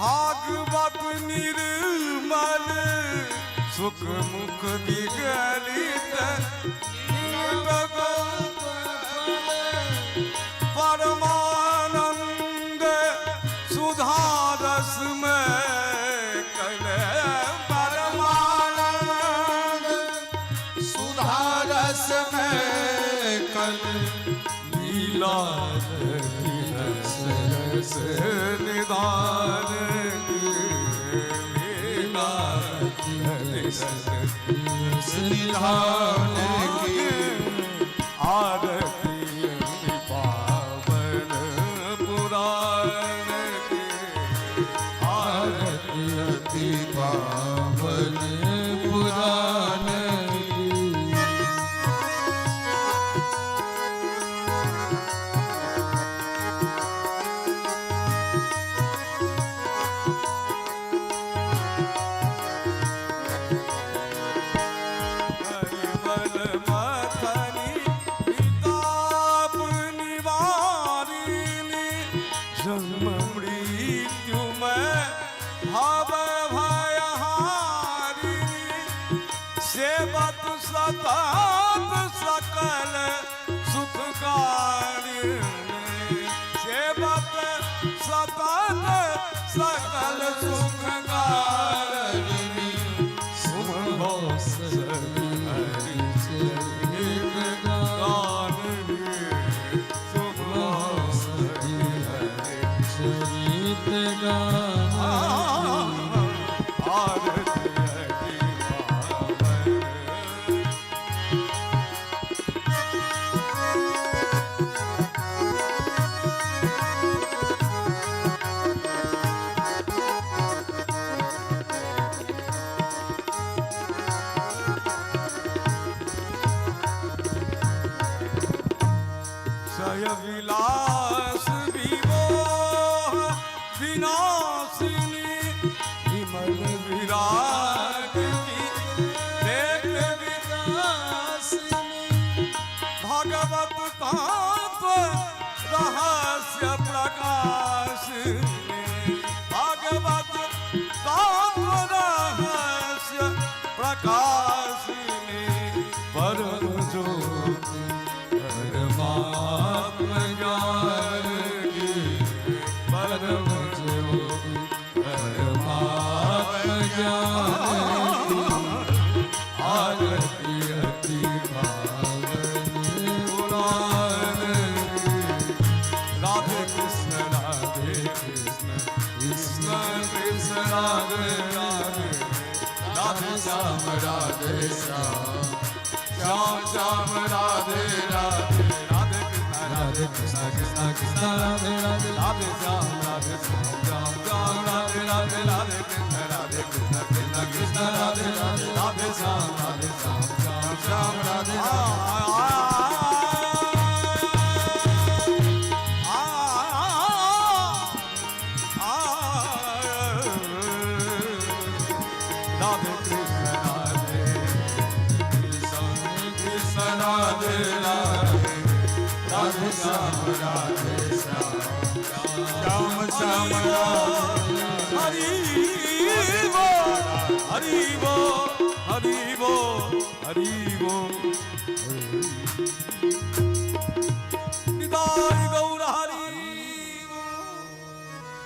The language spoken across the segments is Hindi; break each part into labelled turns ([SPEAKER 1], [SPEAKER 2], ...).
[SPEAKER 1] भागवत निर्मल सुख मुख विगलित परमानंद सुधा रस में कल परमानंद
[SPEAKER 2] सुधा रस में कल
[SPEAKER 1] लीला रस निदान लीला रस
[SPEAKER 2] निधान की
[SPEAKER 1] आरती पावन पुराण की
[SPEAKER 2] आरती अति पावन पुराण की
[SPEAKER 1] सकल सुखकारी सेवक सतत सकल सुखकारी सुमो विलास विमोह विनाशिनी विमल विराग की देख विलासिनी भगवत तत्व रहस्य प्रकाशिनी भगवत तत्व रहस्य प्रकाशिनी परम ज्योति परमात्म ज्ञान की परम ज्योति परमात्म ज्ञान की आरती अति पावन पुराण की राधे कृष्ण कृष्ण कृष्ण राधे राधे राधे श्याम राधे श्याम श्याम श्याम राधे राधे राधे कृष्ण कृष्ण कृष्ण राधे राधे राधे श्याम श्याम श्याम राधे राधे राधे कृष्ण कृष्ण कृष्ण राधे राधे राधे श्याम श्याम श्याम राधे राधे कृष्ण राधे कृष्ण राधे राधे राधे श्याम राधे श्याम श्याम श्याम हरि वो हरि वो हरि वो हरि वो निताय गौर हरि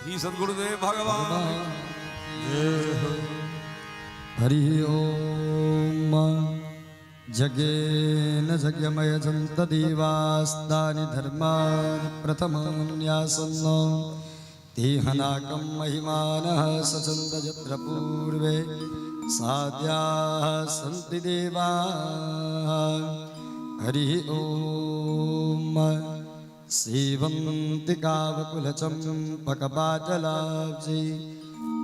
[SPEAKER 1] श्री सद्गुरुदेव भगवान
[SPEAKER 3] हरि ओम जगेन जगमय जन्तदेवास्तानि धर्मान् प्रथमन्यासन्नो तेहनाकं महिमानः सचन्द यत्र पूर्वे साद्याः सन्ति देवाः हरि ओम सेवन्ति कावकुलचम्पकपाटलाब्जे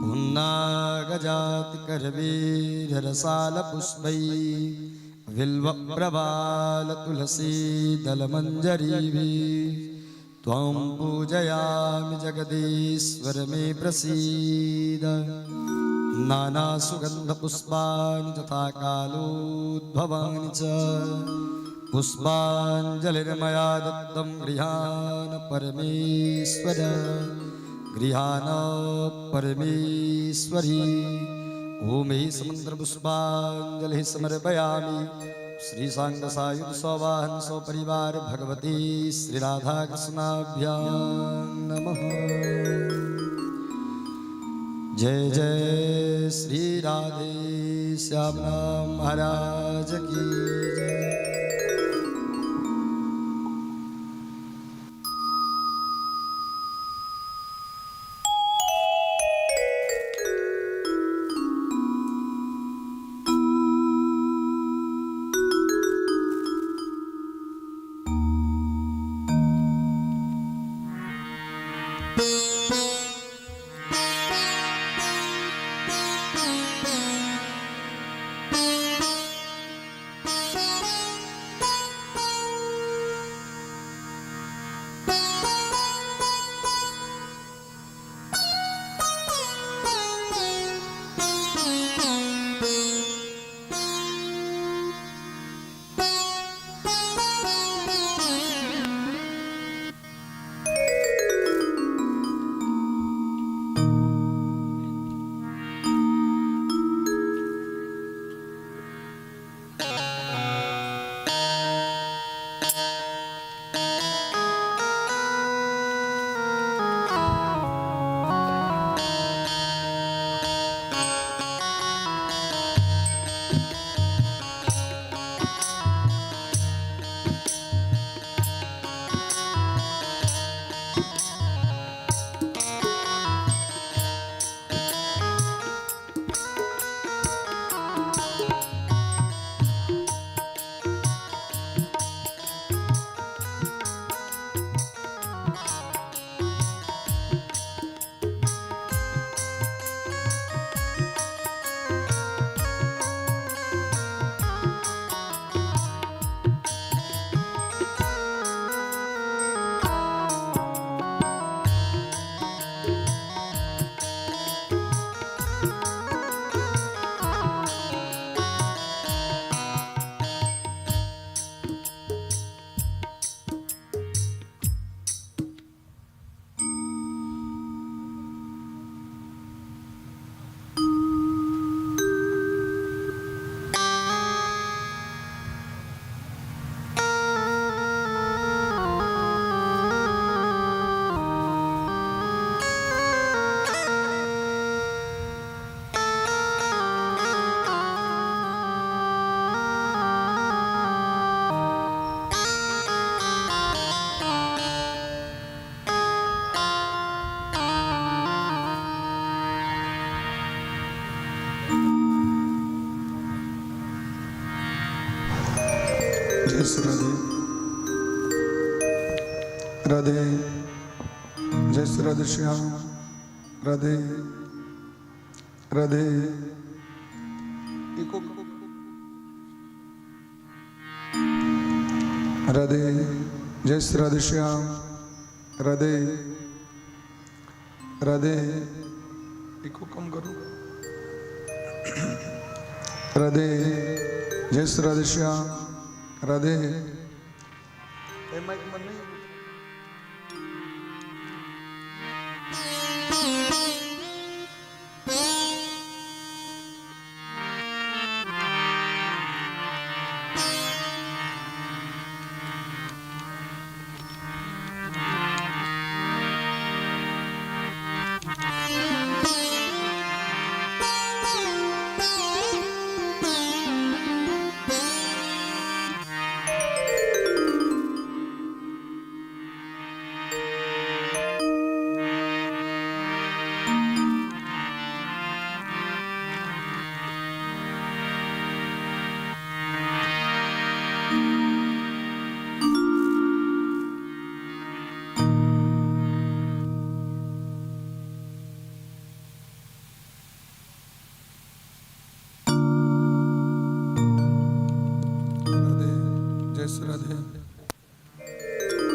[SPEAKER 3] पुन्नागजातिकरवीररसालपुष्पै बिल्वप्रवालतुलसीदलमञ्जरीभिः त्वां पूजयामि जगदीश्वर मे प्रसीद नानासुगन्धपुष्पाणि तथा कालोद्भवानि च पुष्पाञ्जलिर्मया दत्तं गृहाण परमेश्वर गृहाण परमेश्वरी। ओम समंत्रपुष्पांजलि समर्पयामि। श्री सांग सायुध सौवाहन सौपरिवार भगवती श्री राधा कृष्णाभ्यां नमः। जय जय श्री राधे श्यामला महाराज की जय।
[SPEAKER 2] जय श्री राधे राधे। जय श्री राधे श्याम राधे राधे। राधे जय श्री राधे श्याम राधे राधे। इको कम करो। राधे जय श्री राधे श्याम राधे। माइक मन नहीं।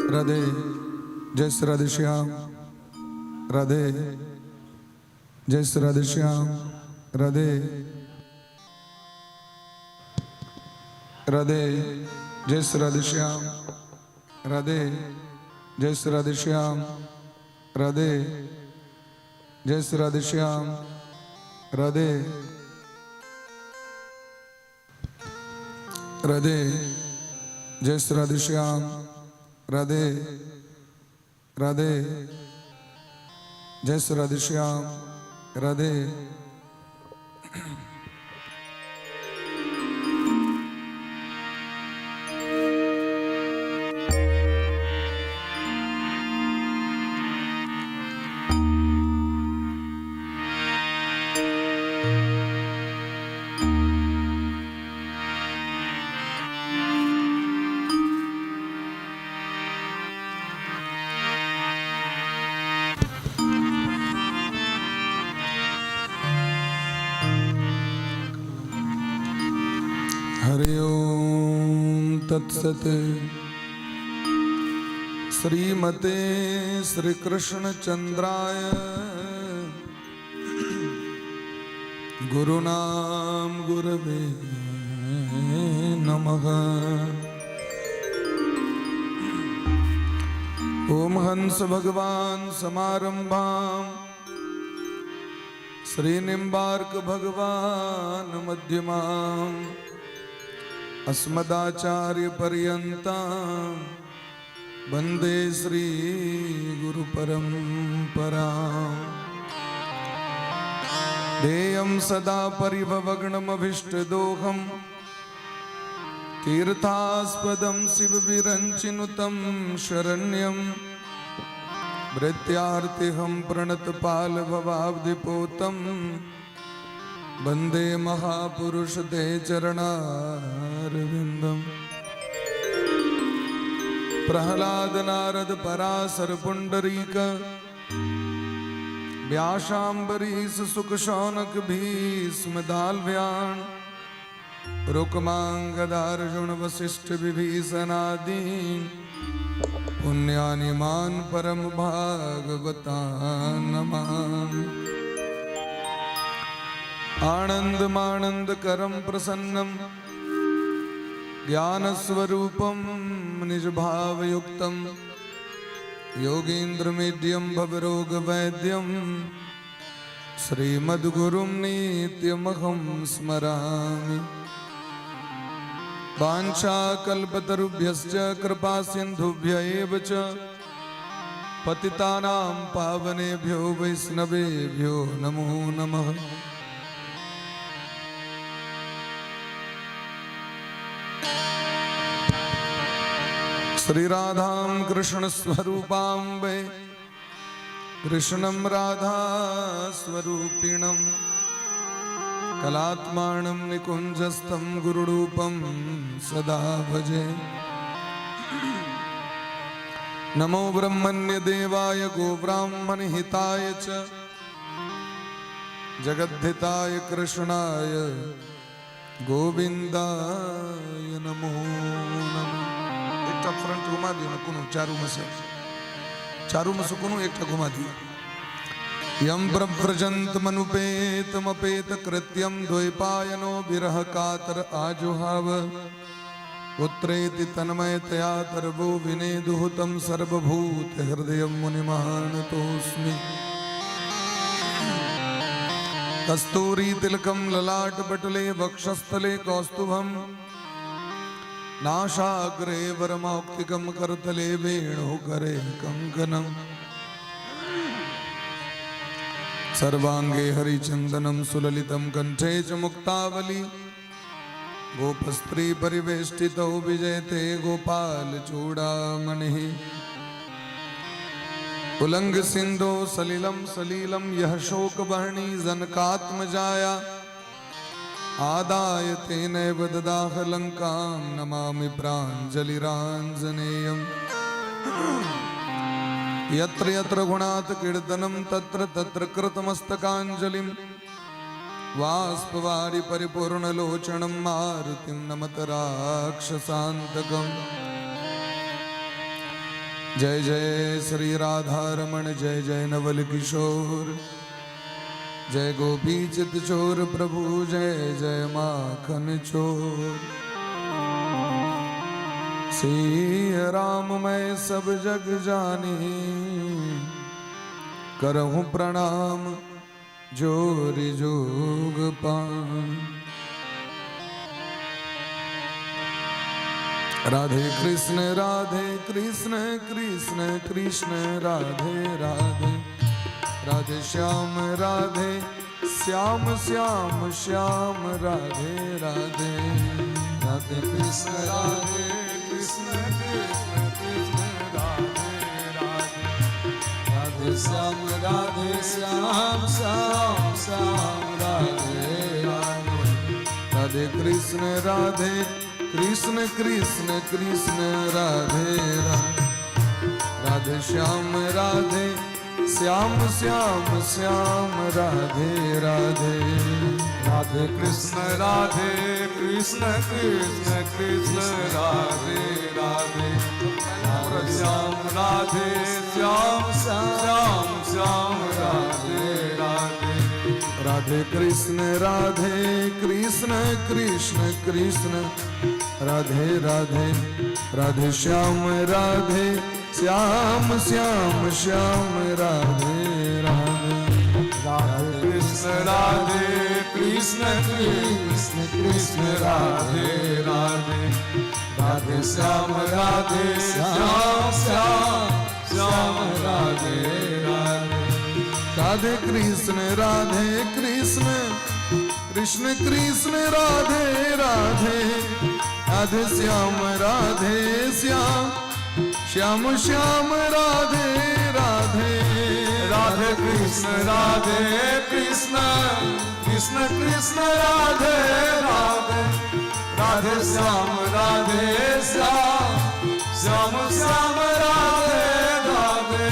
[SPEAKER 2] राधे जय श्री राधे श्याम राधे जय श्री राधे श्याम राधे राधे जय श्री राधे श्याम राधे जय श्री राधे श्याम राधे जय श्री राधे श्याम। राधे राधे। जय श्री राधे श्याम। राधे राधे। जय श्री राधे श्याम। राधे। हरि ओम तत्सत। श्रीमते श्री कृष्ण चंद्राय गुरुनाम गुरवे नमः। ओम हंस भगवान समारंभाम श्रीनिम्बार्क भगवान मध्यमाम अस्मदाचार्य पर्यंता वंदे श्री गुरु परंपरा। देयं सदा परिभवग्नमभीष्टदोहं तीर्थास्पदं शिवविरञ्चिनुतं शरण्यं भृत्यार्तिहं प्रणतपालभवाब्धिपोतं वंदे महापुरुष ते चरणारविंदम। प्रहलाद नारद पराशर पुंडरीक व्यासांबरीश सुख शौनक भीष्म दाल्भ्यान रुक्मांगदार्जुन वसिष्ठ विभीषणादीन पुण्यानि मान परम भागवतान् नमामि। आनंद मानंद करम प्रसन्नम ज्ञान स्वरूपम निज भाव युक्तम योगींद्र मेड्यम भवरोग वैद्यम श्रीमद्गुरुं नित्यमहं स्मरामि। वाञ्छाकल्पतरुभ्यश्च कृपा सिन्धुभ्य एव च पतितानां पावनेभ्यो वैष्णवेभ्यो नमो नमः। श्री राधां कृष्ण स्वरूपां वै कृष्णं राधा स्वरूपिणं कलात्मानं निकुञ्जस्थं गुरुरूपं सदा भजे। नमो ब्रह्मण्य देवाय गोब्राह्मणहिताय च जगद्धिताय कृष्णाय गोविंदाय नमो नमः। फ्रंट घुमा दियो ना कुनु चारू मस कुनु एक घुमा दियो। यम प्रव्रजंत मनुपेतमपेत कृत्यम द्वैपायनो विरह कातर आजुहाव पुत्रेति तन्मयतया तरवो विनेदुहुतं सर्वभूत हृदयं मुनिमानतोऽस्मि। कस्तूरी तिलकं ललाट पटले वक्षस्थले कौस्तुभं नाशाग्रे वरमौक्तिकं करतले वेणुकरे कंकणम्। सर्वांगे हरिचंदनं सुललितं कंठे च मुक्तावली गोपस्त्री परिवेष्टितौ विजयते गोपाल चूड़ामणिः। उलंग सिंधो सलिलं सलीलं यः शोकवर्णी जनकात्मजाया आदाय तेनैव ददाह लंकां नमामि प्राञ्जलिराञ्जनेयम्। यत्र यत्र गुणात् कीर्तनं तत्र तत्र कृतमस्तकाञ्जलिं वाष्पवारि परिपूर्णलोचनं मारुतिं नमत राक्षसान्तकम्। जय जय श्री राधारमण जय जय नवल किशोर जय गोपी चित चोर प्रभु जय जय माखन चोर। सिया राम मैं सब जग जानी करहूँ प्रणाम जोरि जोग पान। राधे कृष्ण कृष्ण कृष्ण राधे राधे, राधे श्याम श्याम श्याम राधे राधे,
[SPEAKER 1] राधे कृष्ण कृष्ण कृष्ण राधे राधे, राधे श्याम श्याम राधे राधे,
[SPEAKER 2] राधे कृष्ण कृष्ण कृष्ण राधे राधे, राधे श्याम श्याम श्याम राधे राधे,
[SPEAKER 1] राधे कृष्ण कृष्ण कृष्ण राधे राधे, राधे श्याम श्याम राधे राधे,
[SPEAKER 2] राधे कृष्ण कृष्ण कृष्ण राधे राधे, राधे श्याम श्याम श्याम राधे राधे,
[SPEAKER 1] राधे कृष्ण कृष्ण राधे राधे, राधे श्याम श्याम राधे राधे,
[SPEAKER 2] राधे कृष्ण कृष्ण कृष्ण राधे राधे, राधे श्याम श्याम श्याम राधे राधे,
[SPEAKER 1] राधे कृष्ण कृष्ण कृष्ण राधे राधे, राधे श्याम श्याम राधे राधे,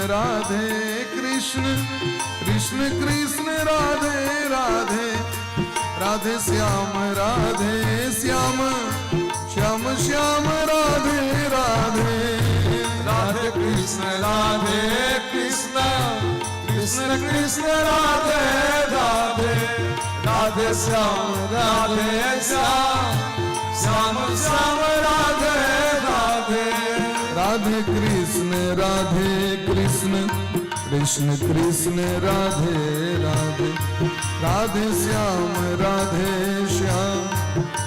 [SPEAKER 2] राधे कृष्ण कृष्ण राधे राधे, राधे श्याम श्याम श्याम राधे राधे,
[SPEAKER 1] राधे कृष्ण कृष्ण राधे राधे, राधे श्याम श्याम राधे राधे,
[SPEAKER 2] राधे कृष्ण कृष्ण राधे राधे, राधे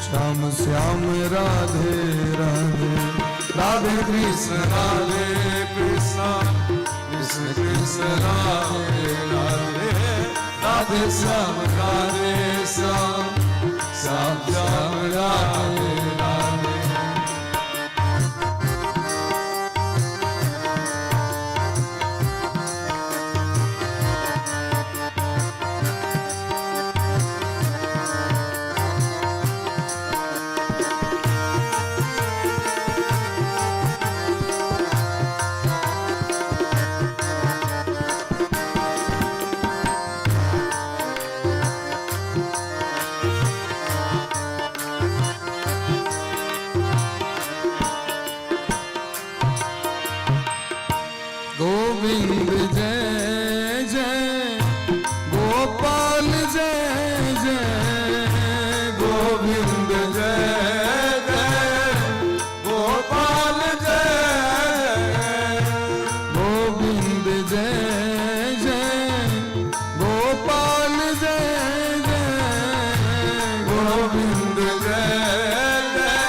[SPEAKER 2] श्याम श्याम राधे राधे, राधे कृष्ण
[SPEAKER 1] कृष्ण कृष्ण राधे राधे, राधे श्याम श्याम राधे राधे,
[SPEAKER 2] गोविंद जय जय गोपाल जय जय,
[SPEAKER 1] गोविंद जय जय गोपाल जय
[SPEAKER 2] गोविंद जय जय गोपाल जय जय,
[SPEAKER 1] गोविंद जय जय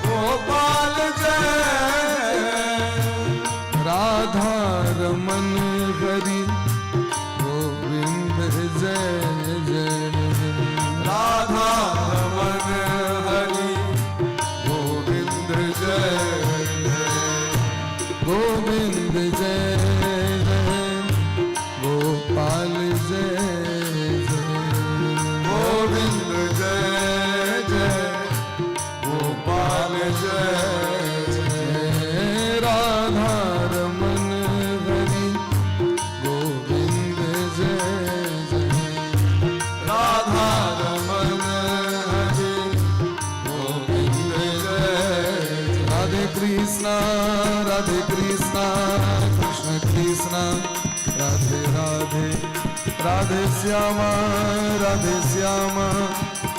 [SPEAKER 1] गोपाल जय,
[SPEAKER 2] राधा रमन हरि गोविंद जय जय,
[SPEAKER 1] राधा रमन हरि गोविंद जय जय,
[SPEAKER 2] गोविंद जय जय गोपाल जय जय,
[SPEAKER 1] गोविंद जय जय गोपाल जय जय,
[SPEAKER 2] राधा रमन हरि गोविंद जय जय,
[SPEAKER 1] राधा रमन हरि गोविंद जय जय,
[SPEAKER 2] राधे कृष्ण कृष्ण कृष्ण राधे राधे, राधे श्याम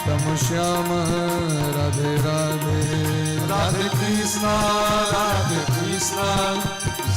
[SPEAKER 2] तम श्याम राधे राधे,
[SPEAKER 1] राधे कृष्ण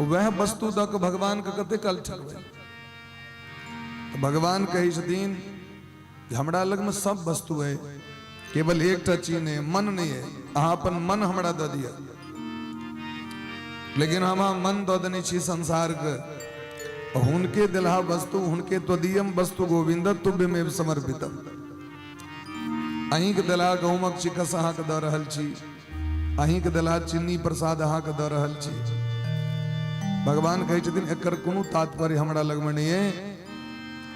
[SPEAKER 2] वह वस्तु दक भगवान के कते कल ठगवे। तो भगवान कही छथिन हमरा लग में सब वस्तु है, केवल एक चीज है, मन नहीं है। अहाँ अपन मन हमरा द दिया, लेकिन हम मन द देने छी संसार के। हुनके दिलहा वस्तु हुनके त्वदीयम वस्तु गोविंद तुभ्य में समर्पितम। अहीं के दिला गहुमक चिकस अहाँ के द रहल छी, अहीं के दिला चीनी प्रसाद अहाँ के द रहल छी। भगवान कहे छथिन एकर कोनो तात्पर्य हमरा लग में नहीं है।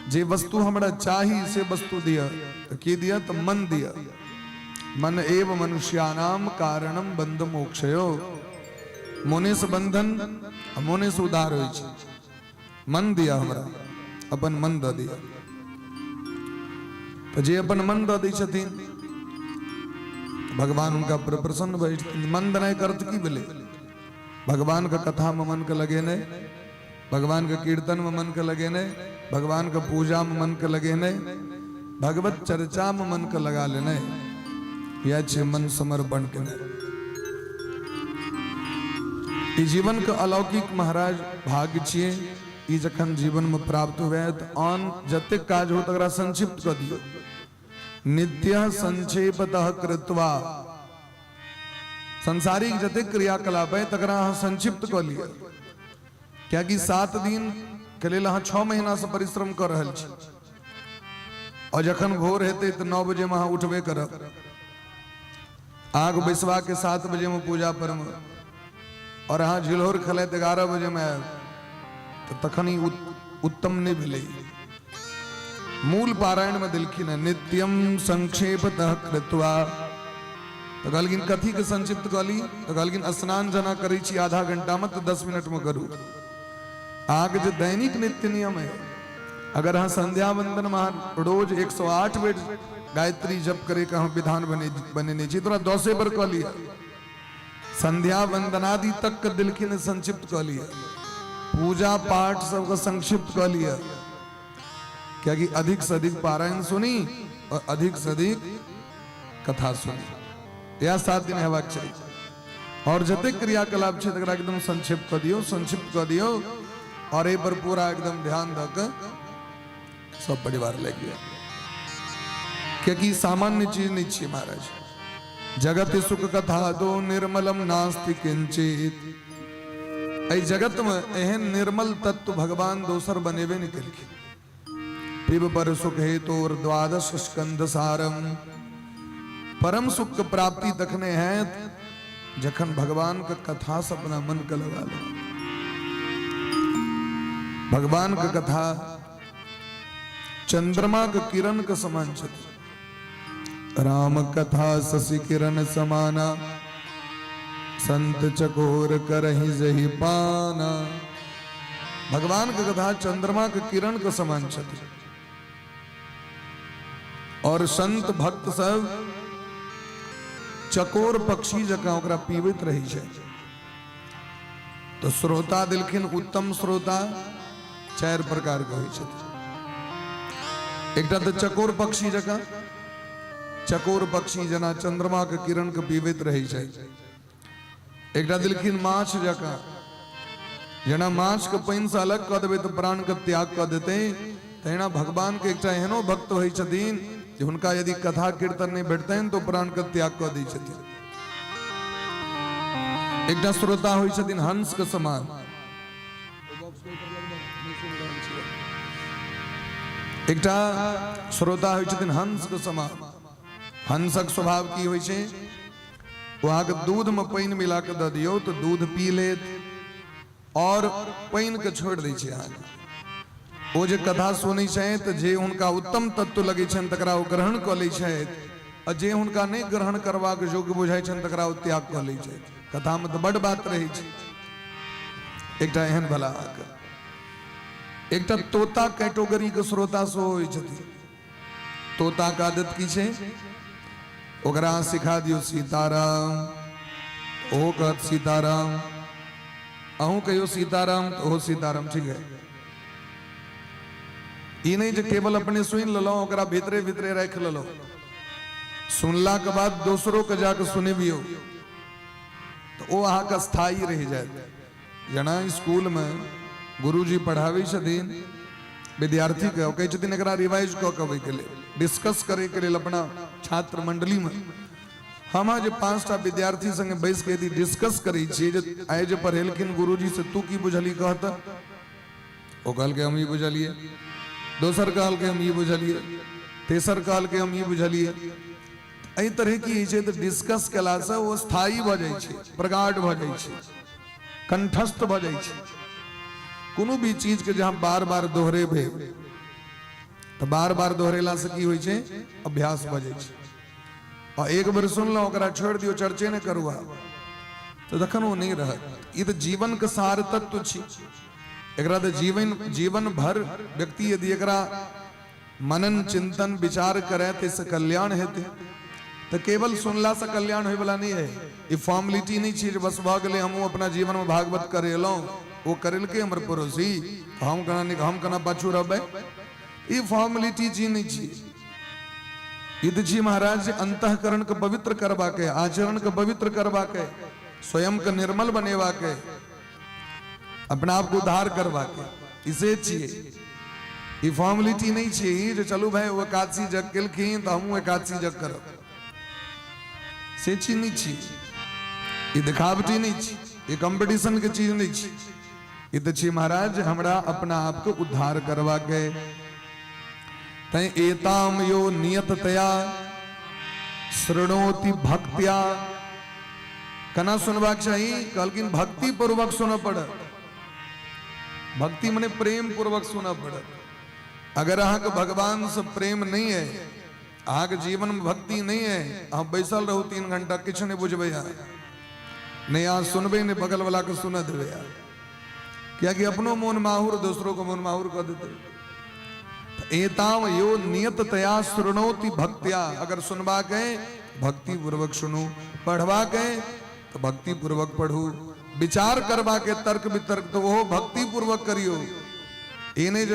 [SPEAKER 2] जे वस्तु हमरा चाही से वस्तु दिया, तो की दिया? तो मन दिया। मन एव मनुष्यानाम कारणम बंध मोक्षयो। मोने से बंधन, मोने से उद्धार होई छै। मन दिया हमरा, अपन मन द दिया। तो जे अपन मन द दै छथिन भगवान उनका प्रसन्न भइल छथिन। मन दनाय करत की भेलै? भगवान का कथा में मन के लगे ने, भगवान के कीर्तन में मन के लगे ने, भगवान के पूजा में मन के लगे ने, भगवत चर्चा में मन के लगा लेने, या छे मन समर्पण के ने। ई जीवन के अलौकिक महाराज भाग्य छिए। ई जखन जीवन में प्राप्त हुए तो आन जते काज हो तकरा संक्षिप्त कर दियो। नित्य संक्षेपतः कृत्वा, संसारिक जते क्रियाकलाप है तकरा संक्षिप्त कर लिया। क्या कि 7 दिन के लिए 6 महीना से परिश्रम कर रहल छी, और जखन भोर हेते तो 9 बजे में उठबे करब। आग बैसवा के 7 बजे में पूजा पर, और अहाँ झिलहोर खेलत 11 बजे में आयब, तो तखन ही उत्तम नहीं भेलै। मूल पारायण में दिलखिन है नित्यम संक्षेपतः कृत्वा। तो कहलखिन कथी के संक्षिप्त कहली? तो कहलखिन स्नान जना करै छी आधा घंटा में, तो 10 मिनट में करू। आगे जो दैनिक नित्य नियम है, अगर हाँ संध्या वंदन में रोज 108 बेर गायत्री जप करे का विधान बने नहीं चाहिए, तो 10 बार कह लिया। संध्या वंदनादि तक का दिलखिन संक्षिप्त कह लिया। पूजा पाठ सबका संक्षिप्त कर लिया। क्या कि अधिक से अधिक पारायण सुनी और अधिक से अधिक कथा सुनी। यह 7 दिन हेबाक चाहिए। और जते क्रियाकलाप छे तकरा एकदम संक्षिप्त कर दियो, संक्षिप्त कर दियो, और ए पर पूरा एकदम ध्यान दक सब परिवार लग गया। क्योंकि सामान्य चीज नहीं छे महाराज। जगत सुख कथा दो निर्मलम नास्ति किंचित। ऐ जगत में एहन निर्मल तत्व भगवान दोसर बनेबे नहीं कलखिन। पिब पर सुख हेतु और 12 स्कंद सारम। परम सुख प्राप्ति तखने है जखन भगवान का कथा से अपना मन का लगा लो। भगवान का कथा चंद्रमा के किरण के समान छथि। राम कथा शशि किरण समाना, संत चकोर करहि जहि पाना। भगवान के कथा चंद्रमा के किरण के समान छथि, और संत भक्त सब चकोर पक्षी जका ओकरा पीबैत रही छै। तो श्रोता दिलखिन उत्तम श्रोता 4 प्रकार के होइ छथि। एकटा तो चकोर पक्षी जका, चकोर पक्षी जना चंद्रमा के किरण के पीबैत रही छै। एकटा दिलखिन माछ जका, जना माछ के पानि से अलग कऽ देबै तो प्राण के त्याग कऽ देते। तहिना भगवान के एकटा एहनो भक्त होइ छथिन जे हुनका यदि कथा कीर्तन नहीं भेटतनि तो प्राण के त्याग कऽ दै छथिन। एकटा श्रोता होइ छथिन हंस के समान। एकटा श्रोता होइ छथिन हंस के समान। हंसक स्वभाव की होइ छै? वो आगे दूध में पानी मिला के दे दियो तो दूध पी लेत, और पानी के छोड़ दै छै। वो जे कथा सुनै छै तो जे हुनका उत्तम तत्व लगे छन तकरा ओ ग्रहण क लै छै, और जे हुनका नहीं ग्रहण करबाक योग्य बुझाइ छन तकरा ओ त्याग क लै छै। कथा में तो बड़ बात रही छै। एकटा एहन भला एकटा तोता कैटेगरी के श्रोता सो होइ छथिन। तोता का आदत की छै? ओकरा सिखा दियो सीताराम, ओ कहत सीताराम, अहूँ कहियो सीताराम तो ओ सीताराम। ठीक है, ई नहीं जे केवल अपने सुन लो, ओकरा भीतरे भीतरे रख लो। सुनला के बाद दूसरों के जाके सुनेबियो तो वो अहाँ का स्थायी रह जाए। जना स्कूल में गुरुजी पढ़ावे छथिन विद्यार्थी के कहे छथिन एकरा रिवाइज क के के लिए डिस्कस करे के लिए अपना छात्र मंडली में हम आज 5टा विद्यार्थी संगे बैस के यदि डिस्कस करी छी जे आइ जे पढ़ेलखिन गुरुजी से तू की बुझली कहता ओ कहल के हम ई बुझलिए, दोसर कहल के हम ई बुझलिए, तेसर कहल के हम ई बुझलिए। एहि तरह की छै तो डिस्कस केला से वो स्थायी भ जाय छै, प्रगाढ़ भ जाय छै, कंठस्थ भ जाय छै। कोनो भी चीज के जहां बार बार दोहरेबे तो बार बार दोहरेला से की होय छै, अभ्यास भ जाय छै। और एक बार सुनलो ओकरा छोड़ दियो, चर्चे न करुआ तो तखन वो नहीं रहत। ई तो जीवन के सार तत्व छी। एकरा तो जीवन भर व्यक्ति यदि एकरा मनन चिंतन विचार करे तो इससे कल्याण हेते। तो केवल सुनला से कल्याण होय वाला नहीं है। ये फॉर्मेलिटी नहीं चीज बस भ गेले हम अपना जीवन में भागवत करेलो वो करेल के हमर पड़ोसी हम कना पाछू रहबे, ये फॉर्मेलिटी चीज नहीं छी। ईद जी महाराज अंतःकरण के पवित्र करवा के, आचरण के पवित्र करवा के, स्वयं के निर्मल बनेवा के, अपना आप को उद्धार करवा के, इसे चाहिए। ये फॉर्मेलिटी नहीं चाहिए जो चलो भाई वो एकादशी जग केलखिन तो हम एकादशी जग करब, से चीज नहीं चाहिए। ये दिखावटी नहीं चाहिए, ये कंपटीशन के चीज नहीं चाहिए। ये तो चाहिए महाराज हमरा अपना आप को उद्धार करवा के। तय एताम यो नियततया शृणोति भक्त्या, कना सुनवाक चाहिए कहलकिन भक्ति पूर्वक सुन पड़। भक्ति मने प्रेम पूर्वक सुना पड़। अगर अहाँ के भगवान से प्रेम नहीं है, अहाँ के जीवन में भक्ति नहीं है, आप बैसल रहो 3 घंटा किछ नहीं बुझबे यार, नहीं यहाँ सुनबे नहीं बगल वाला के सुन देवे यार, क्या कि अपनो मन माहुर दूसरों को मन माहुर कर देते। एताम यो नियततया शृणोति भक्त्या, अगर सुनवा के भक्ति पूर्वक सुनो, पढ़वा के तो भक्ति पूर्वक पढ़ू, विचार करवा के तर्क वितर्क तो वो भक्ति पूर्वक करियो। ये नहीं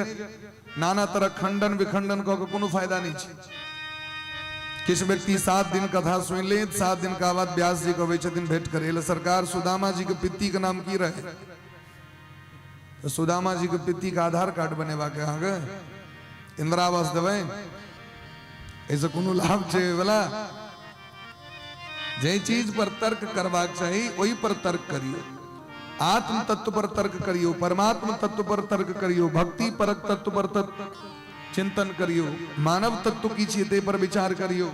[SPEAKER 2] नाना तरह खंडन विखंडन को कोनो फायदा नहीं है। किस व्यक्ति 7 दिन कथा सुन ले, 7 दिन का बाद व्यास जी को दिन भेंट करे। सरकार सुदामा जी के पित्ती का नाम की रहे, तो सुदामा जी के पित्ती का आधार कार्ड बनेवा के आगे इंदिरावास देवे, ऐसे कोनो लाभ छे वाला। जे चीज पर तर्क करवाक चाहिए वही पर तर्क करियो, आत्म तत्व पर तर्क करियो, परमात्मा तत्व पर तर्क करियो, भक्ति परक तत्व पर चिंतन करियो, मानव तत्व की चीते पर विचार करियो,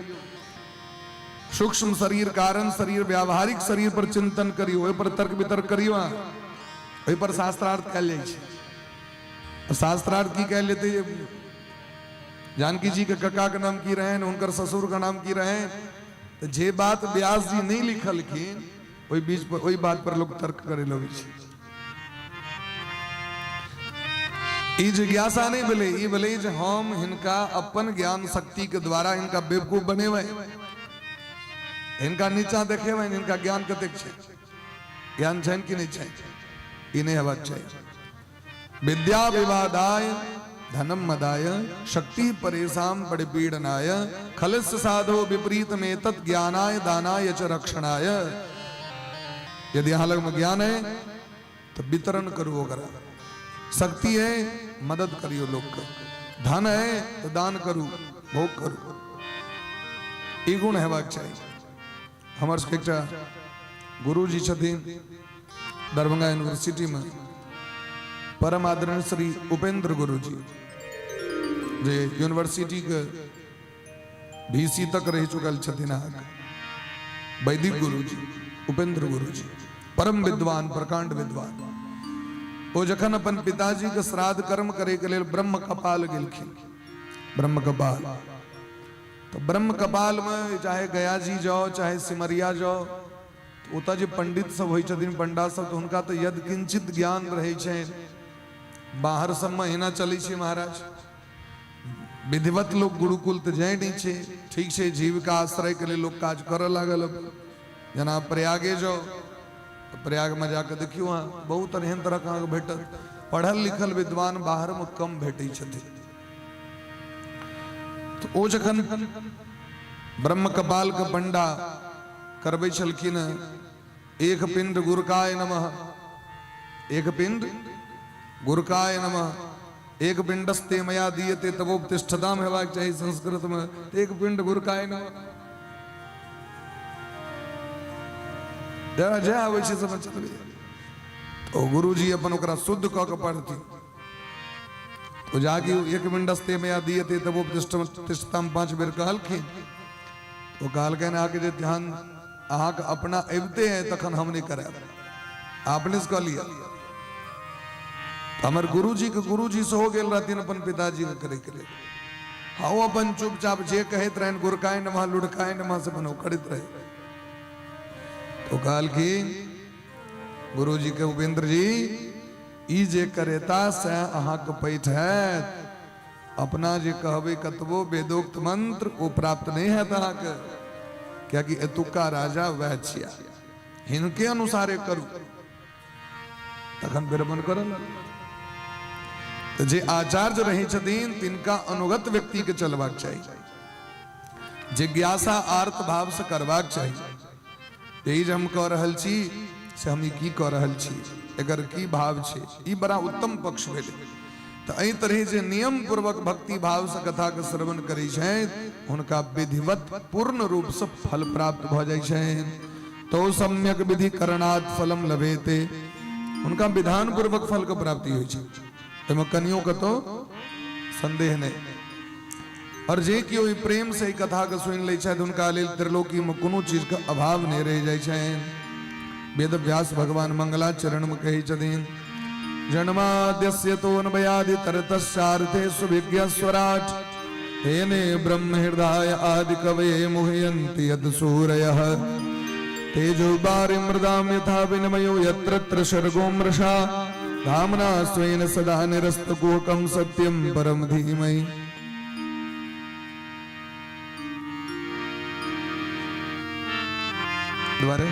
[SPEAKER 2] सूक्ष्म शरीर कारण शरीर व्यावहारिक शरीर पर चिंतन करियो, वही पर तर्क वितर्क करियो, वही पर शास्त्रार्थ कह ले। शास्त्रार्थ की कह लेते जानकी जी के कका का नाम की रहे, उनकर ससुर का नाम की रहे, तो जे बात व्यास जी नहीं लिखल की वही बीच पर वही बात पर लोग तर्क करे लोग। ई जिज्ञासा नहीं बोले, ये बोले जे हम इनका अपन ज्ञान शक्ति के द्वारा इनका बेवकूफ बने हुए, इनका नीचा देखे हुए, इनका ज्ञान कतेक छे, ज्ञान छे कि नहीं छे, इन्हें हेबाक चाहिए। विद्या विवादाय धनम मदाय शक्ति परेशान परिपीडनाय खलस्य साधो विपरीत में तत् ज्ञानाय दानाय च रक्षणाय। यदि यहाँ लग में ज्ञान है तो वितरण करो, अगर शक्ति है मदद करियो लोग का, धन है तो दान करो, भोग करो, ये गुण हेबाक चाहिए। हमारे सबके गुरु जी छथिन दरभंगा यूनिवर्सिटी में, परम आदरणीय श्री उपेंद्र गुरु जी, जे यूनिवर्सिटी के VC तक रह चुकल छथिन। वैदिक गुरु जी उपेंद्र गुरु जी परम विद्वान, प्रकांड विद्वान। वो जखन अपन पिताजी के श्राद्ध कर्म करे के लिए ब्रह्म कपाल गेलखिन, ब्रह्म कपाल, तो ब्रह्म कपाल में चाहे गया जी जाओ चाहे सिमरिया जाओ, तो ओता जे पंडित सब होइ छथिन, पंडा सब, तो उनका तो यद किंचित ज्ञान रहे छे। बाहर सब महीना चली छे महाराज, विधिवत लोग गुरुकुल तो जाए नहीं छे, ठीक छे, जीविका आश्रय के लिए लोग काज कर लागल। जना प्रयागे जाओ तो प्रयाग में जाकर देखियो वहाँ बहुत एहन तरह का भेटत, पढ़ल लिखल विद्वान बाहर में कम भेटे छथिन। तो ओ जखन ब्रह्म कपाल के पंडा करबै छलखिन, एक पिंड गुरकाय नमः, एक पिंड गुरकाय नमः, एक पिंडस्ते मया दीयते तवोपतिष्ठताम हेबाक चाहिए संस्कृत में। एक पिंड गुरकाय नमः जरा जय आवे छे समझ चलबे। तो गुरुजी अपन ओकरा शुद्ध क के पढ़ती तो जाके एक पिंडस्ते मया दीयते तवोपतिष्ठताम 5 बेर कहलखिन। तो कहलखिन आके जे ध्यान अहाँ के अपना अबते हैं तखन हम नहीं कराब, आपने से कह लिया। हमर गुरुजी के गुरुजी से हो गेल रहथिन अपन पिताजी के करे के लिए। हाँ अपन चुपचाप जे कहत रहन गुरकाय नमः लुढ़काय नमः से बनो करत रहे। तो कहलखिन गुरुजी के उपेंद्र जी ई जे करेता से अहाँ के पैठ है, अपना जे कहबे कतबो वेदोक्त मंत्र वो प्राप्त नहीं है अहाँ के, क्या कि एतुका राजा वह छिया, हिनके अनुसारे करू तखन बेरबन करल। तो जे आचार्य रहे छथिन तिनका अनुगत व्यक्ति के चलबाक चाहिए, जिज्ञासा आर्त भाव से करबाक चाहिए। यही जे हम कह रहल छी से हम की कह रहल छी, एकर की भाव छे, ई बड़ा उत्तम पक्ष भेल। तो एहि तरह जे नियम पूर्वक भक्ति भाव से कथा के श्रवण करै छै हुनका विधिवत पूर्ण रूप से फल प्राप्त भ जाइ छै। तो सम्यक विधि करणात् फलम लभेते, उनका विधान पूर्वक फल के प्राप्ति होइ छै, एमे कनियो के तो संदेह नहीं। और जे कियो प्रेम से कथा के सुन ले छै उनका लेल त्रिलोकी में कोनो चीज के अभाव नहीं रह जाइ छै। वेद व्यास भगवान मंगलाचरण में कही छथिन जन्माद्यस्य तोऽन्वयादि तरतश्चार्थे सुविज्ञ स्वराट तेने ब्रह्म हृदय आदि कवये मुह्यन्ति यद सूरयः तेजो वारि मृदाम यथा विनिमयो यत्र तत्र सर्गो मृषा धाम्ना स्वेन सदा निरस्तकुहकं सत्यं परम धीमहि। द्वारे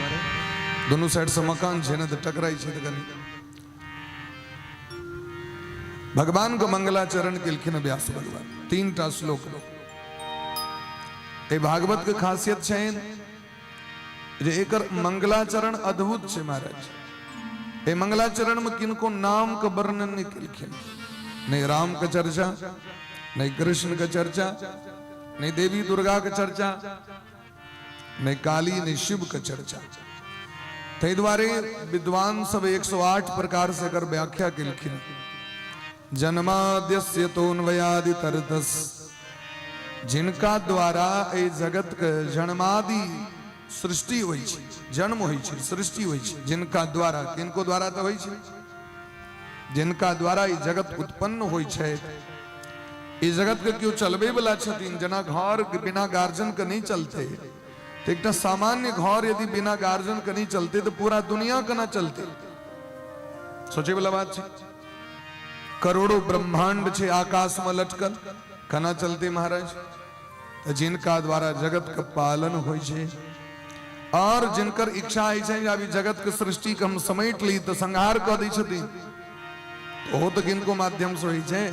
[SPEAKER 2] दोनों साइड से मकान छे ने तो टकराई छे। भगवान को मंगलाचरण केलखिन व्यास भगवान 3टा श्लोक। ए भागवत के खासियत छे जे एकर मंगलाचरण अद्भुत छे महाराज। ए मंगलाचरण में किनको नाम का वर्णन नहीं केलखिन, नहीं राम का चर्चा, नहीं कृष्ण का चर्चा, नहीं देवी दुर्गा का चर्चा, नहीं काली नहीं शिव का चर्चा। तै द्वारे विद्वान सब 108 प्रकार से कर व्याख्या केलखिन। जन्माद्यस्य तोऽन्वयादि तरतस्, जिनका द्वारा ए जगत के जन्मादि सृष्टि होई छै, जन्म होई छै, सृष्टि होई छै, जिनका द्वारा, किनको द्वारा तो होई छै, जिनका द्वारा ई जगत उत्पन्न होई छै। ई जगत के क्यों चलबे वाला छथिन, जना घर बिना गार्जन के नहीं चलते। तो एक सामान्य घर यदि बिना गार्जन के नहीं चलते तो पूरा दुनिया का ना चलते। सोचे वाला बात है। करोड़ों ब्रह्मांड छे आकाश में लटकल, कना चलते महाराज। तो जिनका द्वारा जगत का पालन होय छे और जिनकर इच्छा है अभी जगत के सृष्टि के हम समेट ली तो संहार कर दी छथिन, तो हो तो किनको माध्यम से होय छे।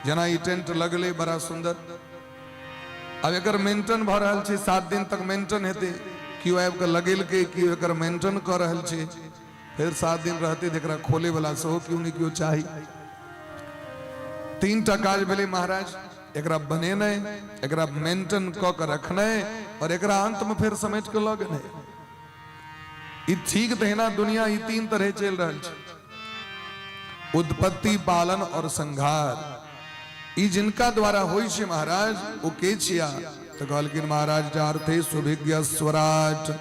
[SPEAKER 2] जना ई टेंट लगले बड़ा सुंदर, अब एकर मेंटेन भ रहल छे, 7 दिन तक मेंटेन हेते, क्यों आब के लगेल के क्यों एकर मेंटेन कर रहल छे, फिर 7 दिन रहते एकरा खोले वाला से हो क्यों नहीं क्यों चाही। 3टा काज भेले महाराज, एकरा बनेने, एकरा मेंटेन क के रखने और एकरा अंत में फिर समेट के लगने। ई ठीक तहिना दुनिया ई 3 तरह चल रहल छे, उत्पत्ति, पालन और संहार। ई जिनका द्वारा होई छे महाराज वो के छिया। तो कहलखिन महाराज जार्थे सुविज्ञ स्वराट,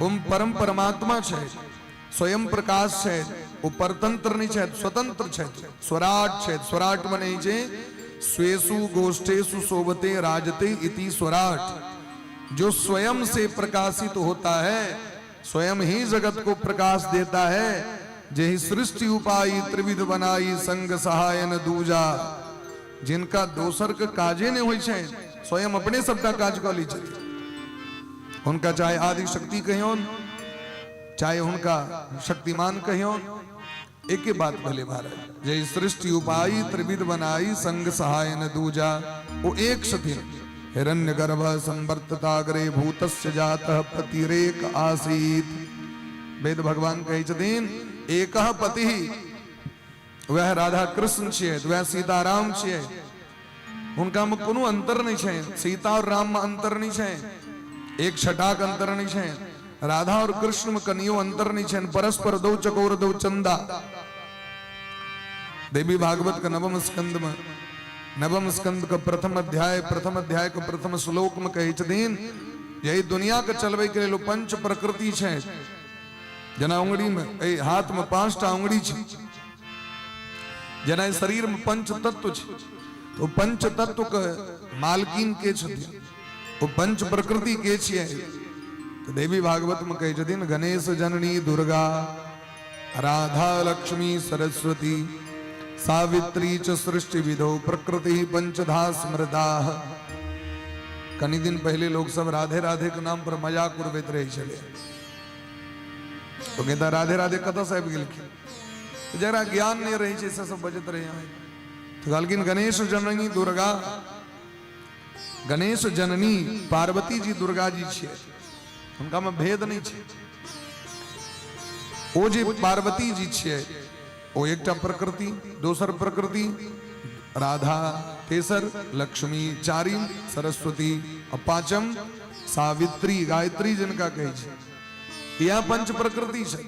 [SPEAKER 2] ओम परम परमात्मा छे, स्वयं प्रकाश छे, वो परतंत्र नहीं छे, स्वतंत्र छे, स्वराट छे। स्वराट माने जे स्वेसु गोष्ठेषु शोभते राजते इति स्वराट, जो स्वयं से प्रकाशित होता है, स्वयं ही जगत को प्रकाश देता है। जेहि सृष्टि उपाई त्रिविध बनाई संग सहायन दूजा, जिनका दोसर के काजे नहीं होय छे, स्वयं अपने सबका काज क ली छथिन। उनका चाहे आदि शक्ति कहियोन, चाहे उनका शक्तिमान कहियोन, एक ही बात भले महाराज। जय सृष्टि उपाई त्रिविध बनाई संग सहायन दूजा, वो एक छथिन। हिरण्य गर्भ संवर्तताग्रे भूतस्य जातः पतिरेक आसीत। वेद भगवान कहे छथिन एक पति वह राधा कृष्ण छे, वह सीताराम छे। उनका में कोनो अंतर नहीं छे। सीता और राम में अंतर नहीं छे, एक छटाक अंतर नहीं छे। राधा और कृष्ण में कनियो अंतर नहीं छे। परस्पर दो चकोर दो चंदा। देवी भागवत का नवम स्कंद में, नवम स्कंद का प्रथम अध्याय का प्रथम श्लोक में कहे छथिन, यही दुनिया के चलवे के लिए पंच प्रकृति छे। जना उंगली में हाथ में 5टा उंगली छे, जना शरीर में पंच तत्व छे। तो पंच तत्व के मालकिन के छथिन, वो पंच प्रकृति के छिए। तो देवी भागवत में कहे छथिन, गणेश जननी दुर्गा, राधा लक्ष्मी सरस्वती, सावित्री च सृष्टि विधो, प्रकृति पंचधा स्मृता। कनी दिन पहले लोग सब राधे राधे के नाम पर मजाक उड़बैत रहे चले। तो कहता राधे राधे कत से आबि गेलखिन, जरा ज्ञान नहीं रही से सब बजत रहे हैं। तो कहलखिन गणेश जननी दुर्गा, गणेश जननी पार्वती जी दुर्गा जी छे, उनका में भेद नहीं छे। ओ जे पार्वती जी छे ओ एकटा प्रकृति, दोसर प्रकृति राधा, तेसर लक्ष्मी, चारिम सरस्वती और पांचम सावित्री गायत्री जिनका कहे छे। यह पंच प्रकृति छे।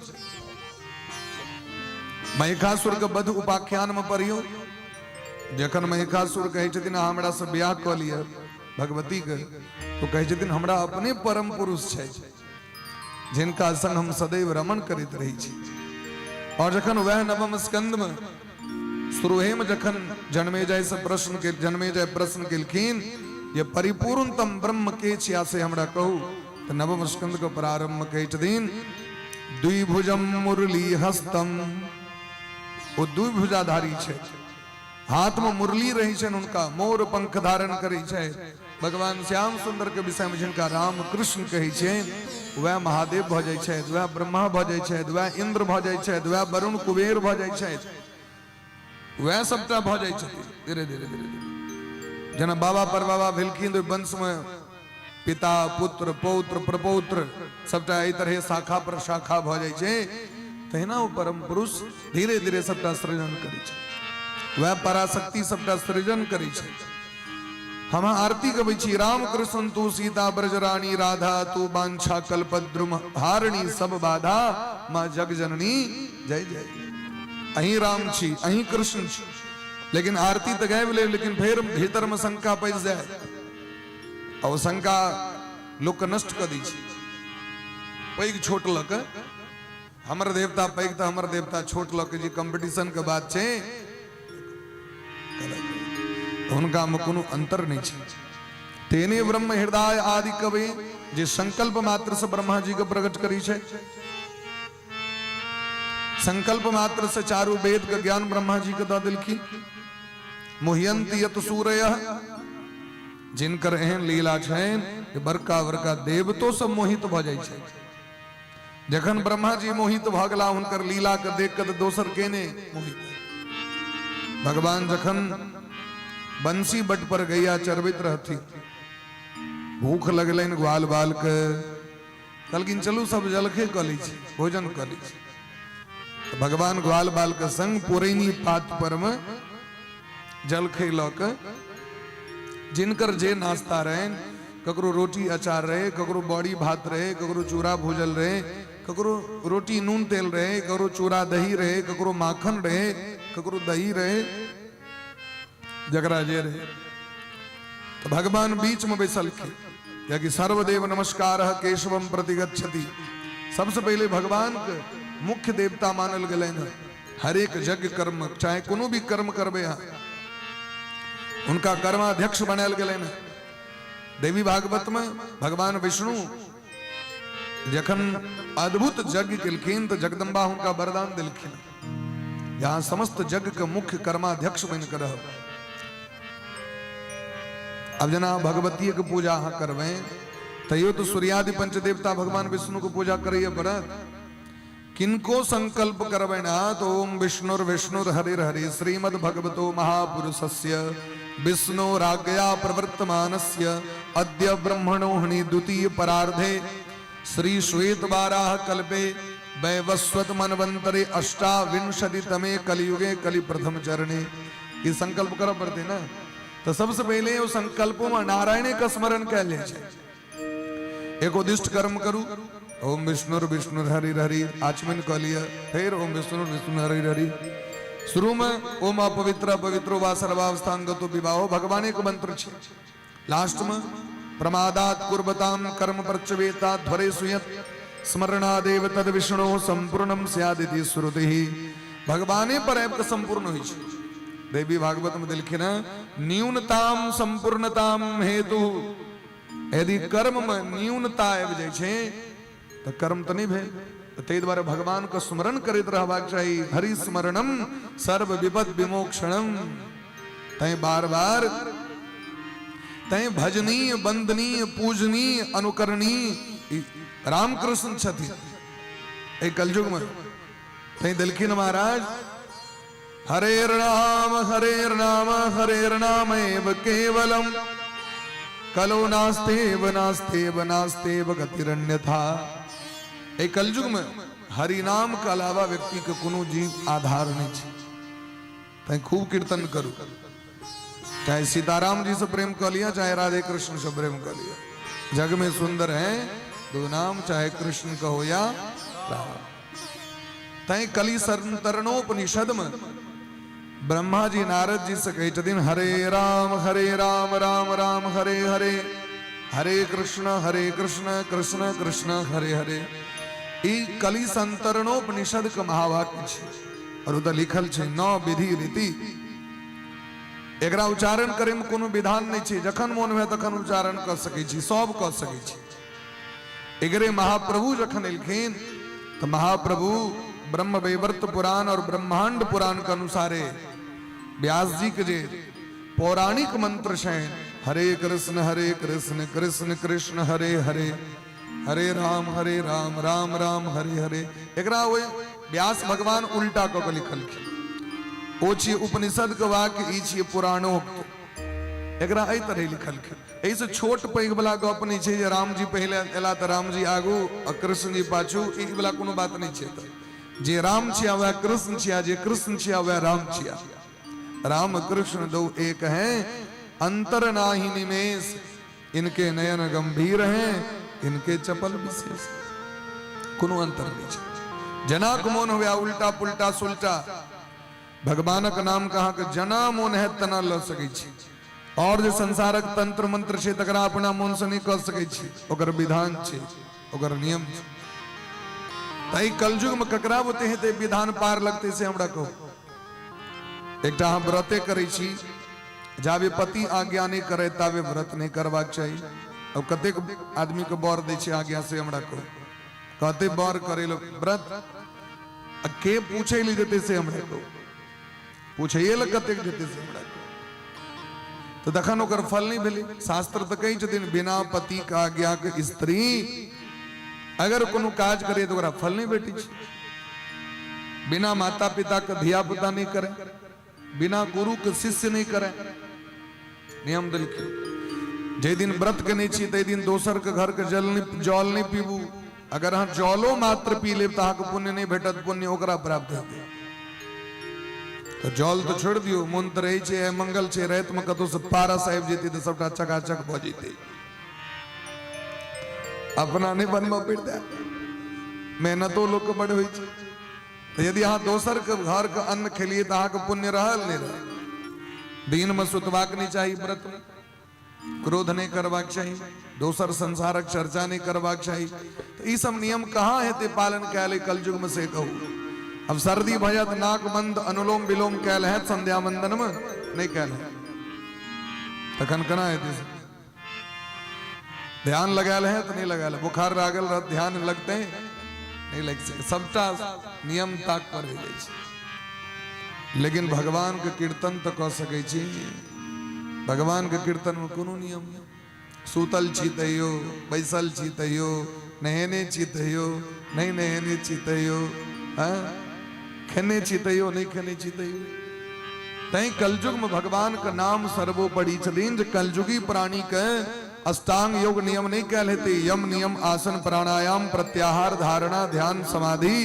[SPEAKER 2] महिषासुर के वध उपाख्यान में पढ़ियो, जखन महिषासुर कहे छथिन हमरा से ब्याह क लिया भगवती के, तो कहे छथिन हमरा अपने परम पुरुष छे जिनका संग हम सदैव रमण करते रही छी। और जखन वह नवम स्कंद में शुरुहे में जखन जन्मेजय प्रश्न केलखिन, ये परिपूर्णतम ब्रह्म के छिया से हमरा कहू। तो नवम स्कंद के प्रारंभ में कहे छथिन, द्विभुजम मुरली हस्तम, वो द्विभुजाधारी छे, हाथ में मुरली रही छे, उनका मोर पंख धारण करे छे। भगवान श्याम सुंदर के विषय में जिनका राम कृष्ण कहे छे, वह महादेव भ जाय छे, वह ब्रह्मा भ जाय छे, वह इंद्र भ जाय छे, वह वरुण कुबेर भ जाय छे, वह सबटा भ जाय छे। धीरे धीरे धीरे धीरे जना बाबा पर बाबा भेलखिन, तो वंश में पिता पुत्र पौत्र प्रपौत्र सबटा एहि तरह शाखा पर शाखा भ जाय छे। तहिना वो परम पुरुष धीरे धीरे सबटा सृजन करे छे, वह पराशक्ति सबटा सृजन करे छे। हम आरती गबै छी, राम कृष्ण तू सीता ब्रजरानी, राधा तू बांछा कल्पद्रुम हारणी, सब बाधा मां जग जननी जय जय। अहीं राम छी, अहीं कृष्ण छी, लेकिन आरती तो गायब ले, लेकिन फिर भीतर में शंका पैस जाए, और शंका लोक नष्ट कर दी छी। पैग छोट लक हमर देवता पैग तो हमर देवता छोट लक जी कंपटीशन के बात छे, उनका में कोनो अंतर नहीं छे। तेने ब्रह्म हृदय आदि कवि, जे संकल्प मात्र से ब्रह्मा जी को प्रकट करी छे। संकल्प मात्र से चारु वेद का ज्ञान ब्रह्मा जी को द दिलखिन। मुह्यंति यत सूरय, जिनकर एहन लीला छेन कि बड़का बड़का देवतो सब मोहित भ जाय छे। जखन ब्रह्मा जी मोहित भ गेला हुनकर लीला के देख के दोसर केने मोहित। भगवान जखन बंसी बट पर गैया चरबित रहती, भूख लगलन ग्वाल बाल के, कहलखिन चलू सब जलखे क ली छी, भोजन क ली छी। तो भगवान ग्वाल बाल के संग पुरैनी पात पर में जलखे ल के, जिनकर जे नाश्ता रहे, ककरो रोटी अचार रहे, ककरो बड़ी भात रहे, ककरो चूरा भूजल रहे, ककरो रोटी नून तेल रहे, ककरो चूरा दही रहे, ककरो माखन रहे, ककरो दही रहे, जगरा जे रहे। तो भगवान बीच में बैसल थे, कि सर्वदेव नमस्कार केशवम प्रतिगच्छति। सबसे पहले भगवान के मुख्य देवता मानल गए। हर एक यज्ञ कर्म चाहे कोनो भी कर्म करबे, उनका कर्माध्यक्ष बनाल गए। देवी भागवत में भगवान विष्णु जखन अद्भुत यज्ञ केलखिन, तो जगदम्बा उनका वरदान दिलखिन, यहाँ समस्त यज्ञ के मुख्य कर्माध्यक्ष बनकर रह। अब जना भगवती के पूजा अहाँ करवे, तैयो तो सूर्यादि पंचदेवता भगवान विष्णु को पूजा करिए पड़त। किनको संकल्प करवे ना, तो ओम विष्णुर विष्णुर हरिर हरि श्रीमद भगवतो महापुरुषस्य विष्णुराज्ञया प्रवर्तमानस्य अद्य ब्रह्मणो हनि द्वितीय परार्धे श्री श्वेत वाराह कल्पे वैवस्वत मनवंतरे अष्टाविंशति तमे कलियुगे कलि प्रथम चरणे। ये संकल्प कर पड़ते ना, तो सबसे पहले वो संकल्पों में नारायण का स्मरण कर ले। एक उदिष्ट कर्म करूं, ओम विष्णुर विष्णुर हरि हरि, आचमन कर लिया, फिर ओम विष्णुर विष्णु हरि हरि। शुरू में ओम अपवित्र पवित्रो वा सर्वावस्थान गतो विवाहो, भगवान एक मंत्र छे। लास्ट में प्रमादात कुर्वताम कर्म प्रचवेता ध्वरे सुयत स्मरणादेव तद विष्णु संपूर्णम स्यादिति श्रुति। भगवाने पर ऐप संपूर्ण हुई छे। देवी भागवत में लिखे ना, न्यूनताम संपूर्णताम हेतु। यदि कर्म में न्यूनता आबि जाय छे तो कर्म तो नहीं भेल। ते द्वारा भगवान का स्मरण करते रहबाक चाहिए। हरि स्मरणम सर्व विपद विमोक्षणम। तय बार बार तय भजनीय वंदनीय पूजनीय अनुकरणीय रामकृष्ण छथि एक कलयुग में। तय दलखिन महाराज हरेर नाम हरेर नाम एव केवलम कलो नास्तेव नास्तेव नास्तेव गतिरन्यथा। एक कलयुग में हरि नाम के अलावा व्यक्ति के कोनो जीव आधार नहीं छे। तय खूब कीर्तन करू, चाहे सीताराम जी से प्रेम कर लिया, चाहे राधे कृष्ण से प्रेम कर लिया। जग में सुंदर है दो नाम, चाहे कृष्ण कहो या राम। तय कलि संतरणोपनिषद में ब्रह्मा जी नारद जी से कही छथिन, हरे राम राम राम हरे हरे, हरे कृष्ण कृष्ण कृष्ण हरे हरे। ई कलि संतरणोपनिषद के महावाक्य छे और उधर लिखल छे 9 विधि रीति। एकरा उच्चारण करे में कोनो विधान नहीं छे, जखन मन हुए तखन उच्चारण कर सकै छी, सब कर सकै छी। एकरे महाप्रभु जखन एलखिन तो महाप्रभु ब्रह्म वैवर्त पुराण और ब्रह्मांड पुराण के अनुसारे व्यास जी के जे पौराणिक मंत्र हैं, हरे कृष्ण कृष्ण कृष्ण हरे हरे, हरे राम राम राम हरे हरे। एकरा वो व्यास भगवान उल्टा क के लिखलखिन। ओ छी उपनिषद के वाक्य, ई छी पुराणोक्त। एकरा एहि तरह लिखलखिन। एहि से छोट पैघ वाला गप नहीं छे जे राम जी पहले एला त राम जी आगू और कृष्ण जी पाछू, ई वाला कोनो बात नहीं छे। जे राम छिया वह कृष्ण छिया, जे कृष्ण छिया वह राम छिया। राम कृष्ण दो एक हैं, अंतर नाही निमेष। इनके नयन गंभीर हैं, इनके चपल विशेष। कोनो अंतर नहीं छे। जना को मोन हुआ उल्टा पुल्टा सुल्टा। भगवान का नाम कहा कि जना मोन है तना ल सकै छी, और जे संसारक तंत्र मंत्र छे तकरा अपना मन से नहीं कर सकै छी। ओकर विधान छे, ओकर नियम छे। तई कलयुग में ककरा बोते हैं ते विधान पार लगते से हमरा को। एकटा हम व्रते करै छी, जाबे पति आज्ञा नहीं करे ताबे व्रत नहीं करबाक चाहिए। अब कतेक आदमी के बर दै छै आज्ञा से हमरा को, कहते बर करे लो व्रत के पूछे ली देते से हमरा को, पूछे ल कतेक देते से हमरा को, तो तखन ओकर फल नहीं भेलै। शास्त्र तो कही छथिन बिना पति का आज्ञा के स्त्री अगर कोनो काज करे तो ओकरा फल नहीं भेटी छै। बिना माता पिता के धिया पुता नहीं करे, बिना गुरु के शिष्य नहीं करे। नियम देलखिन, जे दिन व्रत के नहीं छी ते दिन दोसर के घर के जल नहीं पीबू। अगर हाँ जलो मात्र पी लेब तो अहाँके पुण्य नहीं भेटत, पुण्य ओकरा प्राप्त हेतै। तो जल तो छोड़ दियो, मन तो रही है मंगल छे, रात में कतौ से पारस आबि जेतै तो सबटा चकाचक भ जेतै। अपना नहीं बनबा पड़ता, मेहनतो लोग के बड़ होई छै। तो यदि अहाँ दोसर के घर के अन्न खेलिए तो अहाँके पुण्य रहल नहीं रहल। दिन में सुतबाक नहीं चाहिए, व्रत में क्रोध नहीं करबाक चाहिए, दोसर संसारक चर्चा नहीं करबाक चाहिए। तो ये सब नियम कहाँ हेतै पालन कैल कलयुग में से कहू। अब सर्दी भजत नाक बंद अनुलोम विलोम कैल है संध्या वंदन में नहीं कैल है, तखन कना हेतै। ध्यान लगाल है तो नहीं लगाल है, बुखार लागल रह ध्यान लगते हैं नहीं लग सके, सबटा नियम ताक पर रह जाए छै। लेकिन भगवान के कीर्तन तो कह सकै छी, भगवान के कीर्तन में कोनो नियम नहीं। सूतल छी तैयो, बैसल छी तैयो, नहेने छी तैयो, नहीं नहेने छी तैयो, खेने छी तैयो, नहीं खेने छी तैयो। तई कलयुग में भगवान का नाम सर्वोपरि छथिन, जे कलयुगी प्राणी के अष्टांग योग नियम नहीं कह लेते, यम नियम आसन प्राणायाम प्रत्याहार धारणा ध्यान समाधि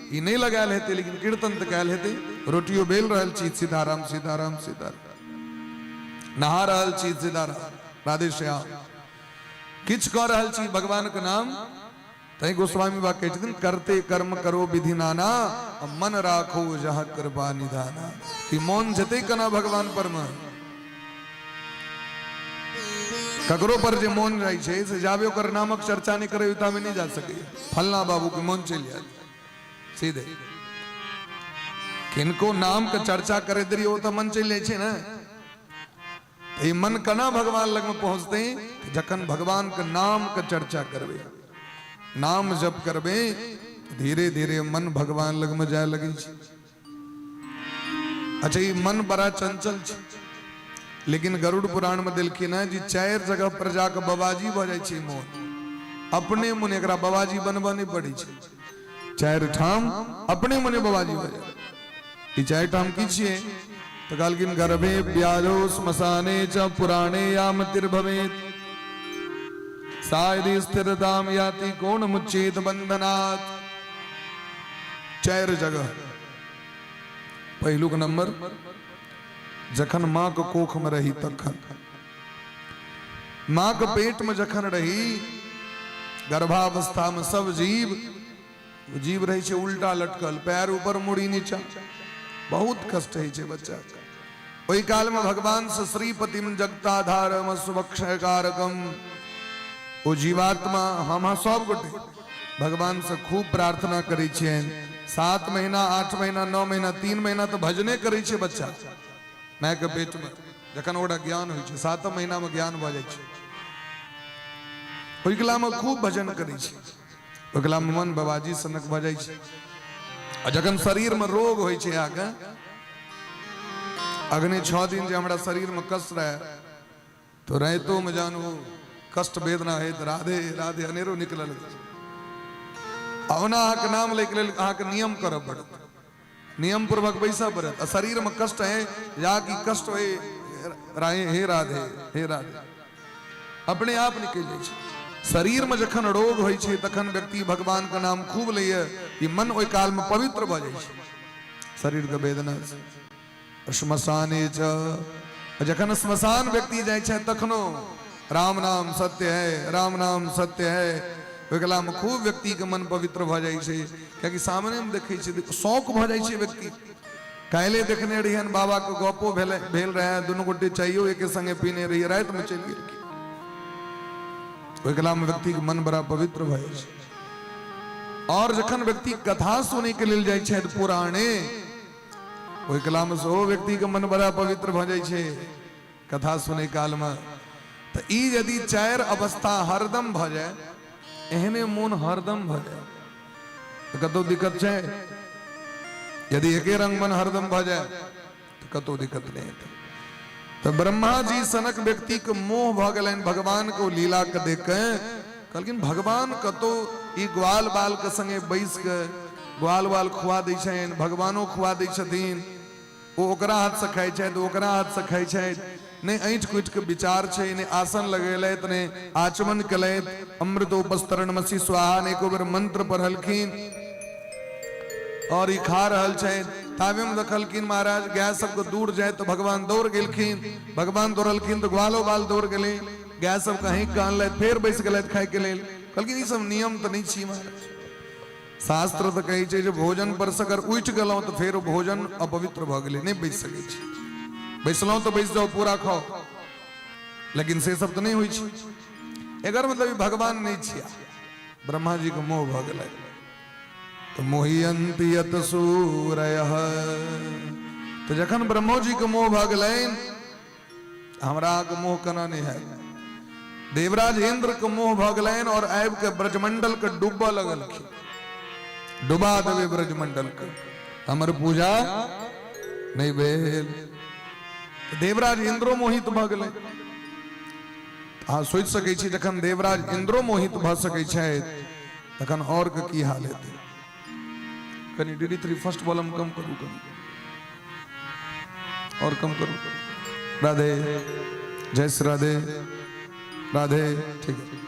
[SPEAKER 2] ये नहीं लगा लेते, लेकिन कीर्तन तो कह लेते। रोटियो बेल रहल चीज सीताराम सीताराम सीताराम, नहा रहल चीज सीताराम राधे श्याम, किच कह रहल चीज भगवान का नाम। तई गोस्वामी बा कहते दिन करते कर्म करो विधि नाना, मन राखो जहाँ कृपा निधाना। कि मौन जते कना भगवान पर मन ककरो पर जे मौन जाय छे से जावे ओकर नामक चर्चा नहीं करे में नहीं जा सके। फलना बाबू के मौन चल जाए सीधे, किनको नाम का चर्चा करे दरी हो तो मन चल जाए ना। ये मन कना भगवान लग में पहुंचते जखन भगवान का नाम का चर्चा करवे, नाम जप करवे, धीरे धीरे मन भगवान लग में जाए लगे। अच्छा ये मन बड़ा चंचल छे, लेकिन गरुड़ पुराण में दिलखिन है जी 4 जगह पर जाकर बाबाजी भ जाय छे मोन, अपने मुन एकरा बाबाजी बनबा नहीं पड़ी छे। 4 ठाम अपने मुने बाबाजी भ जाय। ई 4 ठाम की छिए तो कहलखिन गर्भे ब्याजो श्मशाने च पुराणे यामतिर्भवेत्, सायदि स्थिरताम याति कोण मुच्चेत बंधनात्। 4 जगह। पहलू का नंबर जखन मां के कोख में रही तखन, मां के पेट में जखन रही गर्भावस्था में सब जीव रही छे उल्टा लटकल, पैर ऊपर मुड़ी नीचा, बहुत कष्ट है छे बच्चा। ओई काल में भगवान से श्रीपतिम जगताधारम सुभक्षयकारकम, ओ जीवात्मा हम सब गोटे भगवान से खूब प्रार्थना करी छे। 7 महीना 8 महीना 9 महीना 3 महीना तो भजने करी छे बच्चा माय के पेट में, जखन ओरा ज्ञान होय छे 7 महीना में ज्ञान भ जाय छे। ओई कला में खूब भजन करी छे, ओई कला में मन बाबाजी सनक भ जाय छे। आ जखन शरीर में रोग होय छे आगे अग्नि 6 दिन जे हमरा शरीर में कष्ट रहे तो रहतो में जानू कष्ट वेदना है राधे राधे अनेरो निकलल। अवना के नाम लेके के नियम करब पड़त, नियम पूर्वक पैसा पड़त। शरीर में कष्ट है जाकि कष्ट है हे राधे हे राधे अपने आप निकल जाय छे। शरीर में जखन रोग होय छे तखन व्यक्ति भगवान का नाम खूब लइए, ये मन ओई काल में पवित्र भ जाय छे। शरीर के वेदना श्मशाने च, जखन श्मशान व्यक्ति जाय छे तखनो राम नाम सत्य है, राम नाम सत्य है। ओई कला में खूब व्यक्ति के मन पवित्र भ जाय छे, क्योंकि सामने में देखे छे शौक भ जाय छे व्यक्ति। काले देखने रहियन बाबा के गपो भेल रहे, दुनू गोटे चाहिए एक संगे पीने रही, रात में चल गेल। ओई कला में व्यक्ति के मन बड़ा पवित्र भ जाय छे। और जखन व्यक्ति कथा सुने के लिए जाय छे पुराणे, ओई कला में सो व्यक्ति के मन बड़ा पवित्र भ जाय छे कथा सुने काल में। तो ई यदि 4 अवस्था हरदम भ जाए, एहने मन हरदम भ जाए तो कतो दिक्कत है। यदि एके रंग मन हरदम भ जाए तो कतो दिक्कत नहीं। तो ब्रह्मा जी सनक व्यक्ति के मोह भ गलन भगवान को लीला के देख के, कहलखिन भगवान कतो ई ग्वाल बाल के संगे बैस के ग्वाल बाल खुआ दै छन, भगवानो खुआ दै छथिन, ओ ओकरा हाथ से खाय छै तो ओकरा हाथ से खाय छै, ने ऐठ कुट के विचार छे, ने आसन लगेलैत, ने आचमन कलैत, अमृतोपस्तरणमसि स्वाहा ने को बेर मंत्र पढ़लखिन और ई खा रहल छै। तावे में देखलखिन महाराज गाय सबको दूर जाए तो भगवान दौड़ गेलखिन, भगवान दौड़लखिन तो ग्वालो बाल दौड़ गेले, गाय सब कहीं कान ले फेर बैस गेलैत खाय के लेल। कहलखिन ई सब नियम तो नहीं छी महाराज, शास्त्र तो कहे छे जे भोजन पर से अगर उठ गेलौं तो फिर भोजन अपवित्र भ गेलै, नहीं बैस सकै छी। बैसलौं तो बैस जाओ पूरा खाओ, लेकिन से सब तो नहीं होई छी। एकर मतलब भगवान नहीं छिया, ब्रह्मा जी को मोह भ गेलै। तो मोहियन्ति यत सूरयः, तो जखन ब्रह्मा जी के मोह भ गेलैन, हमरा के मोह कना नहीं है। देवराज इंद्र के मोह भ गेलैन और आबि के ब्रजमंडल के डूबा लगलखिन, डुबा देवे ब्रजमंडल के, हमर पूजा नहीं भेल। देवराज इंद्रो मोहित भ गेलै। हाँ सोच सकै छी जखन देवराज इंद्रो मोहित भ सकै छै तखन और के की हाल हेतै। कनी DD3 फर्स्ट वॉल्यूम कम करू, कम और कम करू। राधे जय श्री राधे राधे ठीक है।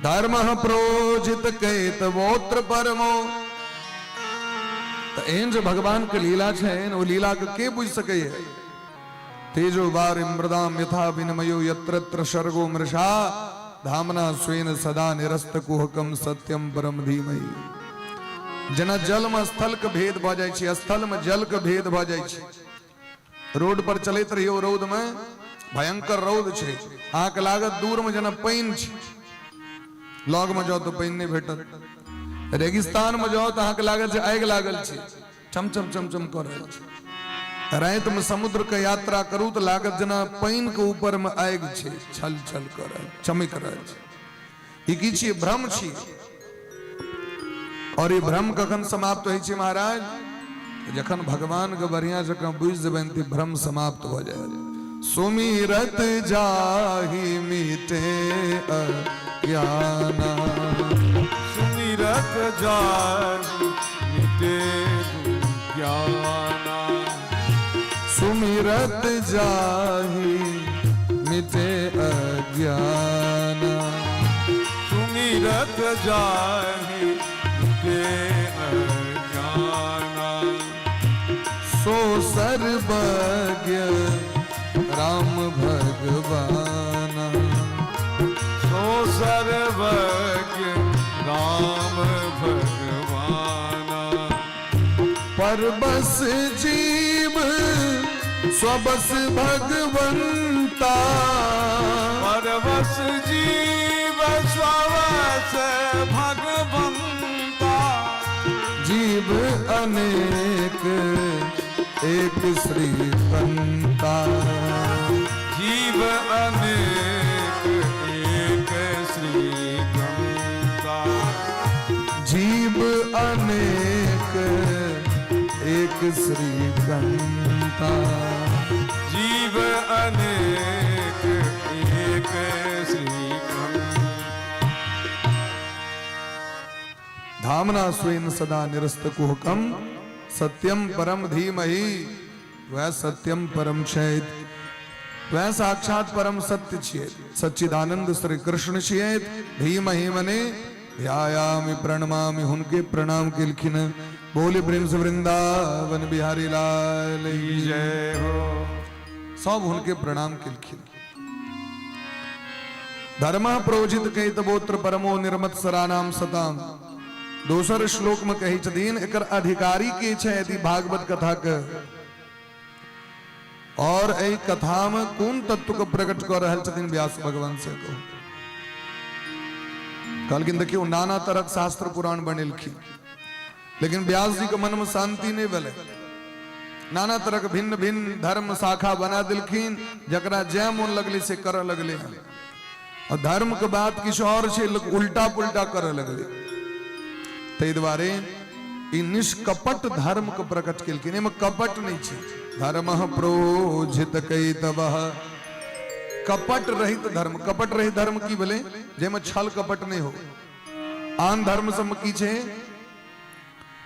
[SPEAKER 2] धर्म प्रोजित कैतवोत्र परमो। तो एन जो भगवान के लीला छे वो लीला के बुझ सके है। तेजो बार मृदाम यथा विनमयो यत्र सर्गो मृषा धामना स्वेन सदा निरस्त कुहकम सत्यम परम धीमहि। जना जल में स्थल के भेद भ जाय छै, स्थल में जल के भेद भ जाय छै। रोड पर चलैत रहियो, रौद में भयंकर रौद छै, आंख लागत दूर में जना पाइन छै, लग में जाओ तो पाइन नहीं भेटत। रेगिस्तान में जाओ तो आंख लागत छै आगि लागल छै, चमचम चमचम कर रहल छै। रात में समुद्र के यात्रा करू तो लागत जना पाइन के ऊपर में आगि छै, छल छल कर रहल, चमक रहल छै। ई की छियै? भ्रम छियै। और ये भ्रम कखन समाप्त होइ छै महाराज? जखन भगवान के बढ़िया जकाँ बुझ जेबनि त भ्रम समाप्त हो जाए। सुमिरत जाहि मिटे अज्ञाना।
[SPEAKER 1] सुमिरत जाहि मिटे ज्ञाना।
[SPEAKER 2] सुमिरत जाहि मिटे अज्ञाना।
[SPEAKER 1] सुमिरत जाहि मिटे अज्ञाना।
[SPEAKER 2] सो सर्वज्ञ राम भगवाना।
[SPEAKER 1] सो सर्वज्ञ राम भगवाना।
[SPEAKER 2] परबस जीव स्वबस भगवंता।
[SPEAKER 1] परवश जीव स्ववश भगवंता।
[SPEAKER 2] जीव अनेक एक श्रीकंता।
[SPEAKER 1] जीव अनेक एक श्रीकंता।
[SPEAKER 2] जीव अनेक एक श्रीकंता।
[SPEAKER 1] जीव अनेक एक श्रीकंता।
[SPEAKER 2] धामना स्वेन सदा निरस्त कुहकम सत्यम परम धीमहि। वह सत्यम परम छैत, वह साक्षात परम सत्य छियै, सच्चिदानंद श्री कृष्ण छियै। धीमहि मने ध्यायामि प्रणमामि, हुनके प्रणाम केलखिन। बोले प्रेम से वृंदावन बिहारी लाल की
[SPEAKER 1] जय हो।
[SPEAKER 2] सब हुनके प्रणाम केलखिन। धर्म प्रोजित कैतवोत्र परमो निर्मत्सरानाम सताम। दोसर श्लोक में कही छथिन एकर अधिकारी के छै यदि भागवत कथा के। और एहि कथा में कोन तत्व को प्रकट कर रहल छथिन व्यास भगवान से कहू। कहलखिन देखियो नाना तरह शास्त्र पुराण बनेलखिन, लेकिन व्यास जी के मन में शांति नहीं भेलै। नाना तरह के भिन्न भिन्न धर्म शाखा बना दिलखिन, जकरा जय मन लगले से कर लगले। और धर्म के बात किछु और छै, लोग उल्टा पुल्टा कर लगले। तै दुआरे ई निष्कपट धर्म के प्रकट केलखिन। एमे कपट नहीं छै। धर्म प्रोजित कैतवः। कपट रहित धर्म। कपट रहित धर्म की भेलै? जेमे छल कपट नहीं हो। आन धर्म सब में की छै?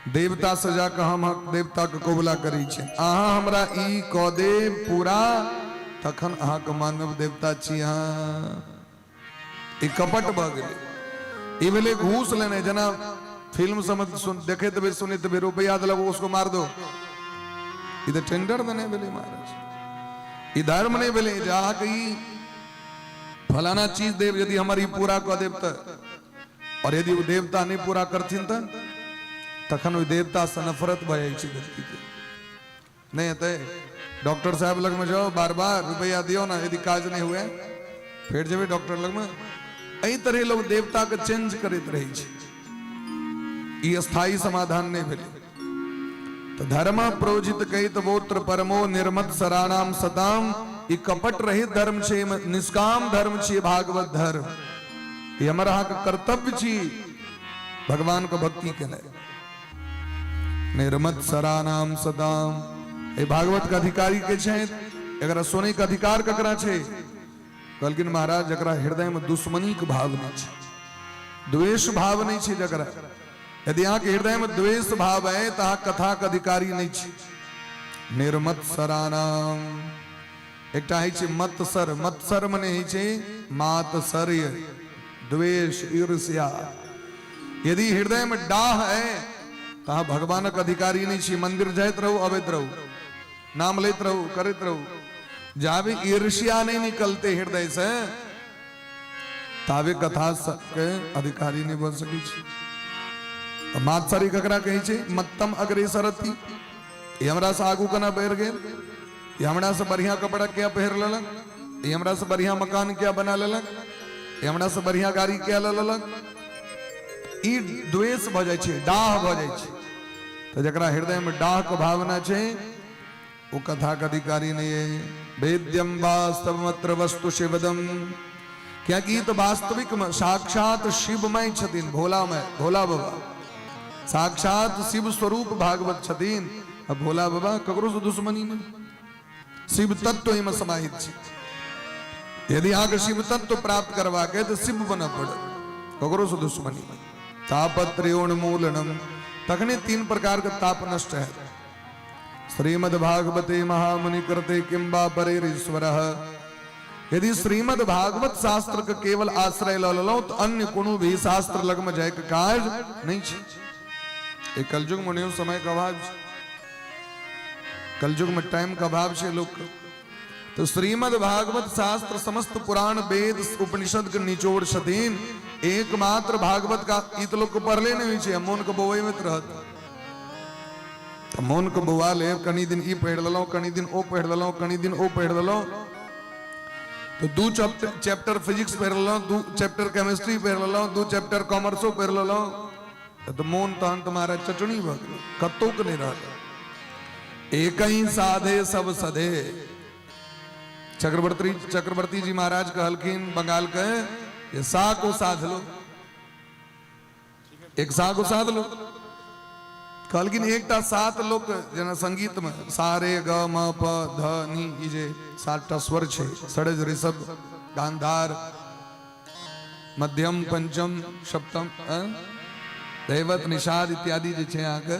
[SPEAKER 2] देवता सजा के हम देवता के कोबला करी छै। अहाँ हमरा ई क दे पूरा, तखन अहाँ के मानव देवता छी। अहाँ ई कपट भ गेलै। ई भेलै घूस लेने। जना फिल्म सब देखे तबे सुने तबे रुपया दिलक उसको मार दो। ई तो टेंडर देने भेलै महाराज। ई धर्म नहीं भेलै जे अहाँ के ई फलाना चीज देव, यदि हमारी पूरा क देव त। और यदि वो देवता नहीं पूरा करथिन त तखन वो देवता से नफरत भ जाय छै व्यक्ति के। नहीं हेतै डॉक्टर साहब लग में जाओ, बार बार रुपया दियो ना, यदि काज नहीं हुए फिर जेबे डॉक्टर लग में। एही तरह लोग देवता के चेंज करैत रहै छै। ई स्थायी समाधान नहीं भेलै। तो धर्म प्रोजित कैतवोत्र परमो निर्मत्सराणाम सताम। ई कपट रहित धर्म छै, निष्काम धर्म छै भागवत धर्म। ये हमारा अहाँ के कर्तव्य छी भगवान को भक्ति केनाइ। निर्मत्सराणाम सताम। ये भागवत के अधिकारी के छै। एकरा सुनै के अधिकार ककरा छै? कहलखिन महाराज जकरा हृदय में दुश्मनी के भाव नहीं छै, द्वेष भाव नहीं छै जकरा। यदि अहाँ के हृदय में द्वेष भाव है तो अहाँ कथा के अधिकारी नहीं छै। निर्मत्सराणाम एकटा है छे मत्सर। मत्सर मने है छे मात्सर्य, द्वेष, ईर्ष्या। यदि हृदय में डाह है तो भगवान का अधिकारी नहीं छे। मंदिर जात रहो, अवैत रहो, नाम लेत रहो, करत रहो, जावे ईर्ष्या नहीं निकलते हृदय से तावे कथा के अधिकारी नहीं बन सकी छे। मात्सर्य ककरा कही छे? मत्तम अग्रेसरती, हमरा से आगू कना बैर गेल, हमरा से बढ़िया कपड़ा क्या पहर लेलक, हमरा से बढ़िया मकान क्या बना लेलक, हमरा से बढ़िया गाड़ी क्या ले लेलक। ई द्वेष भ जाय छे, डाह भ जाय छे। तो जकरा हृदय में डाह के भावना छे वो कथा का अधिकारी नहीं है। वेद्यम वास्तवमत्र वस्तु शिवदम, क्या कि तो वास्तविक में साक्षात शिवमय छतीन, भोलामय, भोला बाबा साक्षात शिव स्वरूप भागवत छतीन। अब भोला बाबा ककरो से दुश्मनी नहीं, शिव तत्व में समाहित छे। यदि आगे शिव तत्व प्राप्त करवा के तो शिव बना पड़े, ककरो से दुश्मनी नहीं। तापत्र्योन्मूलनम, तखने 3 प्रकार का ताप नष्ट है। श्रीमद् भागवते महामुनि करते किंबा परेरीश्वरः, यदि श्रीमद् भागवत शास्त्र का केवल आश्रय लो तो अन्य कोनो भी शास्त्र लग में जाए का कार्य नहीं छे। एक कलयुग में समय का अभाव, कलयुग में टाइम का अभाव से लोग। तो श्रीमद् भागवत शास्त्र समस्त पुराण वेद उपनिषद के निचोड़ छतीन। एकमात्र भागवत का इत लोग को पढ़ लेने छे, मोन को बोवे में रहत, तो मोन को बोवा ले, कनी दिन ई पढ़ ललो, कनी दिन ओ पढ़ ललो, कनी दिन ओ पढ़ ललो। तो 2 चैप्टर फिजिक्स पढ़ लो, 2 चैप्टर केमिस्ट्री पढ़ लो, 2 चैप्टर कॉमर्सो पढ़ लो, तो मोन तहन तुम्हारा चटनी भग कत्तो के नहीं रहता। एक ही साधे सब सधे। चक्रवर्ती जी महाराज कहलखिन बंगाल के, ये सा को साध लो, एक सा को साध लो। कहलखिन एकटा 7 लोक जना संगीत में सा रे ग म प ध नी, ई जे 7टा स्वर छे, षडज ऋषभ गांधार मध्यम पंचम सप्तम दैवत निषाद इत्यादि जे छे आके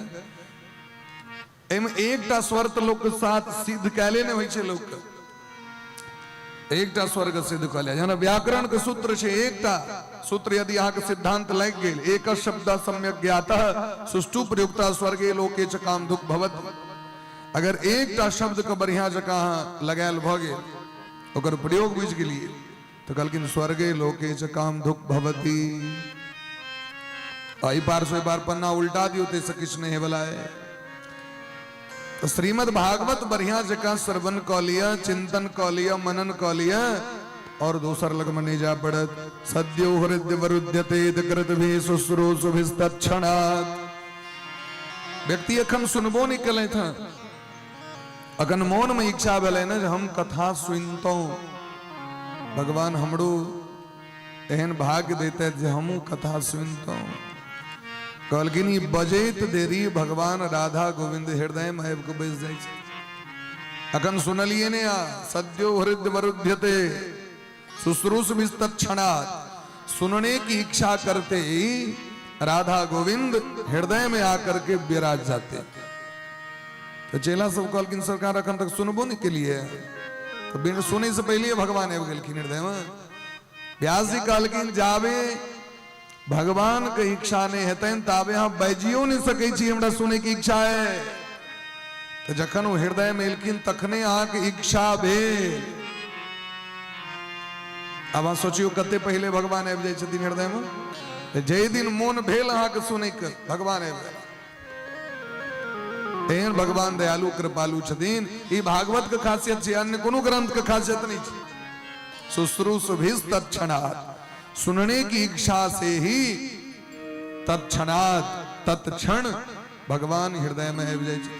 [SPEAKER 2] एमे एकटा स्वर तो लोक के साथ सिद्ध कैले ने होय छे। लोक एकटा स्वर के सिद्ध कैले, जना व्याकरण के सूत्र छे एकटा सूत्र। यदि यहाँ के सिद्धांत लग गेल, एक शब्द सम्यक ज्ञातः सुष्टु प्रयुक्ता स्वर्गे लोके च काम दुख भवत। अगर एकटा शब्द के बढ़िया जगह लगायल भ गेल, ओकर प्रयोग बुझ गेलिए, तो कहलखिन स्वर्गे लोके च काम दुख भवती। आई पार से बार पन्ना उल्टा दियो ते से किछ नहीं वाला है। तो श्रीमद् भागवत बढ़िया जगह श्रवण क लिया, चिंतन क लिया, मनन क लिया, और दोसर लग में नहीं जा पड़त। सद्यो हृदय वरुध्यते कृत भी शुश्रूषुभिस्तत्क्षणात्। व्यक्ति अखन सुनबो नहीं कले था, अखन मौन में इच्छा भेले न हम कथा सुनतो, भगवान हमरो एहन भाग्य देते जे हमू कथा सुनतो। कहलखिन बजैत देरी भगवान राधा गोविंद हृदय में आबि के बैस जाय छै। अखन सुनलिए ने आ सद्यो हृदय वरुध्यते शुश्रूषुभिस्तत्क्षणात्, सुनने की इच्छा करते ही राधा गोविंद हृदय में आकर के विराज जाते। तो चेला सब कहलखिन सरकार अखन तक सुनबो नहीं के लिए, तो बिन सुने से पहले भगवान आबि गेलखिन हृदय में। व्यास जी कहलखिन जावे भगवान के इच्छा नहीं हेतन ताबे हम बैजियो नहीं सके छी, हमरा सुने की इच्छा है। तो जखन वो हृदय में एलखिन तखने अहाँ के इच्छा भेल। अब अहाँ सोचियो कते पहले भगवान आबि जाय छथिन हृदय में। जे दिन मोन भेल अहाँ के सुने के भगवान आबि गेल। तेहन भगवान दयालु कृपालु छथिन। ई भागवत के खासियत छै, अन्य कोनो ग्रंथ के खासियत नहीं छै। शुश्रूषुभिस्तत्क्षणात्, सुनने की इच्छा से ही तत्क्षणात् तत्क्षण भगवान हृदय में आबि जाय छै।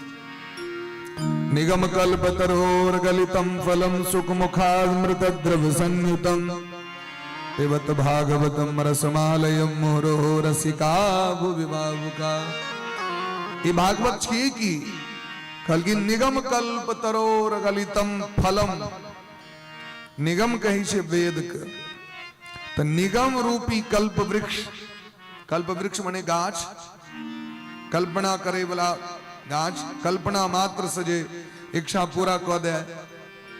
[SPEAKER 2] निगम कल्पतरोर गलितम फलम सुखमुखामृत द्रव्य संयुतम पिबत भागवतम रसमालयम मोरो रसिका भुवि भावुका। ये भागवत छी की कहलखिन निगम कल्पतरोर गलितम फलम। निगम कही छै वेद के, तो निगम रूपी कल्प वृक्ष, कल्प वृक्ष माने गाछ, कल्पना करे वाला गाछ, कल्पना मात्र से जे इच्छा पूरा क दे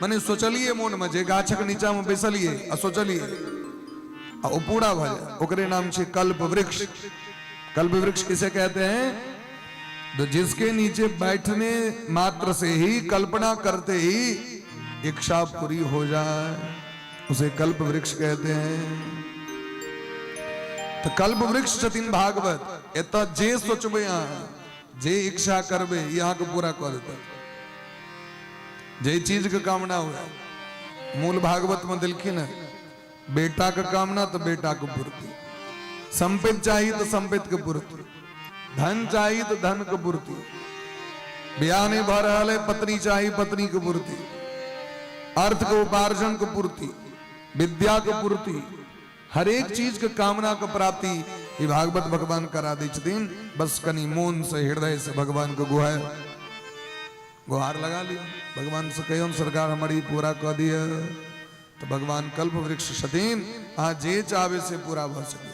[SPEAKER 2] मने सोचलिए मोन में जे गाछक नीचा में बैसलिए आ सोचलिए आ ओ पूरा भ जाए, ओकरे नाम छे कल्प वृक्ष। कल्प वृक्ष किसे कहते हैं? तो जिसके नीचे बैठने मात्र से ही, कल्पना करते ही इच्छा पूरी हो जाए, उसे कल्प वृक्ष कहते हैं। तो कल्प वृक्ष छथिन भागवत। एता जे सोचबे यहाँ, जे इच्छा करबे यहाँ के पूरा कर देता, जे चीज के कामना हुआ। मूल भागवत में दिलखिन है, बेटा का कामना तो बेटा को पूर्ति, संपत्ति चाहिए तो संपत्ति की पूर्ति, धन चाहिए तो धन की पूर्ति, ब्याह नहीं भर रहा है पत्नी चाहिए पत्नी की पूर्ति, अर्थ को उपार्जन को पूर्ति, विद्या को पूर्ति, हर एक चीज के कामना को प्राप्ति ये भागवत भगवान करा दी छथिन। बस कनी मोन से हृदय से भगवान को गुहार लगा लिया, भगवान से कहो सरकार हमारी पूरा कर दिया। तो भगवान कल्प वृक्ष छथिन, हाँ जे चाहे से पूरा भ सके।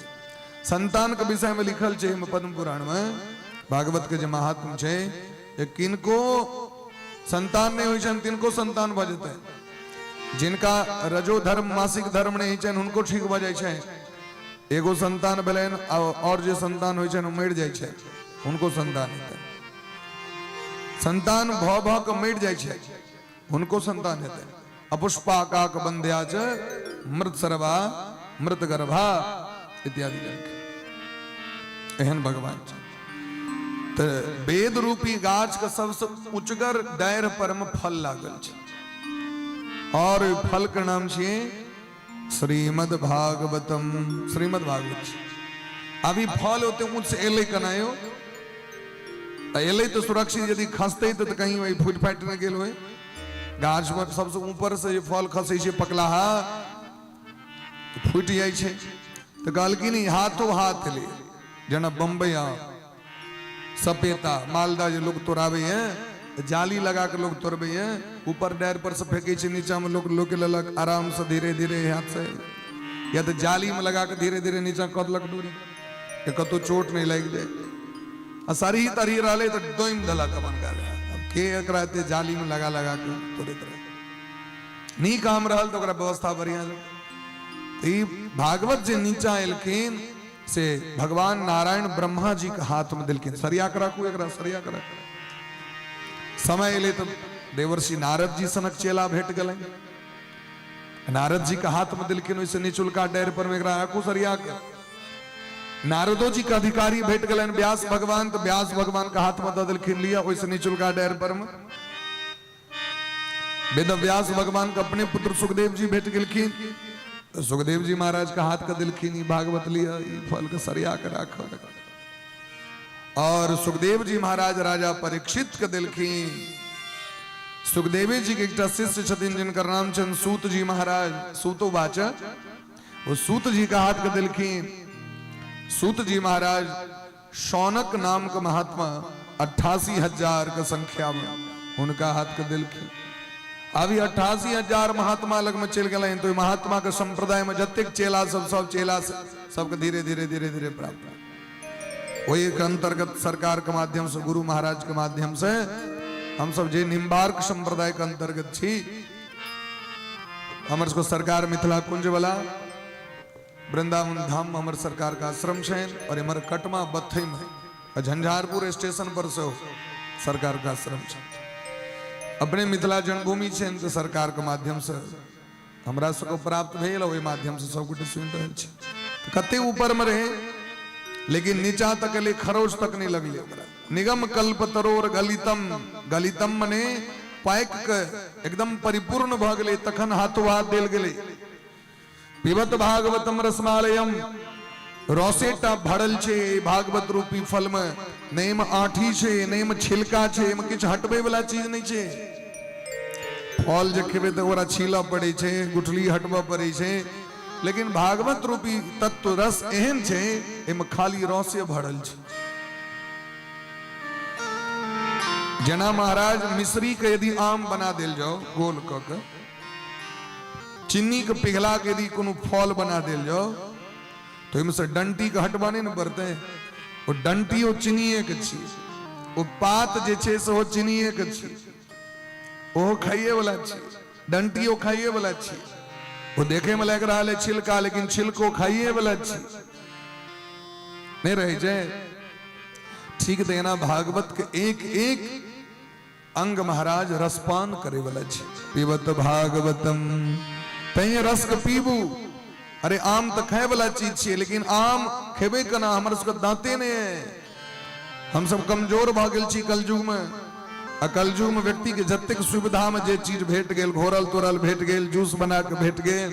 [SPEAKER 2] संतान के विषय में लिखल छे पद्म पुराण में, भागवत के जो महात्म छे, किनको संतान नहीं हुई छन तिनको संतान भ जेतै, जिनका रजो धर्म मासिक धर्म नहीं छन उनको ठीक भ जाय छै। एगो संतान भेलन और जे संतान होय छन मर जाय छै, उनको संतान हेतै। संतान भ भ के मर जाय छै, उनको संतान हेतै। अपुष्पाकाक बंध्या च मृत सर्वा मृत गर्भा इत्यादि एहन भगवान छै। तो वेद रूपी गाछ के सबसे उच्चगर डायर पर में फल लागल छै, और फल के नाम छे श्रीमद् भागवतम। श्रीमद् भागवत अभी फल होते ऊंच से एले कनायो, एले तो सुरक्षित, यदि खसते तो कहीं वही फूट फाट न गेल होय। गाछ पर सबसे ऊपर से ये फल खसे छे पकलाहा तो फूट जाय छे। तो कहलखिन हाथों हाथ ले, जना बम्बई सपेता मालदा जो लोग तोड़ावे हैं, जाली लगा के लोग तोड़बे हैं, ऊपर डायर पर से फेंके छे, नीचा में लोग लोके ललक आराम से धीरे धीरे हाथ से, या तो जाली में लगा के धीरे धीरे नीचा कदलक डोरी कि कतो चोट नहीं लग जाए। आ सारी तरी रहले तो दोइम धला कमन कर, अब के एकराते जाली में लगा लगा के तोड़त रहे। नी काम रहल तो ओकरा व्यवस्था बढ़िया। भागवत जे नीचा एलखिन से भगवान नारायण ब्रह्मा जी के हाथ में दिलखिन, सरिया करा को एकरा सरिया करा। समय एले तो देवर्षि नारद जी सनक चेला भेट गए, नारद जी के हाथ में दिलखिन, वैसे निचुलका डेर पर में आकू सरिया के। नारदो जी का अधिकारी भेट गए व्यास भगवान, तो व्यास भगवान का हाथ में दे दिलखिन लिया, वैसे निचुलका डेर पर में। वेद व्यास भगवान का अपने पुत्र सुखदेव जी भेट गलखिन, तो सुखदेव जी महाराज का हाथ का दिलखिन भागवत लिया, फल का सरिया के रखा। और सुखदेव जी महाराज राजा परीक्षित के दिलखिन। सुखदेव जी के एक शिष्य छथिन जिनका नाम छन सूत जी महाराज, सूतोवाचक, वो सूत जी का हाथ के दिलखिन। सूत जी महाराज शौनक नाम का महात्मा 88,000 का संख्या में उनका हाथ के दिलखिन। अभी 88,000 महात्मा अलग में चल गए, तो महात्मा के संप्रदाय में जतेक चेला सब चेला सबके धीरे धीरे धीरे धीरे प्राप्त। वही के अंतर्गत सरकार के माध्यम से, गुरु महाराज के माध्यम से हम सब जे निम्बार्क संप्रदाय के अंतर्गत छी, हमर को सरकार मिथिला कुंज वाला वृंदावन धाम हमर सरकार का आश्रम है, और हमारे कटमा बथई में झंझारपुर स्टेशन पर से सरकार का आश्रम है। अपने मिथिला जन्मभूमि है, तो सरकार के माध्यम से हमरा सबको प्राप्त भेल, वही माध्यम से सब कुछ सुन रहे छे। तो कते ऊपर में रहे, लेकिन नीचा तक ले खरोच तक नहीं लगले। निगम कल्प तरोर गलितम, गलितम मने पैक के एकदम परिपूर्ण भ गेले, तखन हाथों हाथ देल गेले। पिबत भागवतम रसमालयम, रोसेटा भरल छे भागवत रूपी फल में, नहीं में आठी छे, नहीं में छिलका छे, में किछ हटबे वाला चीज नहीं छे। फल जे खेबे तो ओकरा छीला पड़े छे, गुठली हटबा पड़े छे, लेकिन भागवत रूपी तत्व रस एहन छे, एमे खाली रसे भरल छे। जना महाराज मिश्री के यदि आम बना देल जाओ गोल क के, चीनी के पिघला के यदि कोनो फल बना देल जाओ, तो इनमें से डंटी के हटवाने न पड़ते। वो डंटी वो चीनीये के छी, वो पात जे छे से वो चीनीये के छी, वो खाइए वाला छी। डंटियो खाइए वाला छी, वो देखे में लग रहा है छिलका, लेकिन छिलको खाइए वाला छी नहीं रह जाए। ठीक देना भागवत के एक एक अंग महाराज रसपान करे वाला छी। पीबत भागवतम तय रस के पीबू। अरे आम तो खाए वाला चीज छे, लेकिन आम खेबे कना हमर सबके दांते नहीं है। हम सब कमजोर भ गेल छी कलयुग में। आ कलयुग में व्यक्ति के जतेक सुविधा में जे चीज भेट गेल, घोरल तोरल भेट गेल, जूस बना के भेट गेल,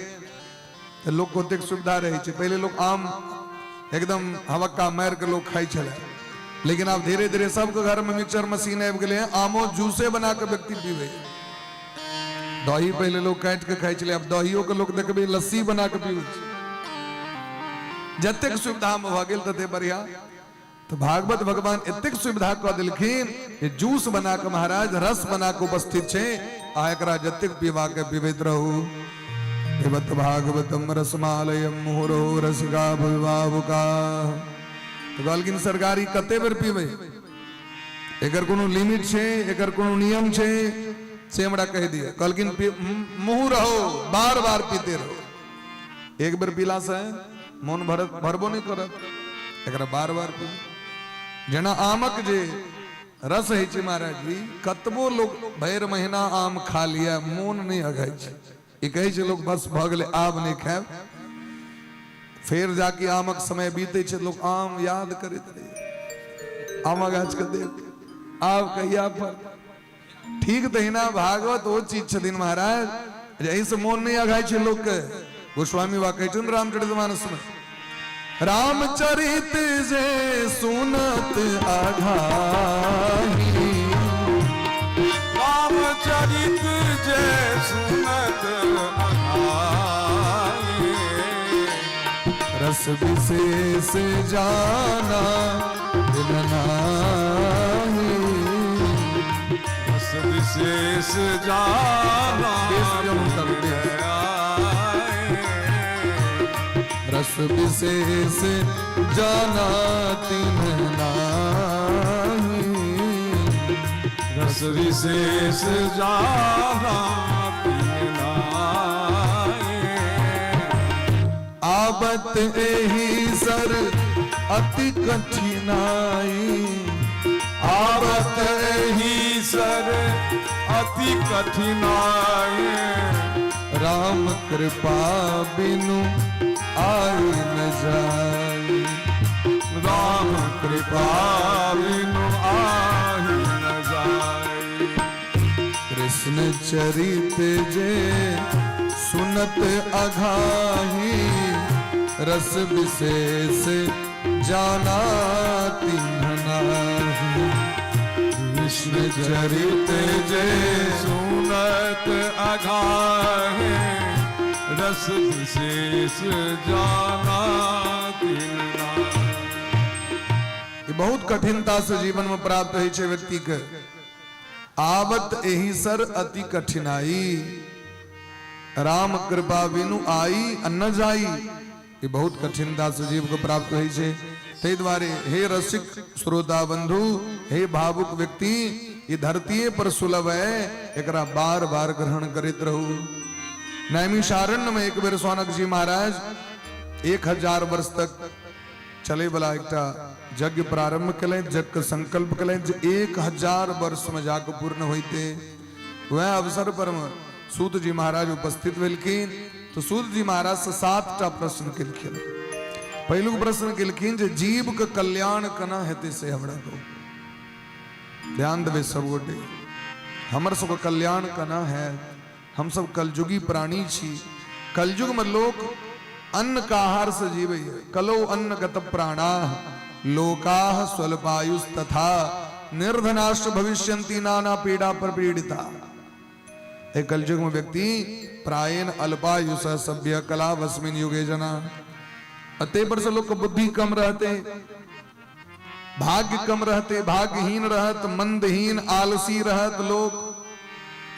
[SPEAKER 2] तो लोग को ओतेक सुविधा रहे छे। पहले लोग आम एकदम हवक्का मार के लोग खाई छले, लेकिन अब धीरे धीरे सबके घर में मिक्सचर मशीन आबि गेले हैं, आमो जूसे बना के व्यक्ति पीवे। दही पहले लोग काट के खाई छले, अब दहियो के लोग देखबे लस्सी बना के पीवे। जतेक सुविधा में भ गेल तते बढ़िया। तो भागवत भगवान एतेक सुविधा क दिलखिन कि जूस बना के महाराज रस बना के उपस्थित छे। आ एकरा जतेक पीवा के पीबैत रहू। पिबत भागवतम रसमालयम मुहुरो रसिका भुवावुका। तो कहलखिन सरकारी कते बेर पीबे, एकर कोनो लिमिट छे, एकर कोनो नियम छे से हमरा कह दिया। कहलखिन मुंह रहो, बार बार पीते रहो। एक बेर पीला से मन भरबो नहीं करत, एकरा बार बार पी। जना आमक जे रस है छे महाराज जी, कतबो लोग भर महीना आम खा लिया मोन नहीं अघाई छे। ई कहे छे लोग बस भ गेले आब नहीं खाएब। फिर जाके आमक समय बीते छे, लोग आम याद करैत रहे, आम गाछ के देख आब कहिया फल। ठीक तहिना भागवत वो चीज छथिन महाराज, यही से मोन नहीं अघाई छे लोग के। गोस्वामी वा कहै छथिन रामचरितमानस में, रामचरित जे सुनत अघाही,
[SPEAKER 1] रामचरित जे सुनत अघाही,
[SPEAKER 2] रस विशेष जाना बिन नाही।
[SPEAKER 1] रस विशेष जाना
[SPEAKER 2] रस विशेष जाना तिन नाही।
[SPEAKER 1] रस विशेष जाना तिन नाही।
[SPEAKER 2] आबत एही सर अति कठिनाई,
[SPEAKER 1] आवत ही सर अति कठिनाई।
[SPEAKER 2] राम कृपा बिनु आई न जाई।
[SPEAKER 1] राम कृपा बिनु आई न जाई।
[SPEAKER 2] कृष्ण चरित जे सुनत अघाही, रस विशेष जाना तिन्ह नाही।
[SPEAKER 1] कृष्ण चरित जे सुनत अघाही, रस विशेष जाना तिन्ह नाही।
[SPEAKER 2] ये बहुत कठिनता से जीवन में प्राप्त है छे व्यक्ति के। आवत एही सर अति कठिनाई, राम कृपा बिनु आई न जाई। ये बहुत कठिनता से जीव को प्राप्त है छे। ते द्वारे हे रसिक श्रोता बंधु, हे भावुक व्यक्ति, ये धरती पर सुलभ है, एकरा बार बार ग्रहण करित रहू। नैमिषारण्य में एक बेर सौनक जी महाराज 1000 वर्ष तक चले वाला एकटा यज्ञ प्रारंभ कले, यज्ञ के संकल्प कले, 1000 वर्ष में जाकर पूर्ण होते। वह अवसर पर सूत जी महाराज उपस्थित भेलखिन। तो सूत जी महाराज से 7टा प्रश्न केलखिन। पहलुक प्रश्न केलखिन जे जीव के कल्याण कना हेते से हमरा को ध्यान देवे सब गोटे। हमर सब कल्याण कना है। हम सब कलयुगी प्राणी छी। कलयुग में लोग अन्न का आहार से जीवे। कलो अन्न गत प्राणा लोकाः स्वल्पायुस् तथा निर्धनाश्च भविष्यन्ति नाना पीड़ा पर पीड़िता। एक कलयुग में व्यक्ति प्रायेण अल्पायुष सभ्य कला वस्मिन युगे जना। अते पर से लोग को बुद्धि कम रहते, भाग्य कम रहते, भाग्यहीन रहत, मंदहीन आलसी रहत लोग।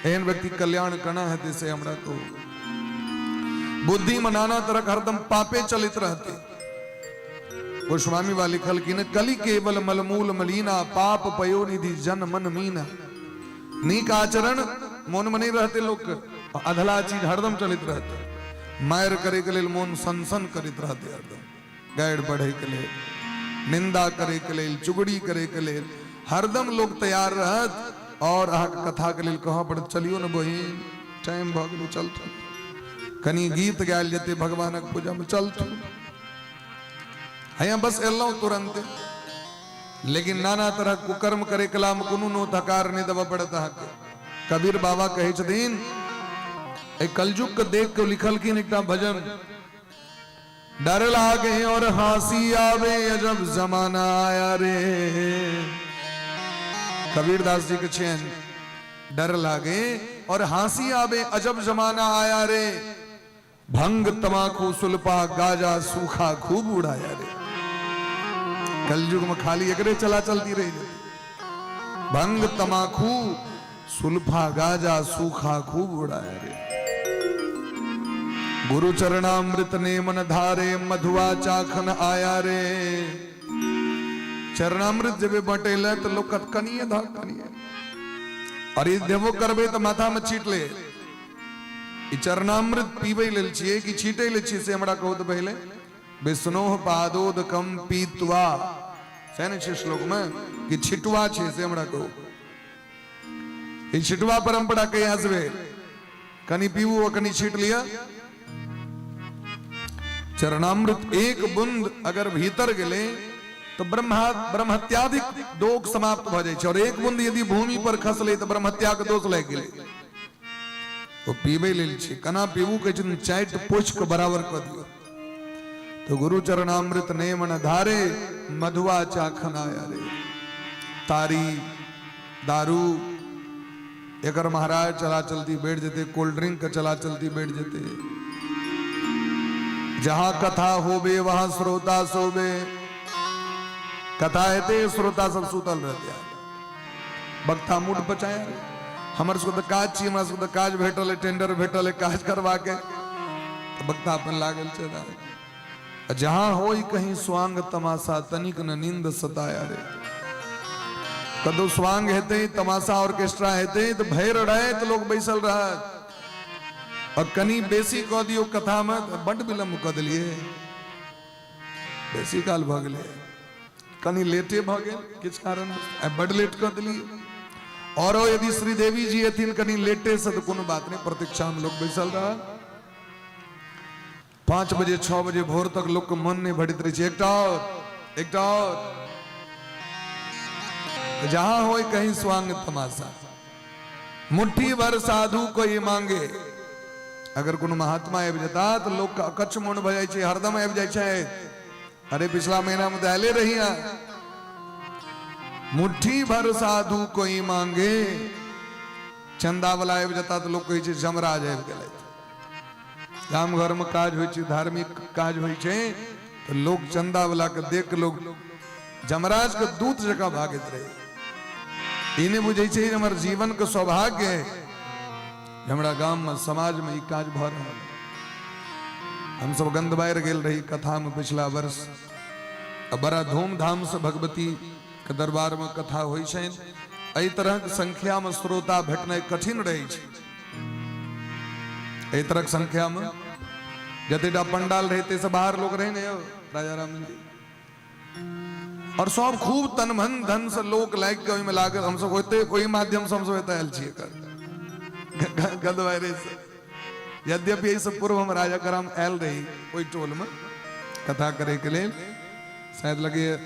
[SPEAKER 2] एहन व्यक्ति कल्याण करना है जैसे हमरा को बुद्धि में नाना तरह हरदम पापे चलित रहते। गोस्वामी वाली लिखल कि न कली केवल मलमूल मलीना, पाप पयो निधि जन मन मीना। नीक आचरण मन में नहीं रहते लोग, अधला चीज हरदम चलित रहते, मायर करे के लेल मोन सनसन करित रहते हरदम, गाइड बढ़े के लेल, निंदा करे के लेल, चुगड़ी करे के लेल हरदम लोग तैयार रहत। और अहाँ के कथा के लेल कहाँ पड़त, चलियो न बहिन टाइम भ गेल चलतु, कनी गीत गायल जेते भगवानक पूजा में चलतु, हया बस एलौ तुरंत। लेकिन नाना तरह कुकर्म करे कलाम कुनु नो थकार नहीं दबा पड़त अहाँ के। कबीर बाबा कहे छथिन, ए कलयुग के देख के लिखल की एकटा भजन, डर लागे और हंसी आवे अजब जमाना आया रे। कबीरदास जी के छेन, डर लागे और हंसी आवे अजब जमाना आया रे, भंग तमाकू सुल्पा गाजा सूखा खूब उड़ाया रे। कलयुग में खाली एकरे चला चलती रही, भंग तमाकू सुल्फा गाजा सूखा खूब उड़ाया रे। गुरु चरणामृत ने मन धारे, मधुआ चाखन आया रे। चरणामृत जब बटेल तो लोग कनिए धा कनिए, और ये देवो करबे तो माथा में छीट ले। ई चरणामृत पीबे लेल छिए कि छीटे ले छिए से हमरा कहू तो पहले, विष्णोह पादोदकम पीत्वा सैन छे श्लोक में कि छिटवा छे से हमरा कहू। ई छिटवा परंपरा के आसवे कनी पीबू कनी छीट लिया। चरणामृत एक बूंद अगर भीतर गेले तो ब्रह्महत्याधिक दोष समाप्त भ जाय छै, और एक बूंद यदि भूमि पर खसले तो ब्रह्महत्या के दोष लग गेले। वो पीबे लेल छै, कना पीबू के छन चाट पोछ के बराबर क दियो। तो गुरु चरणामृत ने मन धारे, मधुआ चाखन आया रे। तारी दारू एकर महाराज चला चलती बैठ जेते, कोल्ड ड्रिंक का चला चलती बैठ जेते। जहां कथा होबे वहां श्रोता सोबे, कथा हेते श्रोता सब सुतल रहते, वक्ता मूड बचाया। हमर सबके तो काज छी, हमरा सबके तो काज भेटल है, टेंडर भेटल है काज करवा के, तो वक्ता अपन लागल चला। जहां होई कहीं स्वांग तमाशा, तनिक न नींद सताया रे। कदो स्वांग हेते तमाशा ऑर्केस्ट्रा हेते तो भैर रहे तो लोग बैसल रहा, और कनी बेसी कह दियो कथा में तो बड़ विलम्ब कह दिलिए, बेसी काल भ गेले, कनी लेटे भ गेल किछ कारण बड़ लेट कह दिलिए। और यदि श्रीदेवी जी एथिन कनी लेटे से तो कोनो बात नहीं, प्रतीक्षा में लोग बैसल रहा। 5 बजे 6 बजे भोर तक लोग के मन नहीं भड़ित रही है, एकटा और जहां हो कहीं स्वांग तमाशा। मुट्ठी भर साधु कोई मांगे, अगर कोनो महात्मा आबि जाता तो लोग का अकच्छ मन भ जाय छै, हरदम आबि जाय छै। अरे पिछला महीना में दहले रही, मुट्ठी भर साधु कोई मांगे, चंदा वाला आबि जाता तो लोग कहै छै जमराज आबि गेलै। गाम घर में काज होइ छै, धार्मिक काज होइ छै, तो लोग चंदा वाला के देख के लोग जमराज के दूत जगह भागैत रहे। इन्हें बुझे छै हमर जीवन के सौभाग्य है, हमरा गांव में समाज में ई काज भ रहल है। हम सब गंधबायर गेल रही कथा में पिछला वर्ष, बड़ा धूमधाम से भगवती के दरबार में कथा होइ छै। एहि तरह के संख्या में श्रोता भेटनाइ कठिन रहे छै। एहि तरह के संख्या में जतेटा पंडाल रहते से बाहर लोग रहे ने राजा राम जी, और सब खूब तन मन धन से लोग लाइक के ओहि में लागल। हम सब होते कोई माध्यम से हम सब एतय आयल छियै कर गंधबायर से। यद्यपि यही से पूर्व हम राजा कराम आयल रही ओहि टोल में कथा करे के लिए, शायद लगे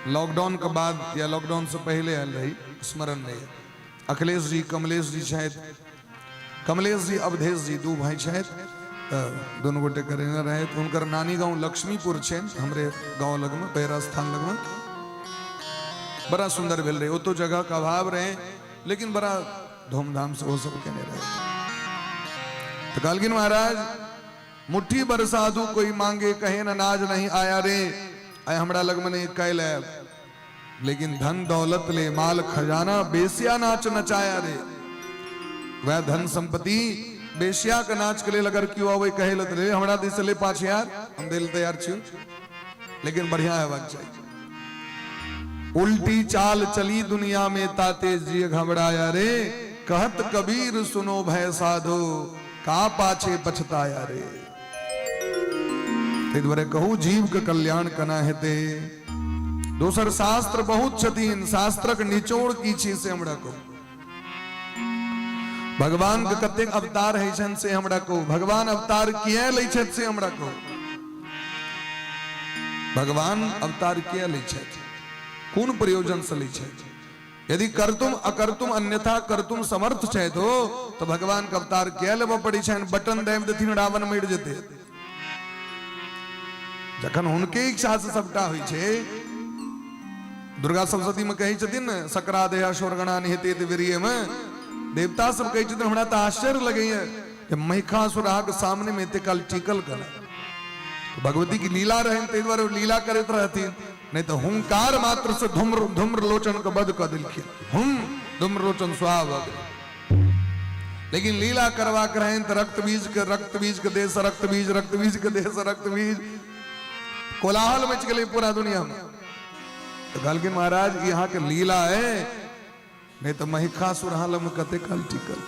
[SPEAKER 2] लॉकडाउन के बाद या लॉकडाउन से पहले आयल रही, स्मरण नहीं है। अखिलेश जी, कमलेश जी, शायद कमलेश जी अवधेश जी दू भाई शायद दोनों गोटे करे रहे। तो उनकर नानी गांव लक्ष्मीपुर छे, हमरे गांव लग में पैरा स्थान लग में बड़ा सुंदर भेल रहे। वो तो जगह का अभाव रहे, लेकिन बड़ा धूमधाम से वो सब कहने रहे। तो कालगिन महाराज, मुट्ठी भर साधु कोई मांगे, कहे न नाज नहीं आया रे। आय हमरा लग में नहीं कैल है, लेकिन धन दौलत ले माल खजाना, बेसिया नाच नचाया रे। वह धन संपत्ति बेसिया का नाच के लिए अगर क्यों आवे कहे लत रे, हमरा दिस ले 5000 हम दिल तैयार छी, लेकिन बढ़िया है चाहिए। उल्टी चाल चली दुनिया में ताते जी घबराया रे, कहत कबीर सुनो भय साधो का पाछे पछताया रे। ते द्वारे कहू जीव के कल्याण कना हेते दोसर शास्त्र बहुत छतीन, शास्त्रक निचोड़ की छी से हमरा को भगवान के कतेक अवतार है छन से हमरा को, भगवान अवतार किए लै छथि से हमरा को, भगवान अवतार किए लै छथि, कोन प्रयोजन से लै छथि। यदि करतुम अकर्तुम अन्यथा करतुम समर्थ छै तो भगवान के अवतार किए लेबो पड़ी छन। बटन देव देथिन रावण मर जेते, जखन हुनके इच्छा से सबटा होइ छै। दुर्गा सप्तशती में कहै छथिन सकरादेह स्वर्गणा निहते वीर्य में, देवता सब कहै छथिन हमरा त आश्चर्य लगैया कि महिषासुर के सामने में एते काल टिकल कर। भगवती की लीला रहन ते द्वारा लीला करत रहथिन, नहीं तो हुंकार मात्र से धूम्र लोचन को बद कर दिलखिन, हम धूम्र लोचन स्वाभाव। लेकिन लीला करवा कर रहन त रक्त बीज के देश रक्त बीज के देश रक्त बीज कोलाहल मच गए पूरा दुनिया में। तो कहलखिन महाराज यहाँ के लीला है, नहीं तो महिषासुर में कते काल टिकल।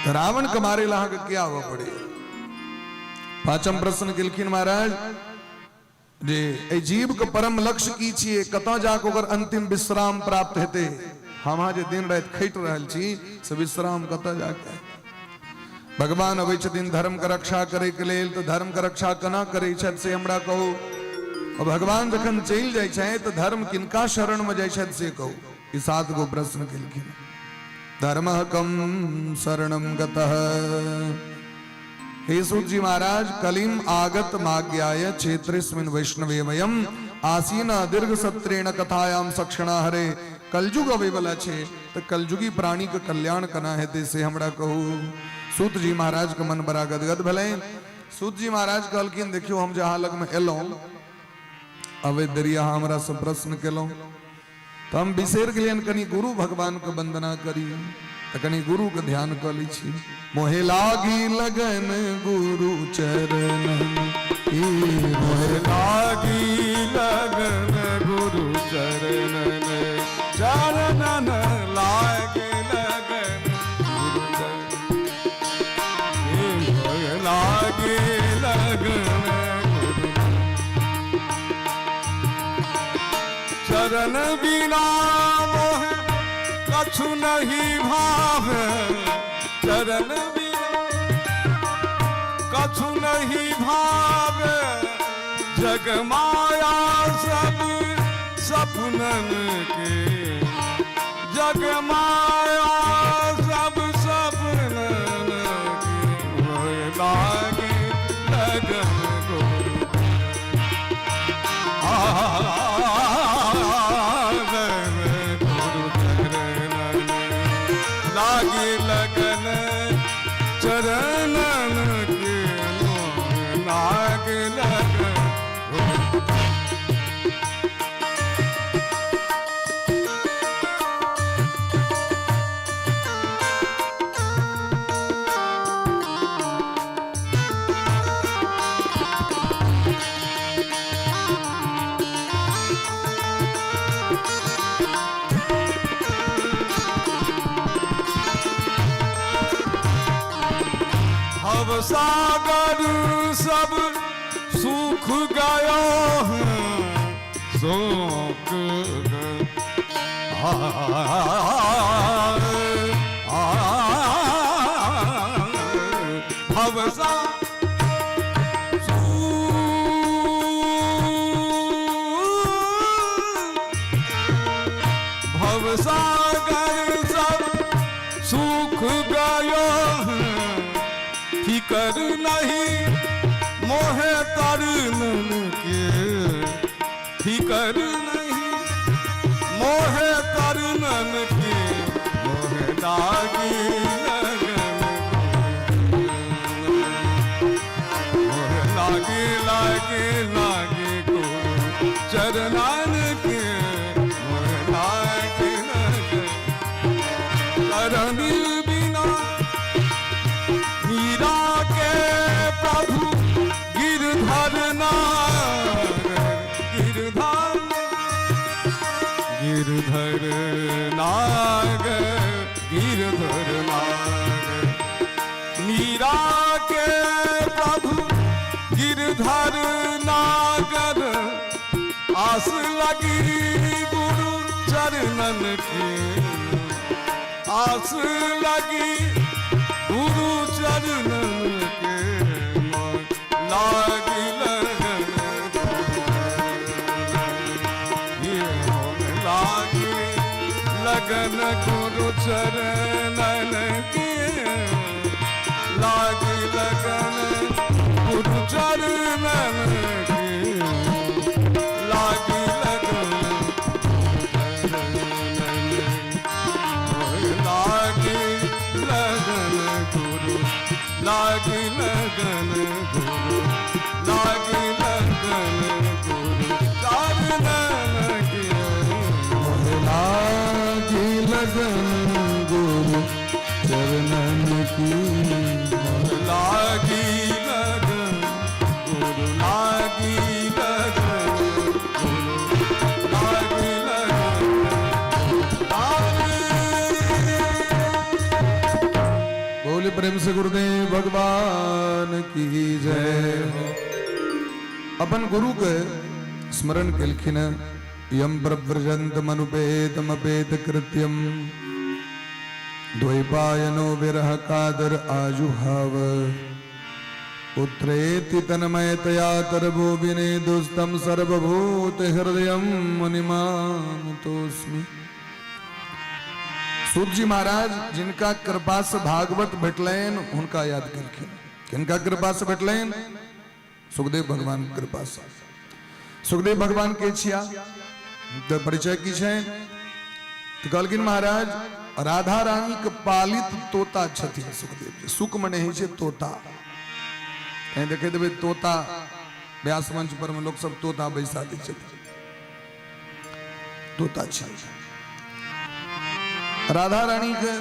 [SPEAKER 2] तो रावण के मारे ला के क्या हुआ पड़े। पांचम प्रश्न केलखिन महाराज जे ए जीव के परम लक्ष्य की छिए, कतौ जाके ओकर अंतिम विश्राम प्राप्त हेते। हम जे दिन रात खैट रहल छी से विश्राम कतौ जाके। भगवान अबै छथिन धर्म के रक्षा करे के लेल, तो धर्म के रक्षा केना करै छथि से हमरा कहू। और भगवान जखन चलि जाइ छै तो धर्म किनका शरण में जाइ छथि से कहू। ई 7 गो प्रश्न केलखिन। धर्मः कम शरणं गतः। हे सूत जी महाराज कलिम आगत माज्ञाय क्षेत्रेस्मिन् वैष्णवे वयम आसीना दीर्घ सत्रेण कथायाम सक्षणा हरे। कलयुग अबै वाला छे तो कलयुगी प्राणी के कल्याण करना है ते से हमरा कहू। सूत जी महाराज के मन बड़ा गदगद भले। सूत जी महाराज कहलखिन देखियो हम जहाँ लग में एलौं अबे दरिया हमरा से प्रश्न केलौं तो हम बिसेर गेलियन कनी गुरु भगवान के वंदना करी, तो कनी गुरु के ध्यान क ली छी। मोहे लागी लगन गुरु चरणन,
[SPEAKER 1] मोहे लागी लगन गुरु चरणन, चरणन लागे लगन गुरु चरणन, मोहे लागे लगन गुरु चरण बिना मोह कछु नहीं भावे, चरण बिना कछु नहीं भावे। जग माया सब सपनन के, जग माया सब सपनन के। मोहे लागे लगन गुरु लागे लगन चरणन के, लागे लगन। भव सागर सब सूख गयो है, शोक भव सागर सब सूख गयो है। फिकर नहीं मोहे तरनन के, फिकर नहीं मोहे तरनन के। मोहे लागी लगन, मोहे लागे लागे लागे गुरु चरणन के। मोहे लागे लगन चरण बिना मीरा के के प्रभु गिरधर नागर आस लगी गुरु चरणन की आस लगी गुरु चरणन के लागी लगन ये लागी लगन गुरु चरणन की लागी लगन गुरु चरणन की लागी लगन लागी लगन गुरु लागी लगन गुरु लागी लगन गुरु चरणन की
[SPEAKER 2] लागी लगन गुरु चरणन की
[SPEAKER 1] लागी लगन गुरु लागी लगन गुरु लागी लगन
[SPEAKER 2] बोले प्रेम से गुरुदेव भगवान की जय हो। अपन गुरु के स्मरण कलखिन यम प्रव्रजंत मनुपेतमपेत कृत्यम द्वैपायनो विरह कादर आजुहाव पुत्रेति तन्मयतया तरभो विने दुस्तम सर्वभूत हृदयम मुनिमानतोस्मि। सूत जी महाराज जिनका कृपा से भागवत भेटलैन उनका याद करके किनका कृपा से भेटलैन सुखदेव भगवान कृपा से सुखदेव भगवान के छिया तो परिचय की छे तो कहलखिन महाराज राधा रानी के पालित तोता छथिन सुखदेव जी सुख मने ही छे तोता कहीं देखे देवे तोता व्यास मंच पर में लोग सब तोता बैसा दी छथिन तोता छे राधा रानी के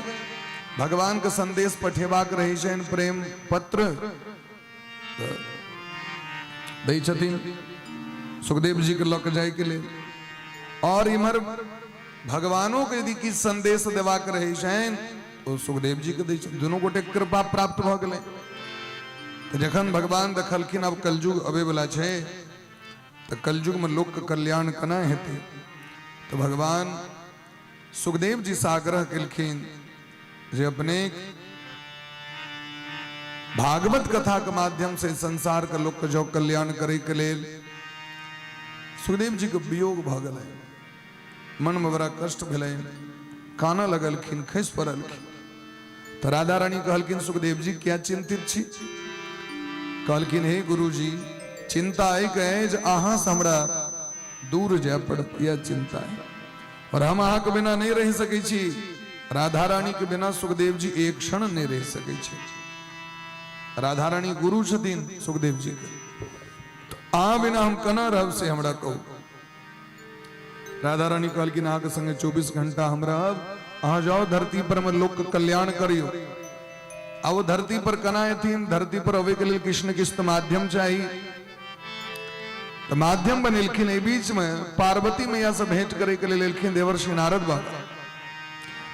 [SPEAKER 2] भगवान के संदेश पठेबाक रही छे प्रेम पत्र दै छथिन सुखदेव जी के लक जाए के लिए और इमर भगवानों के यदि किस संदेश देवाक रहे छेन तो सुखदेव जी के दोनों गोटे कृपा प्राप्त भ गए जखन भगवान देखलखिन अब कलयुग अबे वाला छे तो कलयुग में लोक के कल्याण केना हेतै तो भगवान सुखदेव जी से आग्रह कलखिन जे अपने भागवत कथा के माध्यम से संसार के लोक के जो कल्याण करे के लेल सुखदेव जी के वियोग भ गए मन में बड़ा कष्ट भेल काना लगलखिन खस पड़लखिन तो राधा रानी कहलखिन सुखदेव जी क्या चिंतित छी कहलखिन हे गुरुजी चिंता है कहे जे अहाँ से हमरा दूर जाय पड़त यह चिंता है और हम अहाँ के बिना नहीं रह सके छी राधा रानी के बिना सुखदेव जी एक क्षण नहीं रह सके छी राधा रानी गुरु छथिन सुखदेव जी के तो अहाँ बिना हम कना रहब से हमरा कहू राधा रानी कहलखिन अहाँ के संगे 24 घंटा हम रहब अहाँ जाओ धरती पर में लोक के कल्याण करियो आ वो धरती पर कना एथिन धरती पर अवे के लिए कृष्ण किस्त माध्यम चाहिए तो माध्यम बनेलखिन ए बीच में पार्वती मैया से भेंट करे के लिए लेलखिन देवर्षि नारद बाबा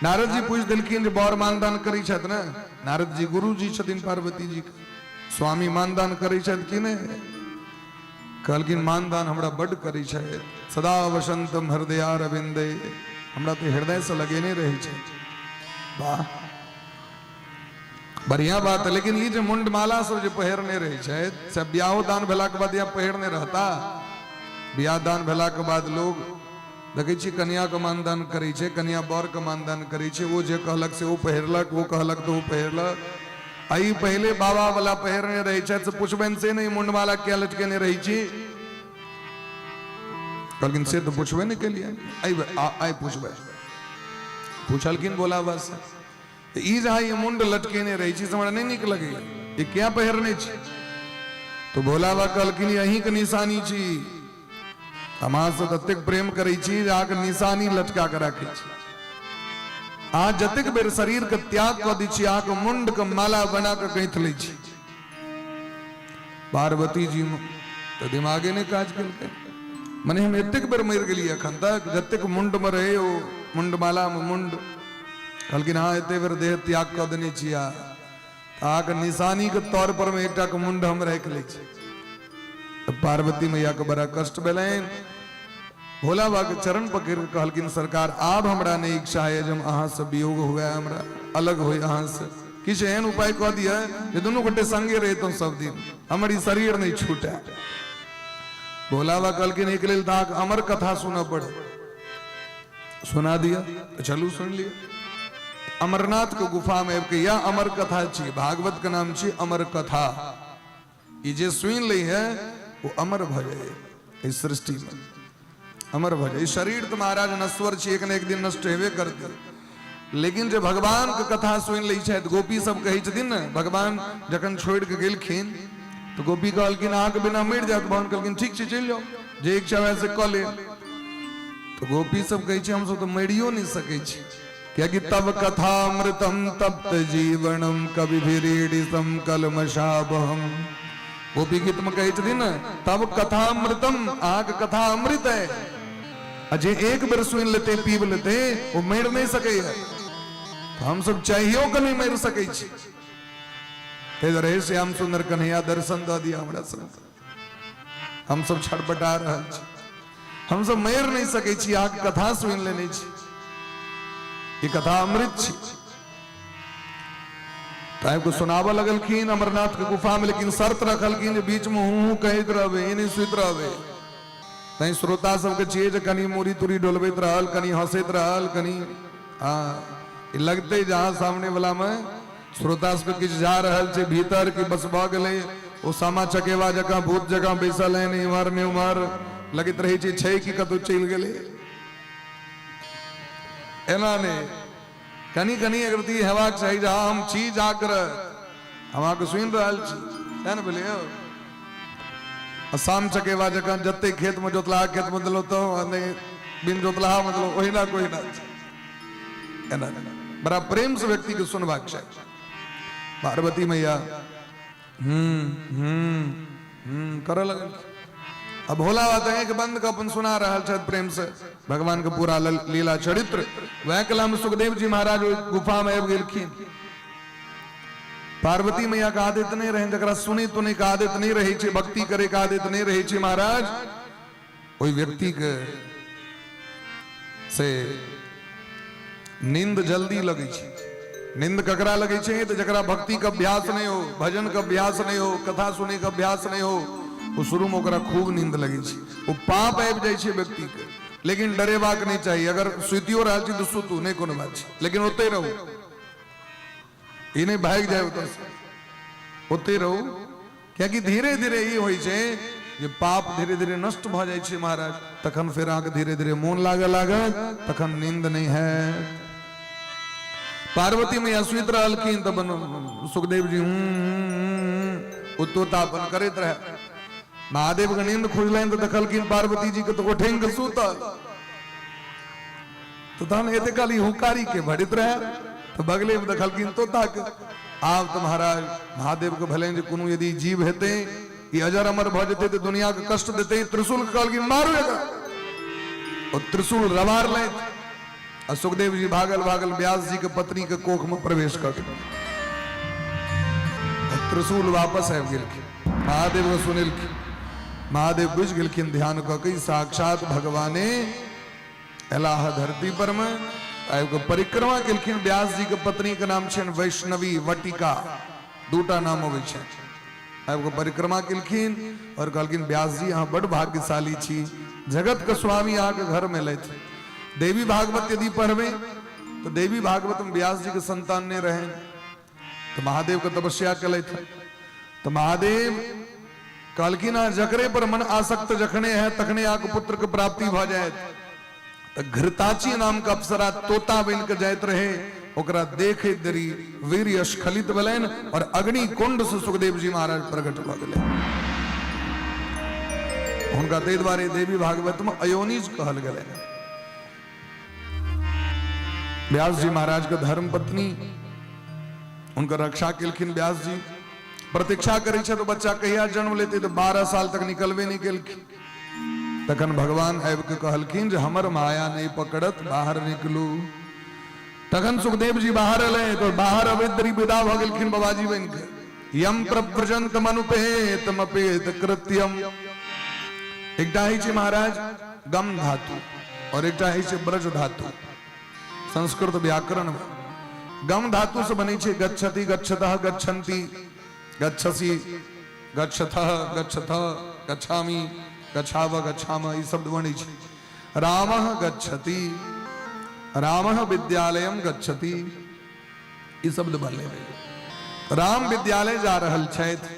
[SPEAKER 2] नारद जी पूछ दिलखिन जे बर मानदान करी छत ना नारद जी गुरु जी छथिन पार्वती जी के स्वामी मानदान करी छत कि ने कहलखिन मानदान हमरा बड करी छै सदा वसंतम हृदयारविंदे हमरा तो हृदय से लगे नहीं रहे छे वाह बढ़िया बात है लेकिन ये जो मुंडमाला सब जो पहिरने रहे छे सब ब्याहो दान भेला के बाद या पहिरने रहता ब्याह दान भेला के बाद लोग देखे छी कन्या के मानदान करे छे कन्या बर के मानदान करे छे वो जे कहलक से वो पहिरलक वो कहलक तो वो पहिरलक आई पहले बाबा वाला पहिरने रहे छे से पूछबेन से नहीं मुंडमाला क्या लटकेने रही छी कहलकिन से तो पूछबे नहीं के लिए आई पूछबे पूछलकिन बोला बस ई जहाँ ये मुंड लटकेने रही छी हमरा नहीं निक लगे ये क्या पहिरने छी तो भोला बा कहलकिन यही के निशानी छी हमार से ततेक प्रेम करे छी आके निशानी लटका के राखे छी आ जतेक बेर शरीर के त्याग क दी छी आके मुंड के माला बना के गैथ लै छी पार्वती जी तो दिमागे ने काज केलकै मने हम एतेक बेर मर गेलिए अखन तक जतेक मुंड में रहे ओ मुंड माला में मुंड कहलकिन हाँ एते बेर देह त्याग क देने छिया आग निशानी के तौर पर में एकटा के मुंड हम रख ले छी। पार्वती मैया के बड़ा कष्ट भेलैन। भोला बाबा के चरण पकड़ के कहलकिन सरकार आब हमरा नहीं इच्छा है जब अहाँ से वियोग हुआ हमरा अलग हो अहाँ से किछ एहन उपाय कह दिया जे दोनों गोटे संगे रहते सब दिन हमारी शरीर नहीं छूटे। भोला बाबा कहलकिन एक लेल ताक अमर कथा सुना पड़े। सुना दिया चलू सुन लिया। अमरनाथ को गुफा में के या अमर कथा छी भागवत का नाम छी अमर कथा। ये जे सुन ली है वो अमर भजे इस सृष्टि में अमर भजे। शरीर तो महाराज नश्वर छी एक न एक दिन नष्ट हेबे करते लेकिन जो भगवान के कथा सुन ली शायद गोपी सब कही छथिन न भगवान जखन छोड़ के गेलखिन तो गोपी कहलकिन आग बिना मर जात भगवान कहलकिन ठीक छै चल जाओ जे इच्छा वैसे क ले। तो गोपी सब कही छै हम सब तो मरियो नहीं सकै छी क्योंकि तब कथामृतम तप्त जीवनम कविभिरीडितम कलमशाबहम। गोपी गीत में कही थी ना तब कथामृतम आग कथा अमृत है अजय एक बार सुन लेते पीब लेते वो मर नहीं सके है। तो हम सब चाहिए कि नहीं मर सके रहे श्याम सुंदर कन्हैया दर्शन द दिया हमरा सब हम सब छटपटा रहा हम सब मर नहीं सके छी आग कथा सुन लेने छी ये कथा अमृत छी। टाइम को सुनावा लगलखिन अमरनाथ के गुफा में लेकिन शर्त रखलखिन बीच में हूं कहत रहबे नहीं सुत रहबे तई श्रोता सबके चीज कनी मूरी तुरी डोलबैत रहल कनी हंसैत रहल कनी लगते जहां सामने वाला में श्रोता सबके किछ जा रहल छै भीतर की बस भ गेलै ओ सामा चकेवा जका भूत जका बैसल है नहीं उमर ने उमर लगत रही छै कि कतौ चल गेलै एना ने कनी कनी अगर ती हेबाक चाही जहाँ हम छी जाकर हम आके सुन रहल छी है न बोले शाम चकेवा जका जते खेत में जोतला खेत में दिलो तो बिन जोतला मतलब ओहिना कोई ना एना बड़ा प्रेम से व्यक्ति के सुनबाक चाही। पार्वती मैया कर लगल। अब भोला बात है कि बंद का अपन सुना रहा है प्रेम से भगवान का पूरा लीला चरित्र। वह कलाम सुखदेव जी महाराज गुफा में गेलखिन। पार्वती मैया का आदत नहीं रहे जरा सुनी तो नहीं का आदत नहीं रही छे भक्ति करे का आदत नहीं रही छे महाराज कोई व्यक्ति के से नींद जल्दी लगी छे। नींद ककरा लगे छे तो जरा भक्ति का अभ्यास नहीं हो भजन का अभ्यास नहीं हो कथा सुने का अभ्यास नहीं हो वो शुरू में ओकरा खूब नींद लगी छे वो पाप आबि जाय छे व्यक्ति के। लेकिन डरेबाक नहीं चाहिए अगर सुतियो रहल छी तो सुतू नहीं कोनो बात छे लेकिन ओते रहू ई नहीं भाग जाए उतर से ओते रहू क्योंकि धीरे धीरे ई होय छे जे पाप धीरे धीरे नष्ट भ जाय छे महाराज तखन फिर आके धीरे धीरे मोन लागे तखन नींद नहीं है। पार्वती मैया सुत रहलखिन तब सुखदेव जी उत्तोतापन करैत रहे। महादेव के नींद खुजलन तो देखलखिन पार्वती जी के तो ठेंग के सुतल तो तहन एते काली हुकारी के भड़ित रहे तो बगले में देखलखिन तोता के। आब तो महाराज महादेव के भले जे कोनो यदि जीव हेते ये अजर अमर भ जेते तो दुनिया के कष्ट देते त्रिशूल के कहलखिन मारू एकरा और त्रिशूल रवार ले और सुखदेव जी भागल भागल व्यास जी के पत्नी के कोख में प्रवेश कर त्रिशूल वापस आबि गेलखिन। महादेव को सुनिलखिन महादेव बुझ गेलखिन ध्यान कई साक्षात भगवाने एलाह धरती पर में आबि परिक्रमा केलखिन। व्यास जी के पत्नी के नाम छन वैष्णवी वटिका दूटा नाम होवे छै। आबि परिक्रमा केलखिन और कहलखिन व्यास जी अहाँ बड़ भाग्यशाली छी जगत के स्वामी अहाँ के घर में लैथ। देवी भागवत यदि पढ़बे तो देवी भागवत में व्यास जी के संतान ने रहे तो महादेव के तपस्या कलैथ तो महादेव कहलखिन जकरे पर मन आसक्त जखने है तखने आक पुत्र के प्राप्ति भ जाए। तो घृताची नाम का अप्सरा तोता बन के जाइत रहे ओकरा देखे देरी वीर स्खलित भेलैन और अग्नि कुंड से सुखदेव जी महाराज प्रकट भ गेलै। हुनका ताहि दुआरे देवी भागवत में अयोनिज कहल गेलै। व्यास जी महाराज के धर्म पत्नी उनका रक्षा केलखिन। व्यास जी प्रतीक्षा करे तो बच्चा कहिया जन्म लेते तो 12 साल तक निकलबे नहीं केलखिन। तखन भगवान आबि के कहलखिन जे हमर माया नहीं पकड़त बाहर निकलू। तखन सुखदेव जी बाहर अले तो बाहर अवेदरी विदा भ गेलखिन बाबाजी बन के। यम प्रव्रजंत मनुपेत मपेत कृत्यम। एकटा है छै महाराज गम धातु और एकटा है छै ब्रज धातु। संस्कृत व्याकरण में गम धातु से बनी छै गच्छति गच्छतः गच्छन्ति गच्छसि गच्छथः गच्छथः गच्छामि गच्छाव गच्छाम ई शब्द बनी छै। रामः गच्छति रामः विद्यालयम गच्छति ई शब्द बनले। राम विद्यालय जा रहल छथि।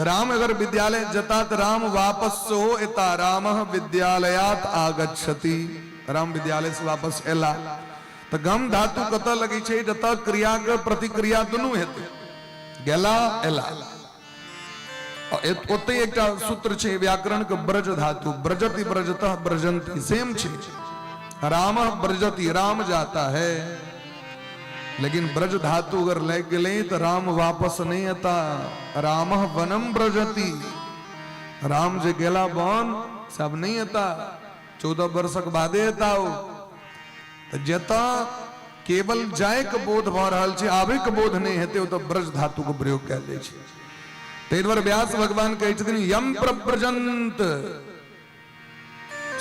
[SPEAKER 2] राम अगर विद्यालय जता तो राम वापस से हो एता रामः विद्यालयात आगच्छति। राम विद्यालय से वापस एला तो गम धातु कत लगी छै जता क्रिया के प्रतिक्रिया दुनू हेतै गेला एला। ओते एकटा सूत्र छै व्याकरण के ब्रज धातु ब्रजति ब्रजतः ब्रजन्ति सेम छै। राम ब्रजति राम जाता है लेकिन ब्रज धातु अगर लग गए तो राम वापस नहीं आता। राम वनम ब्रजति राम जे गेला वन सब नहीं आता 14 वर्षक बादे आता जता केवल जाय के बोध भ रहल छै आवे के बोध नहीं हेते तो ब्रज धातु के प्रयोग कयल जाय छै। तै दुआरे व्यास भगवान कहै छथिन यम प्रव्रजंत।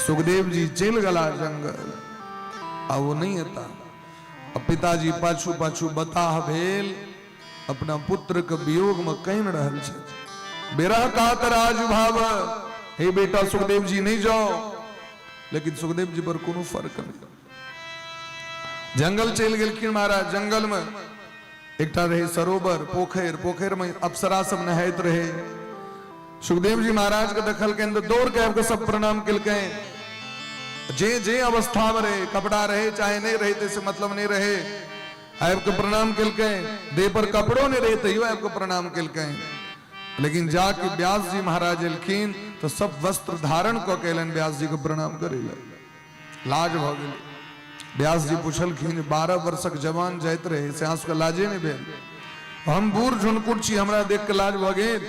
[SPEAKER 2] सुखदेव जी चल गला जंगल आ वो नहीं आता। पिताजी पाछू पाछू बताह भेल अपना पुत्र के वियोग में कहीं रहल छै। बेरह कात राज भाव हे बेटा सुखदेव जी नहीं जाओ लेकिन सुखदेव जी पर कोनो फर्क नहीं। जंगल चल गेलखिन महाराज। जंगल में एकटा रहे सरोवर पोखर पोखर में अप्सरा सब नहाइत रहे। सुखदेव जी महाराज के देखल के अंदर दौड़ के आपके सब प्रणाम केलके। जे जे अवस्था में रहे कपड़ा रहे चाहे नहीं रहे तैसे मतलब नहीं रहे आपको प्रणाम केलके। देह पर कपड़ों नहीं रहे तैयो आपको प्रणाम केलके। लेकिन जाके व्यास जी महाराज एलखिन तो सब वस्त्र धारण क केलन व्यास जी को प्रणाम करे लाज भ गेल। व्यास जी पूछलखिन 12 वर्षक जवान जाइत रहे से आंसू के लाजे नहीं भेल। हम बूढ़ झुनकुट छी हमरा देख के लाज भ गेल।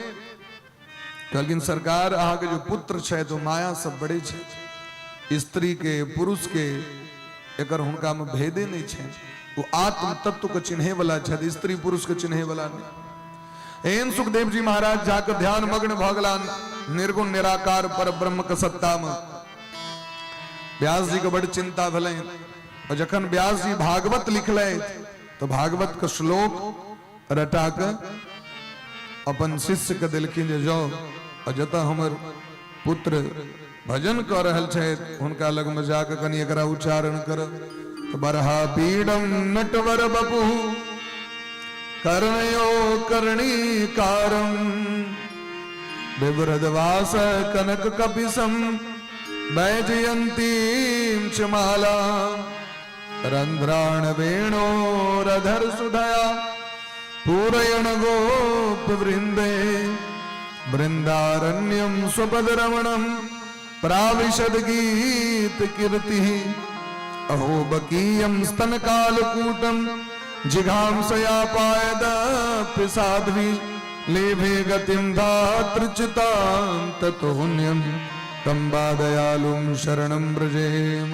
[SPEAKER 2] कहलखिन सरकार अहाँ के जो पुत्र छै तो माया सब बड़े छै स्त्री के पुरुष के एकर हुनका में भेदे नहीं छै। वो आत्म तत्व को चिन्हे वाला छै स्त्री पुरुष के चिन्हे वाला नहीं। एहन सुखदेव जी महाराज जाकर ध्यान मग्न भ गेला निर्गुण निराकार पर ब्रह्म के सत्ता में। व्यास जी के बड़ चिंता भले और जखन व्यास जी भागवत लिखले तो भागवत के श्लोक रटा के अपन शिष्य के दिलखिन जे जाओ और जता हमर पुत्र भजन कर रहल छै हुनका लग में जाके कनी एकरा उच्चारण कर। तो बरहा पीडम नटवर बपु कर्णयो कर्णीकारम विवृधवास कनक कपिसम वैजयंतीं च माला रंध्राण वेणोरधर सुधया पूरयण गोप वृंदे वृंदारण्यम स्वपद रमणम प्राविशद गीत कीर्ति अहो बकीयम स्तन कालकूटम जिघांसया पायद पिसाध्वी लेभे गतिम धातृचितां ततोन्यम तम बादयालुम शरणम ब्रजेम।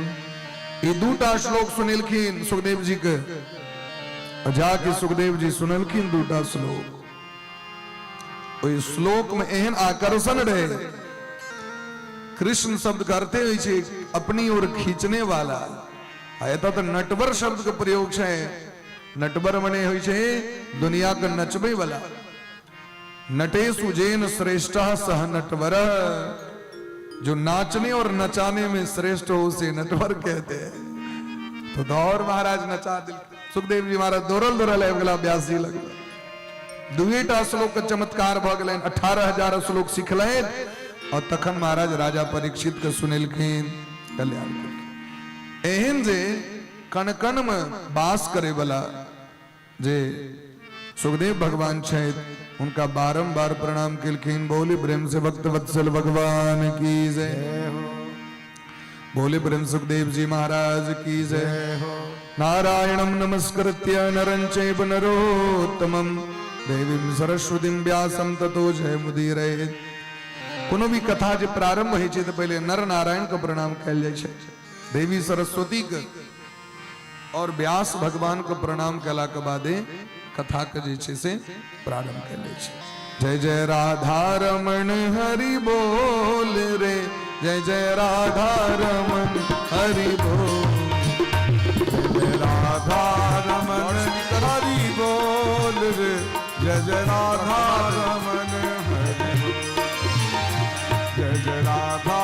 [SPEAKER 2] ये दूटा श्लोक सुनिलखिन सुखदेव जी के जाके सुखदेव जी सुनलखिन दूटा श्लोक। ओई श्लोक में एहन आकर्षण रहे। कृष्ण शब्द करते हुए छे अपनी ओर खींचने वाला। एता तो नटवर शब्द का प्रयोग है। नटवर मने हुई छे दुनिया का नचबे वाला। नटेषु जेन श्रेष्ठ सह नटवर। जो नाचने और नचाने में श्रेष्ठ हो उसे नटवर कहते हैं। तो दौर महाराज नचा दिल। सुखदेव जी महाराज दौड़ल दौड़ल गला व्यास जी लग दुईटा श्लोक का चमत्कार भ गए। 18,000 श्लोक सीखल और तखन महाराज राजा परीक्षित के सुनिलखिन कल्याण एहन जे कण कण में वास करे वाला जे सुखदेव भगवान छथि उनका बारंबार प्रणाम केलखिन। बोले प्रेम से भक्त वत्सल भगवान की जय हो। बोले प्रेम सुखदेव जी महाराज की जय हो। नारायणं नमस्कृत्य नरं चैव नरोत्तमं देवीं सरस्वतीं व्यासं ततो जयमुदीरये। कोनो भी कथा जे प्रारंभ है तो पहले नर नारायण को प्रणाम कल जाए। देवी सरस्वती के और व्यास भगवान को प्रणाम कला के बादे कथा के जे छे से प्रारंभ केले छे। जय जय राधा रमण हरि बोल रे, जय जय राधा रमण हरि बोल,
[SPEAKER 1] जय राधा रमण हरि बोल रे, जय जय राधा रमण हरि बोल, जय जय राधा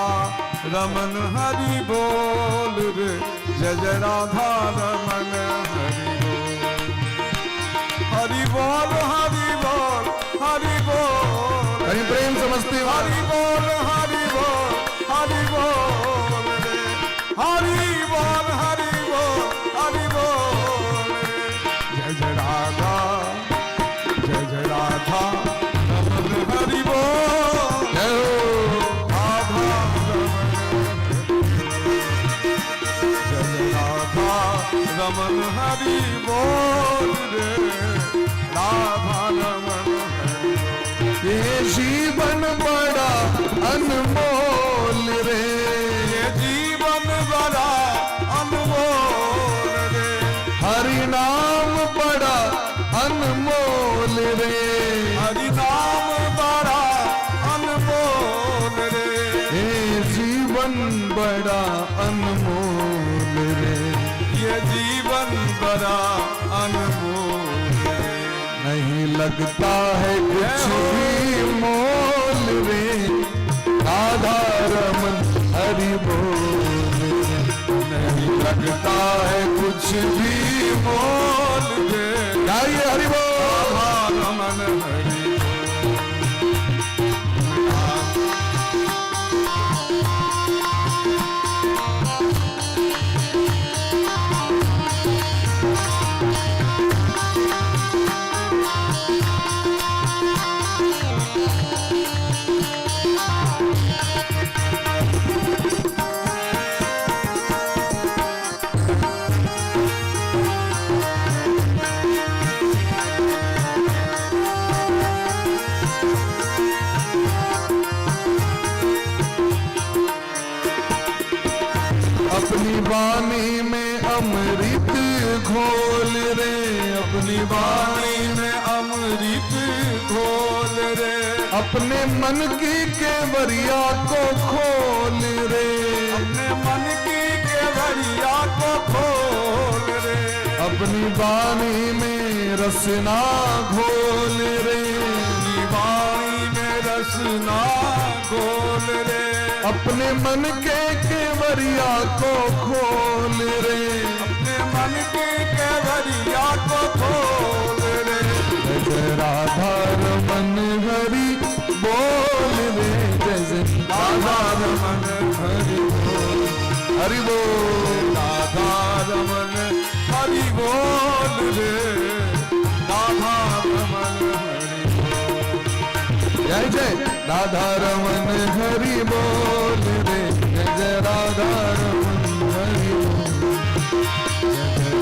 [SPEAKER 1] रमण हरि बोल रे, जय जय राधा रमण हरि बोल, हरि बोल हरि बोल हरि बोल,
[SPEAKER 2] हरि प्रेम समझते
[SPEAKER 1] हरि बोल हरि बोल हरि बोल रे, हरि बोल हरि बोल हरि बोल रे, जय जय राधा रमण हरि बोल,
[SPEAKER 2] जय हो
[SPEAKER 1] राधा रमण हरि बोल रे, राधा रमण हरि बोल,
[SPEAKER 2] ये जीवन बड़ा अनमोल रे,
[SPEAKER 1] ये जीवन बड़ा अनमोल रे,
[SPEAKER 2] हरि नाम बड़ा अनमोल रे,
[SPEAKER 1] हरि नाम बड़ा अनमोल रे,
[SPEAKER 2] ये जीवन बड़ा अनमोल रे,
[SPEAKER 1] ये जीवन बड़ा अनमोल रे,
[SPEAKER 2] नहीं लगता है कुछ भी मोल रे, राधा रमन हरि बोल रे,
[SPEAKER 1] नहीं लगता है कुछ भी मोल रे,
[SPEAKER 2] गाइए हरि बोल।
[SPEAKER 1] राधा रमण हरि
[SPEAKER 2] अपनी वाणी में अमृत घोल रे, अपनी वाणी
[SPEAKER 1] में अमृत घोल रे,
[SPEAKER 2] अपने मन की केवरिया को खोल रे,
[SPEAKER 1] अपने मन की केवड़िया को खोल रे,
[SPEAKER 2] अपनी वाणी में रसना घोल रे,
[SPEAKER 1] अपनी वाणी में रसना घोल रे,
[SPEAKER 2] अपने मन के केवरिया को खोल रे,
[SPEAKER 1] अपने मन की केवड़िया को खोल रे,
[SPEAKER 2] जय जय राधा रमन हरि बोल रे, जय जय राधा रमन हरि बोल, हरि बोल,
[SPEAKER 1] राधा रमन हरि बोल रे, राधा रमन हरि बोल,
[SPEAKER 2] जय जय राधा रमन हरि बोल रे, जय जय राधा रमन हरि बोल,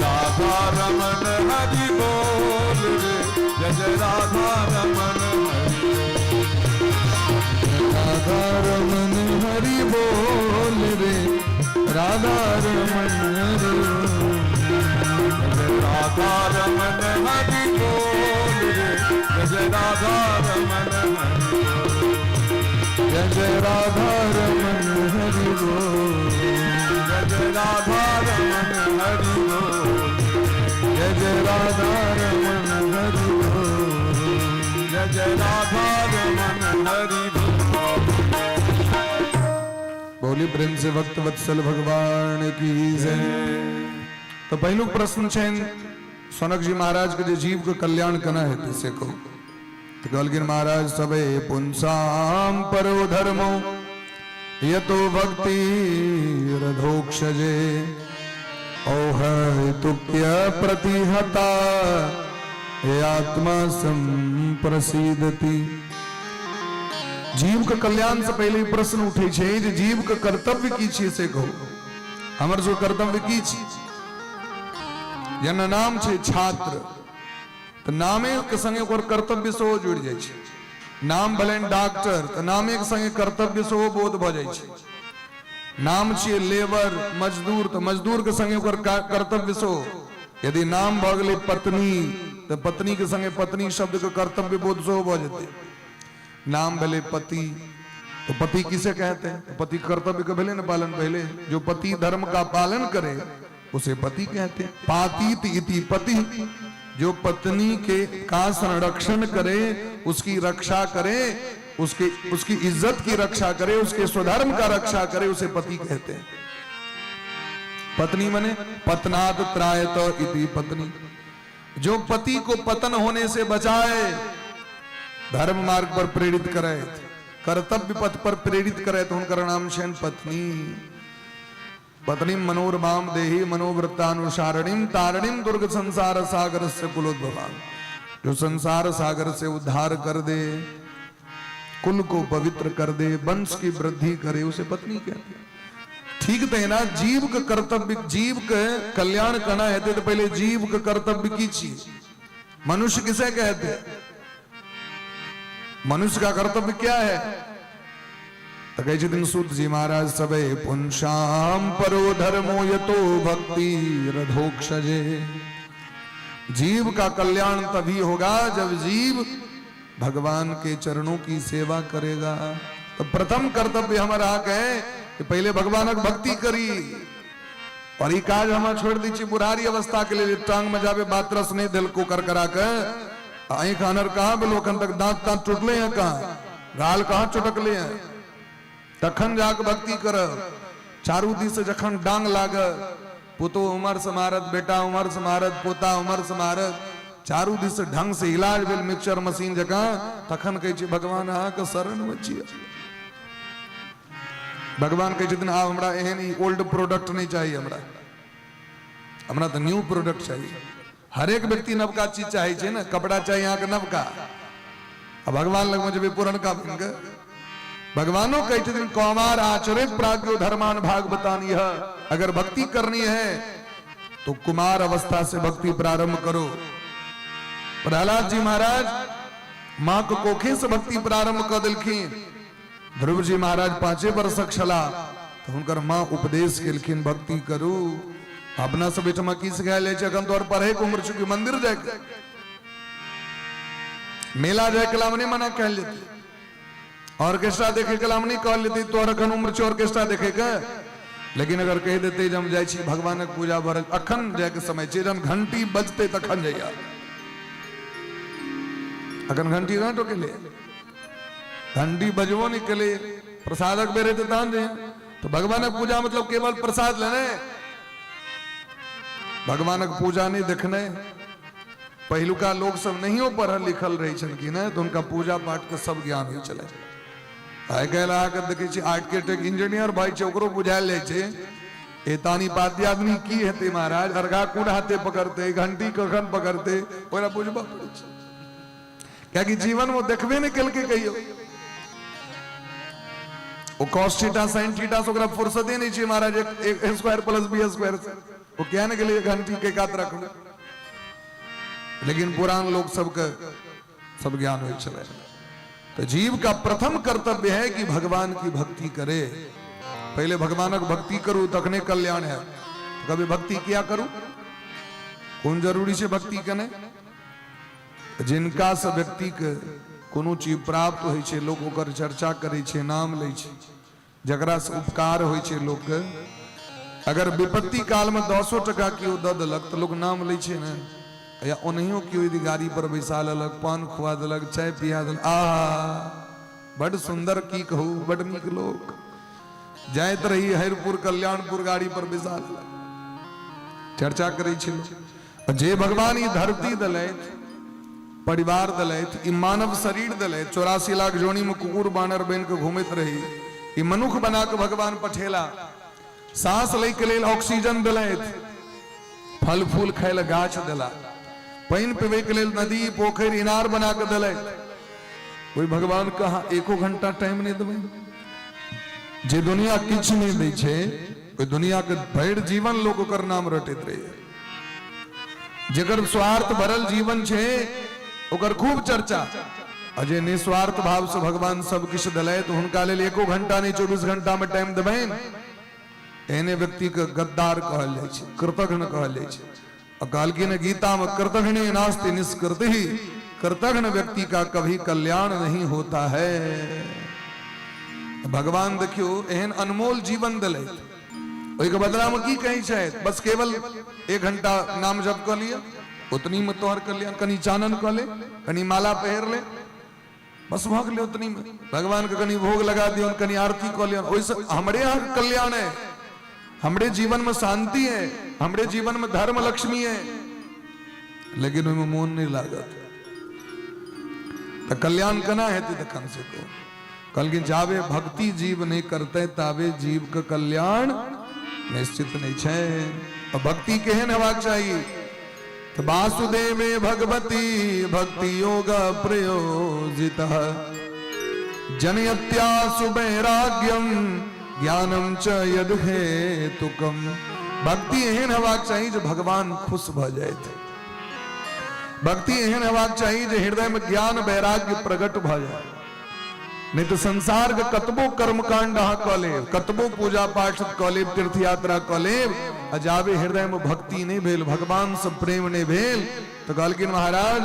[SPEAKER 1] राधा रमन हरि बोल रे, जय जय राधा रमन हरि बोल,
[SPEAKER 2] राधा रमन हरि बोल रे, राधा रमन हरि बोल,
[SPEAKER 1] राधा रमन हरि बोल रे, जय जय राधा रमन हरि बोल,
[SPEAKER 2] जय जय राधा रमन हरि बोल,
[SPEAKER 1] जय जय राधा रमन हरि बोल,
[SPEAKER 2] जय जय राधा रमन हरि बोल,
[SPEAKER 1] जय जय राधा रमन हरि बोल।
[SPEAKER 2] बोली प्रेम से भक्त वत्सल भगवान की जय। तो पहलू प्रश्न छे सनक जी महाराज के जे जीव के कल्याण कना हेतु से को तो कहलगिन महाराज सबे पुंसाम परो धर्मो यतो भक्ति रधोक्षजे ओह तुक्य प्रतिहता हे आत्मा संप्रसिद्धति। जीव के कल्याण से पहले ही प्रश्न उठे छे जे जीव के कर्तव्य की छे से कहो। हमर जो कर्तव्य की छे जन नाम छे छात्र तो नामे के संगे ओकर कर्तव्य से जुड़ जाय छे। नाम भले डॉक्टर तो नामे के संगे कर्तव्य से बोध भ जाय छे। नाम छिए लेबर मजदूर, तो मजदूर के संगे ओकर कर्तव्य सो। यदि नाम भ गेलै पत्नी तो पत्नी के संगे पत्नी शब्द के कर्तव्य बोध सो भ जेतै। नाम भेलै पति, तो पति किसे कहते हैं? तो पति कर्तव्य के भेले न पालन पहले। जो पति धर्म का पालन करे उसे पति कहते हैं। पातीत इति पति, जो पत्नी के का संरक्षण करे, उसकी रक्षा करे, उसकी इज्जत की रक्षा करे, उसके स्वधर्म का रक्षा करे, उसे पति कहते हैं। पत्नी माने पतनाद त्रायत इति पत्नी, जो पति को पतन होने से बचाए, धर्म मार्ग पर प्रेरित करे, कर्तव्य पथ पर प्रेरित करे, तो उनका नाम छेन पत्नी। पत्नी मनोरमाम देहि मनोवृत्तानुसारणीम तारणीम दुर्ग संसार सागर से कुलोद्भवा, जो संसार सागर से उद्धार कर दे, कुल को पवित्र कर दे, वंश की वृद्धि करे, उसे पत्नी कहते हैं। ठीक तो है ना। जीव का कर्तव्य, जीव के कल्याण करना है तो पहले जीव का कर्तव्य की चीज। मनुष्य किसे कहते हैं? मनुष्य का कर्तव्य क्या है? तो कहे दिन सूत जी महाराज सबे पुंसाम परो धर्मो यतो भक्ति रधोक्षजे। जीव का कल्याण तभी होगा जब जीव भगवान के चरणों की सेवा करेगा। तो प्रथम कर्तव्य हमारा है कि पहले भगवान की भक्ति करी। और ये काज हम छोड़ दी बुढ़ारी अवस्था के लिए टांग में जावे बात रस नहीं दिल को कर करा के आई खानर कहा लोखन तक दांत दांत टूटले हैं, कहा गाल कहाँ चुटकले हैं, तखन जाके भक्ति कर। चारू दी से जखन डांग लाग, पुतो उमर समारत, बेटा उमर समारत, पोता उमर समारत, चारू दी से ढंग से इलाज बिल मिक्सचर मशीन जगह, तखन कहे भगवान आ के शरण बचिए। भगवान कहे दिन आप हमरा एहन ओल्ड प्रोडक्ट नहीं चाहिए, हमरा तो न्यू प्रोडक्ट चाहिए। हर एक व्यक्ति नवका चीज चाहिए ना, कपड़ा चाहिए यहाँ के नवका। अब भगवान लग मुझे पुरनका भगवानों कहते दिन कौमार आचरित प्राज्ञो धर्मान भागवतानी है। अगर भक्ति करनी है तो कुमार अवस्था से भक्ति प्रारंभ करो। प्रहलाद जी महाराज मां को कोखे से भक्ति प्रारंभ कर दिलखिन। ध्रुव जी महाराज 5 वर्षक छला तो हुनकर मां उपदेश केलखिन भक्ति करू। अपना सब बेटमा की सिखाए ले जगन तौर पर है उम्र चुकी मंदिर जाए मेला जाए कलाम नहीं मना कह लेती, ऑर्केस्ट्रा देखे कलाम नहीं कह लेती, तो अखन उम्र च ऑर्केस्ट्रा देखेगा। लेकिन अगर कह देते जब जाए भगवान के पूजा भर अखन जाए के समय जब घंटी बजते तखन जाइया। अखन घंटी ना टोके ले, घंटी बजबो नहीं कले, प्रसादक बेरे तो दान दे। तो भगवान की पूजा मतलब केवल प्रसाद लेने, भगवान की पूजा नहीं देखने। पहलुका लोग सब नहीं हो पढ़ल लिखल रही कि ना, तो उनका पूजा पाठ के सब ज्ञान ही चले। आइ कहला देखे आर्किटेक्ट इंजीनियर भाई ओकरो बुझायल ले छे एतानी पाती आदमी की हेते महाराज, अर्घा कुन हाथे पकड़ते, घंटी कखन पकड़ते, ओरा बुझबा पड़े छे। क्या कि जीवन में देखबे नहीं कल के कहियो वो cos थीटा sin थीटा से ओकरा फुर्सते नहीं छे महाराज। एक स्क्वायर प्लस बी स्क्वायर से वो क्या ने के लिए घंटी के कात रखो। लेकिन पुरान लोग सबके सब ज्ञान हो चले। तो जीव का प्रथम कर्तव्य है कि भगवान की भक्ति करे। पहले भगवान की भक्ति करूं तखने कल्याण है। तो कभी भक्ति किया करूं कौन जरूरी से भक्ति कने, जिनका से व्यक्ति के कोनो चीज प्राप्त होय छे लोग ओकर चर्चा करे छे, नाम ले छे, जकरा से उपकार होय छे लोग के। अगर विपत्ति काल में 200 टका कियो द देलक तो लोग नाम ले छे ना, या ओनहियो कियो यदि गाड़ी पर बैसा लेलक, पान खुआ देलक, चाय पिया देलक, आ बड़ सुंदर की कहू, बड़ नीक लोग जाइत रही हरिपुर कल्याणपुर गाड़ी पर बैसा लेलक, चर्चा करे छे। जे भगवान ई धरती दलैत, परिवार दलैत, ई मानव शरीर दलैत, 84 लाख जोनी में कुकुर बानर बन के घूमत रही, ई मनुख बना के भगवान पठेला। सांस ले के लेल ऑक्सीजन दलैत, फल फूल खाय ले गाछ देला, पानी पीवे के लेल नदी पोखर इनार बना के दलैत। कोई भगवान कहा एको घंटा टाइम नहीं देवे। जे दुनिया किछ नहीं दै छे, कोई दुनिया के भैर जीवन लोग ओकर नाम रटैत रहे। जेकर स्वार्थ भरल जीवन छे ओकर खूब चर्चा। अजे निस्वार्थ भाव से भगवान सब किछ दलैत, हुनका लेल एको घंटा नहीं 24 घंटा में टाइम देबैन। एने व्यक्ति के गद्दार कहल जाय छै, कृतघ्न कहल जाय छै। और कहलकिन गीता में कृतघ्ने नास्ति निष्कृति, कृतघ्न व्यक्ति का कभी कल्याण नहीं होता है। भगवान देखियो एहन अनमोल जीवन दिले, ओहि के बदला में की कही छै, बस केवल 1 घंटा नाम जप कर लिया, उतनी में तोहर कल्याण, कनी चानन कर ले, कनी माला पहर ले, बस भाग ले उतनी में, भगवान के कनी भोग लगा दियो, कनी आरती कर लिया, ओइसे हमरे यहाँ कल्याण है, हमरे जीवन में शांति है, हमरे जीवन में धर्म लक्ष्मी है, लेकिन उनमें मोन नहीं लागत तो कल्याण कना है तखन से को कल की जावे भक्ति जीव नहीं करते तावे जीव का कल्याण निश्चित नहीं छे। और भक्ति केहन हेबाक चाहिए तो वासुदेवे भगवती भक्ति योग प्रयोजित जनयत्या सुवैराग्यम ज्ञानम च यद हेतुकम। भक्ति एहन हेबाक चाहिए जो भगवान खुश भ जाए थे, भक्ति एहन हेबाक चाहिए जो हृदय में ज्ञान वैराग्य प्रकट भ जाए, नहीं तो संसार के कतबो कर्मकांड अहाँ क लेब, कतबो पूजा पाठ क लेब, तीर्थ यात्रा क लेब, अजाबे हृदय में भक्ति नहीं भेल, भगवान से प्रेम नहीं भेल, तो कहलकिन महाराज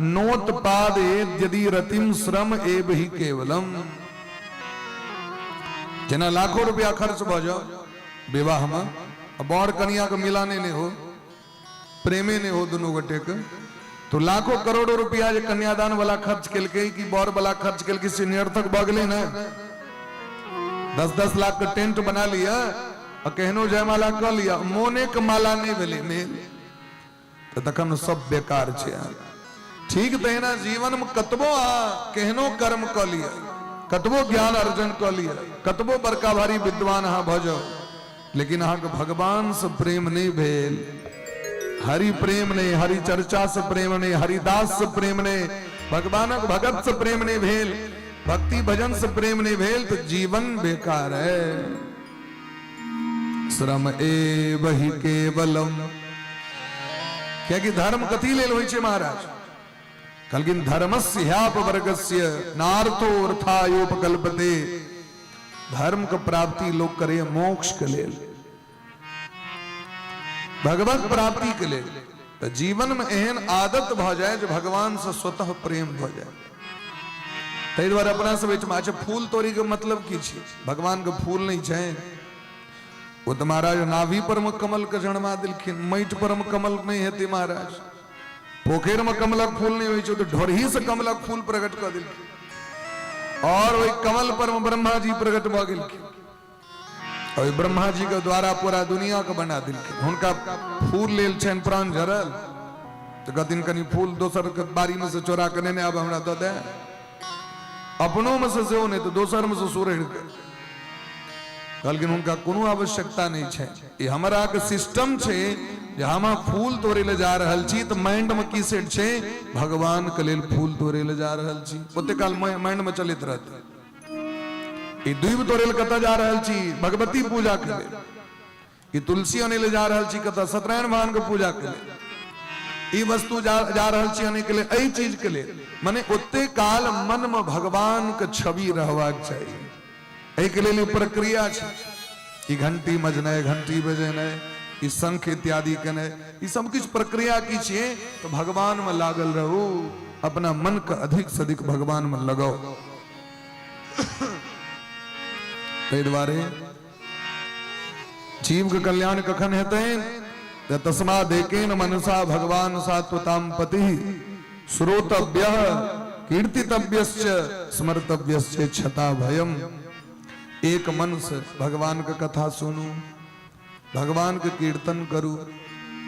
[SPEAKER 2] नोत पाद यदि रतिम श्रम एव ही केवलम। जेना लाखों रुपया खर्च भ जाओ विवाह में, बर कन्या के मिलाने नहीं हो, प्रेमे नहीं हो दोनों गोटे के, तो लाखों करोड़ों रुपया जो कन्यादान वाला खर्च केलके कि बर वाला खर्च केलके से निरर्थक बगले ना। 10-10 लाख का टेंट बना लिया और कहनो जयमाला कर लिया, मोने के माला नहीं भेले मेल, तो तखन सब बेकार छे। ठीक तहिना जीवन में कतबो कहनो कर्म कर लिया, कतबो ज्ञान अर्जन कर लिया, कतबो बड़का भारी विद्वान अहाँ भ जाओ, लेकिन अहाँ के भगवान से प्रेम नहीं भेल, हरि प्रेम नहीं, हरि चर्चा से प्रेम नहीं, हरिदास से प्रेम नहीं, भगवानक भगत से प्रेम नहीं भेल, भक्ति भजन से प्रेम नहीं भेल, तो जीवन बेकार है। श्रम एव ही केवलम। क्या कि धर्म कथी लेल होय छे महाराज, कलकिन धर्मस्य ह्यापवर्गस्य नार्थो अर्थायोपकल्पते। धर्म के प्राप्ति लोग करे मोक्ष के लेल, भगवत प्राप्ति के लिए, तो जीवन में एहन आदत भ जाए जो भगवान से स्वतः प्रेम भ जाए। तै द्वारे अपना सब अच्छा फूल तोड़ी के मतलब की छे, भगवान के फूल नहीं छे, वो तो महाराज नाभि पर में कमल के जन्मा दिलखिन, माटि पर में कमल नहीं हेते महाराज, पोखर में कमलक फूल नहीं होय छे, तो ढोरही से कमलक फूल प्रकट कर दिलखिन, और वही कमल पर में ब्रह्मा जी प्रकट भ गेलखिन, और ब्रह्मा जी के द्वारा पूरा दुनिया को बना दिलखिन। हुनका फूल लेल छन प्राण झरल, तो कहथिन कनी फूल दोसर के बारी में से चोरा के ने अब हमरा दे दे, अपनों में से सेहो नहीं तो दोसर में से सुरड़ के, कहलकिन हुनका कोनो आवश्यकता नहीं छे, ये हमरा के सिस्टम छे जे हम फूल तोड़े ले जा रहल छी, तो माइंड में की सेट छे, भगवान के लेल फूल तोड़े ले जा रहल छी, ओते काल माइंड में चलित रहत, ई दूब तोड़े ले कत जा रहल छी, भगवती पूजा के लेल, ई तुलसी आने ले जा रहल छी कत, सत्यनारायण भगवान के पूजा के लेल, ई वस्तु जा रहल छी आने के लिए, एई चीज के लिए, माने ओते काल मन में भगवान के छवि रहबाक चाहिए। एहि के लिए प्रक्रिया छे, ई घंटी मजनाय, घंटी बजेनाय, ई शंख इत्यादि केनाय, ई सब किछ प्रक्रिया की छिए, तो भगवान में लागल रहू, अपना मन का अधिक से अधिक भगवान में लगाओ। तै द्वारे जीव के कल्याण कखन हेतै, तस्मादेकेन मनसा भगवान सात्वतां पति श्रोतव्यः कीर्तितव्यश्च स्मर्तव्यश्च क्षता भयम। एक मन से भगवान का कथा सुनू, भगवान के कीर्तन करू,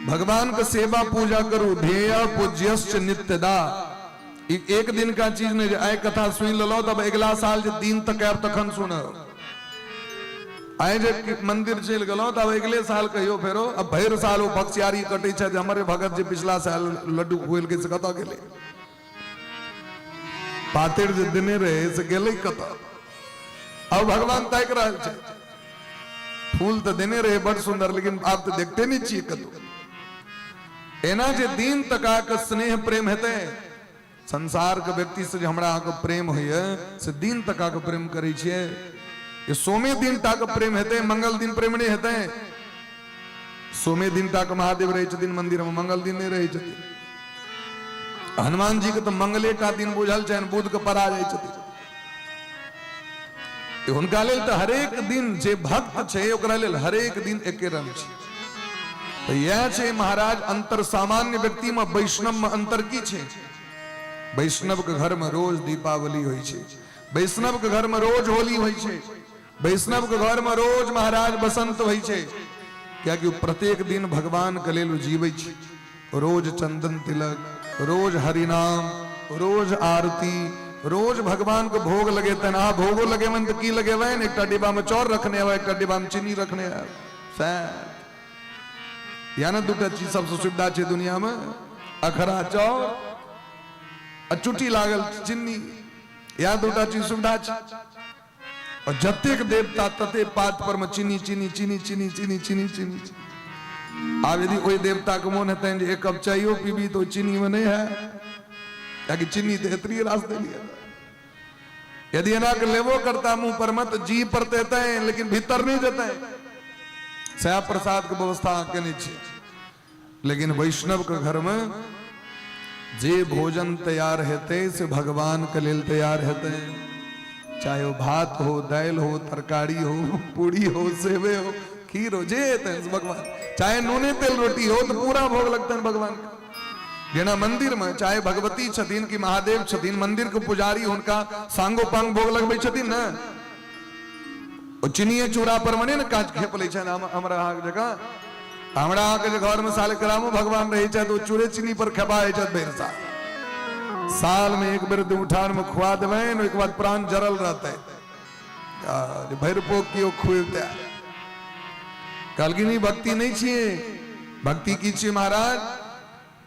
[SPEAKER 2] भगवान का सेवा पूजा करू, ध्येय पूज्यश्च नित्यदा। एक दिन का चीज नहीं, आए कथा सुन लो तब अगला साल जो दिन तक आब तखन सुनो, आए जे मंदिर चल गलो तब अगले साल कहियो फेरो, अब भैर साल वो बक्सियारी कटे छे, हमारे भगत जी पिछला साल लड्डू खुएल के कत गेले, पातिर जे देने रहे से गेले कत, अब भगवान ताक रहल छे, फूल तो देने रहे बड़ सुंदर, लेकिन आप तो देखते नहीं छिए कतौ। एना जे दिन तका के स्नेह प्रेम हेते, संसार के व्यक्ति से हमरा के प्रेम होइए से दिन तका के प्रेम करे छिए, ये सोमे दिन टाक प्रेम हेते मंगल दिन प्रेम नहीं हेते सोमे दिन टाक महादेव रहे छथिन मंदिर में मंगल दिन नहीं रहे छथिन हनुमान जी के तो मंगले का दिन बुझल छन बुध के परा जाय छथिन हुनका लेल तो हरेक दिन जे भक्त छे ओकरा लेल हरेक दिन एके रंग छे तो यह छे महाराज अंतर सामान्य व्यक्ति में वैष्णव में अंतर की छे वैष्णव के घर में रोज दीपावली होई छे वैष्णव के घर में रोज होली होई छे वैष्णव के घर में रोज महाराज बसंत होई छे क्या कि प्रत्येक दिन भगवान के लेल जीवे छे रोज चंदन तिलक रोज हरिनाम रोज आरती रोज भगवान को भोग लगे तना भोगो लगे मन तो की लगे वैन एक डिब्बा में चौर रखने आवा एक डिब्बा में चीनी रखने आवा या ना दूटा चीज सबसे सुविधा छे दुनिया में अखरा चौर अचुटी लागल चीनी या दूटा चीज सुविधा छे और जतेक देवता तते पात पर में चीनी चीनी चीनी चीनी चीनी चीनी चीनी अब यदि कोई देवता को मन है एक कप चाहिए पीबी तो चीनी में नहीं है ताकि चीनी तो इतनी रास्ते लिया यदि ना के लेवो करता मुंह पर मत जी पर देता है लेकिन भीतर नहीं देता है सया प्रसाद की व्यवस्था के नीचे लेकिन वैष्णव के घर में जे भोजन तैयार हेते से भगवान के लेल तैयार हेते चाहे वो भात हो दाल हो तरकारी हो पूड़ी हो सेवे हो खीर हो जे भगवान चाहे नूने तेल रोटी हो तो पूरा भोग लगता है भगवान का जेना मंदिर में चाहे भगवती छतीन की महादेव छतीन मंदिर के पुजारी उनका सांगो पांग भोग लगबे छतीन ना ओ चिनिये चूड़ा पर मने ना काज खेप ले छै हमरा जगह हमरा के घर में साल करामो भगवान रही छै तो चूड़े चीनी पर खपाए छै बेर साल में एक बेर दे उठान में खुआ देबै एक बाद प्राण जरल रहते भैर पोक कियो खुलते कलगिनी भक्ति नहीं छिए भक्ति की छिए महाराज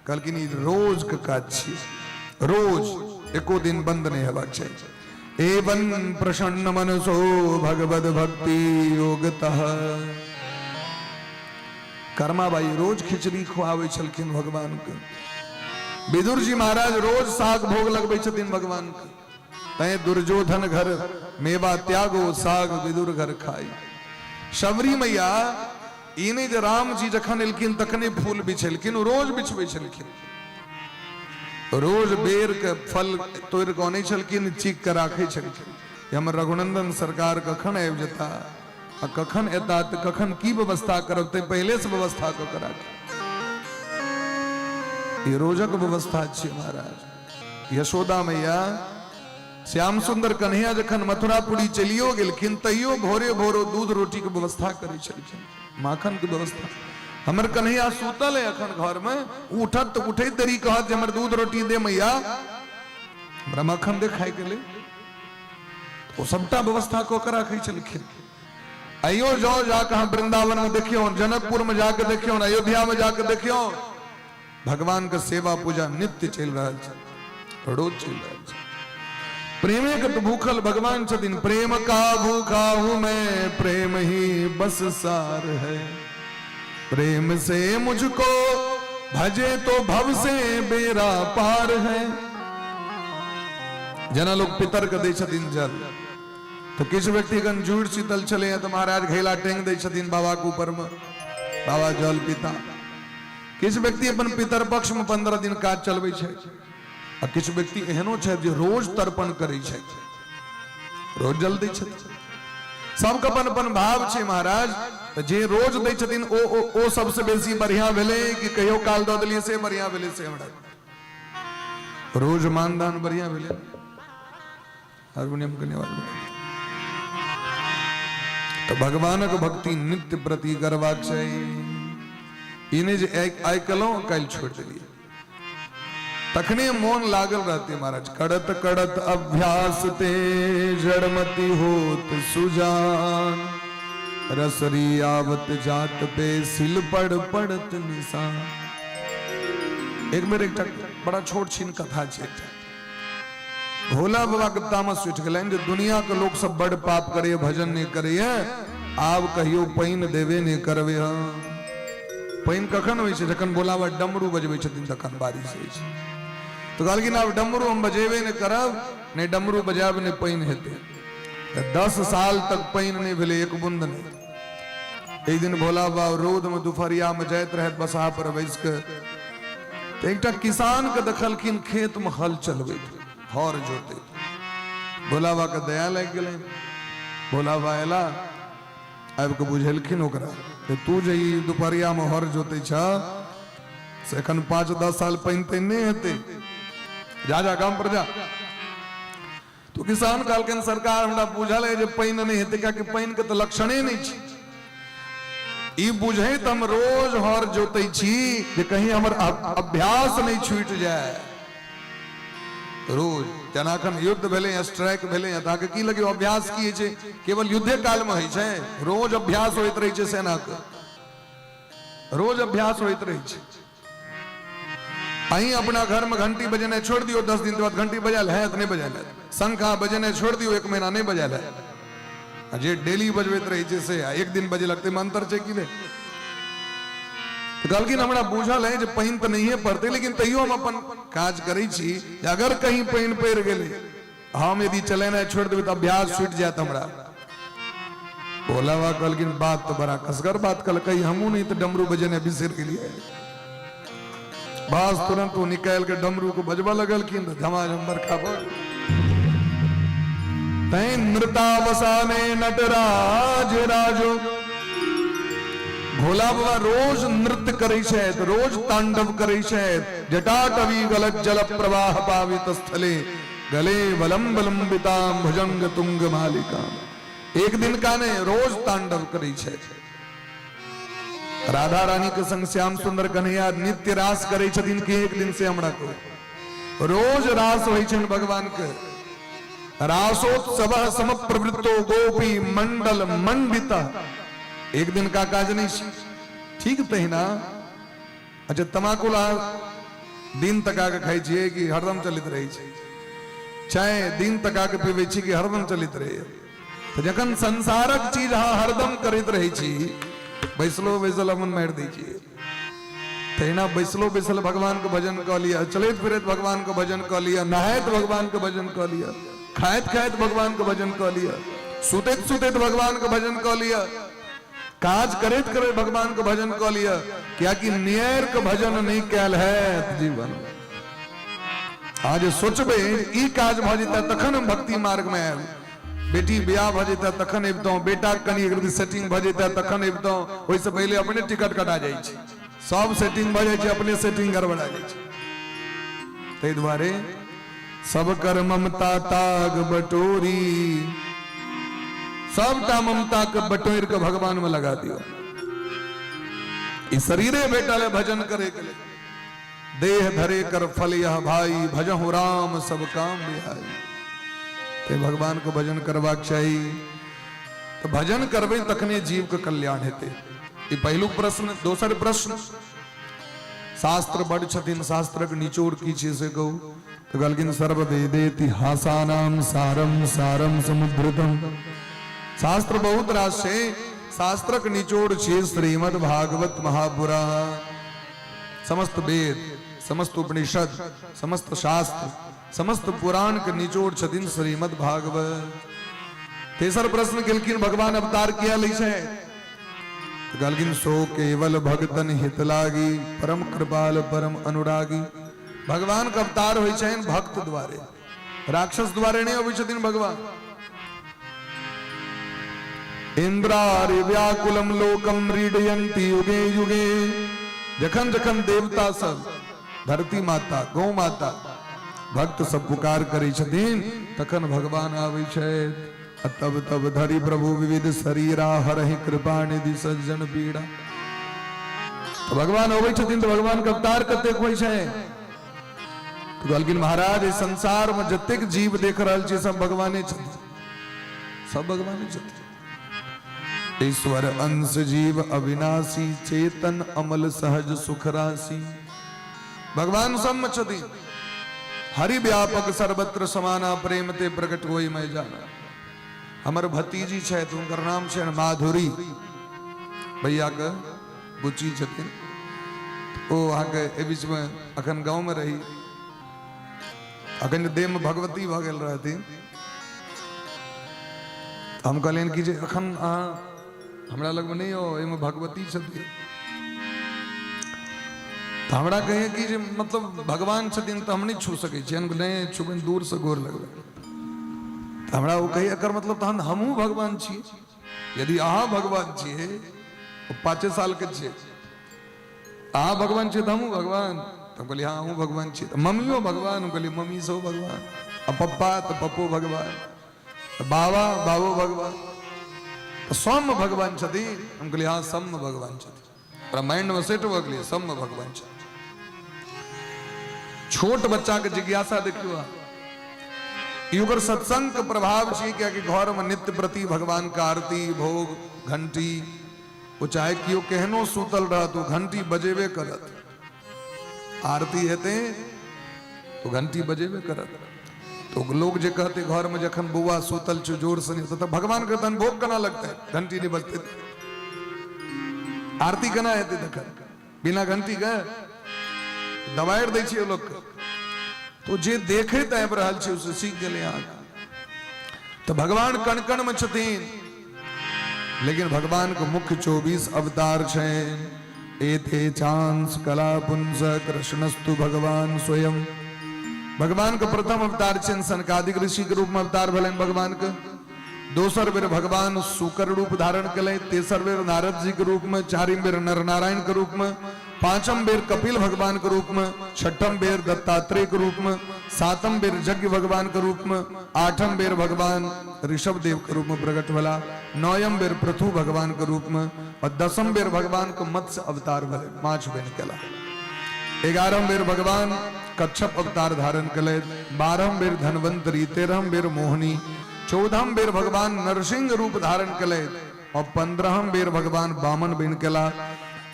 [SPEAKER 2] कलगिनी रोज के काज छिए रोज एको दिन बंद नहीं हेबाक चाहिए एवं प्रसन्न मनसो भगवद भक्ति योगतः कर्माबाई रोज खिचड़ी खुआवे छलखिन भगवान के विदुर जी महाराज रोज साग भोग लगबे छथिन भगवान के तै दुर्योधन घर मेवा त्यागो साग विदुर घर खाई शबरी मैया इने जे राम जी जखन एलखिन तखने फूल बिछेलखिन रोज बिछबे छलखिन रोज बेर के फल तोड़ के आने छलखिन चीक के राखे छलखिन हमर रघुनंदन सरकार कखन आबि जेता आ कखन एता त कखन की व्यवस्था करब ते पहले से व्यवस्था क के राख ये रोजक व्यवस्था छै महाराज यशोदा मैया श्याम सुंदर कन्हैया जखन मथुरापुरी चलियो गेलखिन तैयो भोरे भोरो दूध रोटी के व्यवस्था करै छलखिन माखन के व्यवस्था हमर कन्हैया सुतल है अखन घर में उठत तो उठे देरी कहत हमर दूध रोटी दे मैया हमरा माखन दे खाए के ले तो सबटा व्यवस्था को के राखै छलखिन आइयो जाओ जाके हम वृंदावन में देखियो जनकपुर में जाके देखियो अयोध्या में जाके देखियो भगवान का सेवा पूजा नित्य चल रहा है रोज चल रहा है प्रेमे का तो भूखल भगवान छथिन प्रेम का भूखा हूं मैं प्रेम ही बस सार है प्रेम से मुझको भजे तो भव से बेरा पार है जना लोग पितर का दे छथिन जल तो किस व्यक्ति गण जूड़ शीतल चले हैं तो महाराज घेला टेंग दे छथिन बाबा के ऊपर में बाबा जल पिता किस व्यक्ति अपन पितर पक्ष में 15 दिन काज चलबे छै आ किछु व्यक्ति एहनो छै जे रोज तर्पण करै छै रोज जल दै छथिन सबके अपन अपन भाव छै महाराज तो जे रोज दै छथिन ओ सबसे बेसी बढ़िया भेलै कि कहियो काल दऽ देलियै से बढ़िया भेलै से हमरा रोज मानदान बढ़िया भेलै हारमोनियम के आवाज तो भगवानक भक्ति नित्य प्रति करबाक चाही इन्हें जे आइ कलो कल छोड़ दिलिए तखने मोन लागल रहते महाराज करत करत अभ्यास ते जड़मती होत सुजान रसरी आवत जात पे सिल पड़ पड़त निशान एक बेर एक बड़ा छोट छीन कथा छै भोला बाबा के तामस उठ गलन जे दुनिया के लोग सब बड़ पाप करे भजन नहीं करे आब कहियो पाइन देवे नहीं करवे पाइन कखन होइ छै जखन भोला बाबा डमरू बजबै छथिन तखन बारिश होइ छै तो कहलखिन आब डमरू हम बजेबे नहीं करब नहीं डमरू बजाब नहीं पाइन हेतै 10 साल तक पानी नहीं भेले, एक बूंद नहीं। एक दिन भोला बाबा रोद में दुपहरिया में जाइत रहत बसा पर बैस के, तो एक किसान के देखलखिन खेत में हल चलबे, हर जोते। भोला बाबा के दया लग गए। भोला बाबा एला अब के बुझेलखिन ओकरा, तू जे दुपहरिया में हर जोते छ से एखन 5-10 साल पानी ते नहीं हेते, जा जा काम पर जा। तो किसान कहलखिन सरकार हमरा बुझल है जे पानी नहीं हेते, क्या कि पानी के तो लक्षणे नहीं छी। ई बुझे तो हम रोज हर जोते छी जे कहीं हमर अभ्यास नहीं छूट जाए। रोज जनाखन युद्ध भेले या स्ट्राइक भेले या ताके की लगे अभ्यास किए छे, केवल युद्धे काल में होई छे। रोज अभ्यास होइत रही छे, सेना के रोज अभ्यास होइत रही छे। अहीं अपना घर में घंटी बजने छोड़ दियो, 10 दिन के बाद घंटी बजाल है तो नहीं बजाल है। शंखा बजने छोड़ दियो, 1 महीना नहीं बजाल है। जे डेली बजबैत रही छे से एक दिन बजे लगते में अंतर छे कि नहीं। तो कहलखिन हमरा बुझल है जे पानी तो नहीं पड़ते, लेकिन तैयो हम अपन काज करै छी। अगर कहीं पानी पड़ गेले, हम यदि चलेना छोड़ देबै तो अभ्यास छूट जात हमरा। भोला बाबा कहलखिन बात तो बड़ा कसगर बात कहलकै, हमू नहीं तो डमरू बजने बिसर गेलिए। बस तुरंत वो निकाल के डमरू को बजबा लगलखिन, झमाझम बरखा भर। तै नृतावसाने नटराज राजो। भोला बाबा रोज नृत्य करे छथि, रोज तांडव करे छथि। जटाटवी गलत जल प्रवाह पावित स्थले, गले वलंबलंबिताम भुजंग तुंग मालिका। एक दिन का ने रोज तांडव करे छथि। राधा रानी के संग श्याम सुंदर कन्हैया नित्य रास करे छथिन कि एक दिन से हमरा को रोज रास होइ छन भगवान के। रासोत्सव समप्रवृत्तो गोपी मंडल मंडिता। एक दिन का काज नहीं ठीक तहिना। अच्छा तमाकू दिन तका के खाई छिए कि हरदम चलित रही छै, चाय दिन तका के पीबै छी कि हरदम चलित रहे। तो जखन संसारक चीज अहाँ हरदम करैत रही छी, बैसलो बैसल अपन मारि दै छियै। तहिना बैसलो बैसल भगवान के भजन कऽ लिया, चलैत फिरैत भगवान के भजन कऽ लिया, नहायत भगवान के भजन कऽ लिया, खायत खायत भगवान के भजन कऽ लिया, सुतैत सुतैत भगवान के भजन कऽ लिया, काज करैत करैत भगवान के भजन कऽ लिया। क्या कि नियर के भजन नहीं कैल है जीवन। आज सोचबे ई काज भ जेतै तखन हम भक्ति मार्ग में आयब। बेटी ब्याह भ जेतै तखन अबितौं, बेटा कनी एक सेटिंग भ जेतै तखन अबितौं। ओहि से पहले अपने टिकट कटा जाइ छै, सब सेटिंग भ जाइ छै, अपने सेटिंग गड़बड़ा जाइ छै। ताहि दुआरे सब कर ममता ताग बटोरी, सबटा ममता के बटोर के भगवान में लगा दियो। इस शरीरे बेटा ले भजन करे के, देह धरे कर फल यह भाई, भजहु राम सब काम बिहाई। ते भगवान को भजन करबाक चाहिए। तो भजन करबे तखने जीव के कल्याण हेते। ये पहलू प्रश्न। दोसर प्रश्न, शास्त्र बड़ छथिन, शास्त्रक निचोड़ की छै से कहू। तो कहलखिन सर्व वेदेति हासानाम सारम सारम समुद्रतम। शास्त्र बहुत रास छै, शास्त्रक निचोड़ छै श्रीमद् भागवत महापुराण। समस्त वेद, समस्त उपनिषद, समस्त शास्त्र, समस्त पुराण के निचोड़ छथिन श्रीमद् भागवत। तेसर प्रश्न केलखिन भगवान अवतार किया लै छै। कहलखिन सो केवल भगतन हित लागी, परम कृपाल परम अनुरागी। भगवान का अवतार होइ छनि भक्त द्वारे, राक्षस द्वारे नहीं होइ छथिन भगवान। इंद्रारि व्याकुलम लोकम रीडयंती युगे युगे। जखन जखन देवता सब, धरती माता, गौ माता, भक्त सब पुकार करे छथिन, तखन भगवान आवे छथि। तब तब धरि प्रभु विविध शरीरा, हरहि कृपा निधि सज्जन पीड़ा। तो भगवान अबै छथिन तो भगवान के अवतार कतेक होइ छै। तो कहलखिन महाराज इस संसार में जतेक जीव देख रहल छी सब भगवाने छथिन, सब भगवाने छथिन। ईश्वर अंश जीव अविनाशी, चेतन अमल सहज सुख राशि। भगवान सब में छथिन। हरि व्यापक सर्वत्र समाना, प्रेम ते प्रकट होई मैं जाना। हमर भतीजी छथि, हुनकर नाम छनि माधुरी, भैया के बुच्ची छथिन। ओ अहाँके एहि बीच में अखन गाँव में रही, अखन देह में भगवती भ गेल रहथिन। हम कहलियन कि जे अखन अहाँ हमरा लग में नहीं हो, एमे भगवती छथिन। तो हमरा कहे कि जे मतलब भगवान छथिन तो हम नहीं छू सके छी, नहीं छुबन, दूर से गोर लगबै। तो हमरा वो कहे एकर मतलब तहन हमहूँ भगवान छी। यदि अहाँ भगवान छियै, 5 साल के छियै, अहाँ भगवान छियै तो हमहूँ भगवान। तो हम कहलिए हाँ हमहूँ भगवान छी। तो मम्मियो भगवान, हम कहलिए मम्मी सो भगवान। अब पप्पा तो पप्पो भगवान, तो बाबा बाबो भगवान, तो सौम्य भगवान छथिन। हम कहलिए हाँ सौम्य भगवान छथिन। और माइंड में सेट हो गए सौम्य भगवान छथिन। छोट बच्चा के जिज्ञासा देखियो, युगर सत्संग के प्रभाव छी क्या कि घर में नित्य प्रति भगवान का आरती भोग घंटी, वो चाहे कियो केहनो सूतल रहत तो घंटी बजेबे करत। आरती हेते तो घंटी बजेबे करत। तो लोग जे कहते घर में जखन बुआ सूतल छो जोर से नहीं होता, तो भगवान के तन भोग कना लगता है, घंटी नहीं बजते, आरती कना हेते तखन बिना घंटी के दबाड़ दै छियै लोग। तो जे देखे आबि रहल छै उसे सीख गेले अहाँ। तो भगवान कण कण में छथिन, लेकिन भगवान के मुख्य 24 अवतार छनि। एते चांस कला पुंस कृष्णस्तु भगवान स्वयं। भगवान के प्रथम अवतार छनि सनकादिक ऋषि के रूप में अवतार भेलनि भगवान के। दोसर बेर भगवान शुकर रूप धारण कले। तेसर बेर नारद जी के रूप में। चारिम बेर नर नारायण के रूप में। पांचम बेर कपिल भगवान के रूप में। छठम बेर दत्तात्रेय के रूप में। सातम बेर यज्ञ भगवान के रूप में। आठम बेर भगवान ऋषभ देव के रूप में प्रकट भला। नौयम बेर पृथु भगवान के रूप में। और 10म बेर भगवान को मत्स्य अवतार भले, माछ बन केला। 11म बेर भगवान कच्छप अवतार धारण कले। 12म बेर धनवंतरी। 13म बेर मोहनी। 14म बेर भगवान नरसिंह रूप धारण कले। और 15म बेर भगवान वामन बन केला।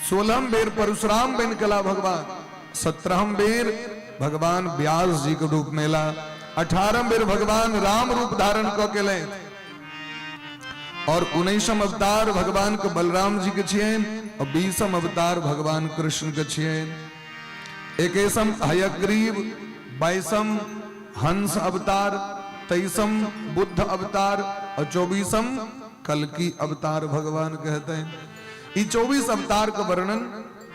[SPEAKER 2] 16म बेर परशुराम बन केला भगवान। 17म बेर भगवान व्यास जी के रूप में ला। 18म बेर भगवान राम रूप धारण क केले। और 19म अवतार भगवान के बलराम जी के छियन। और 20म अवतार भगवान कृष्ण के छियन। 21म हयग्रीव। 22म हंस अवतार। 23म बुद्ध अवतार। और 24म कल्कि अवतार भगवान कहते हैं। ये 24 अवतार का वर्णन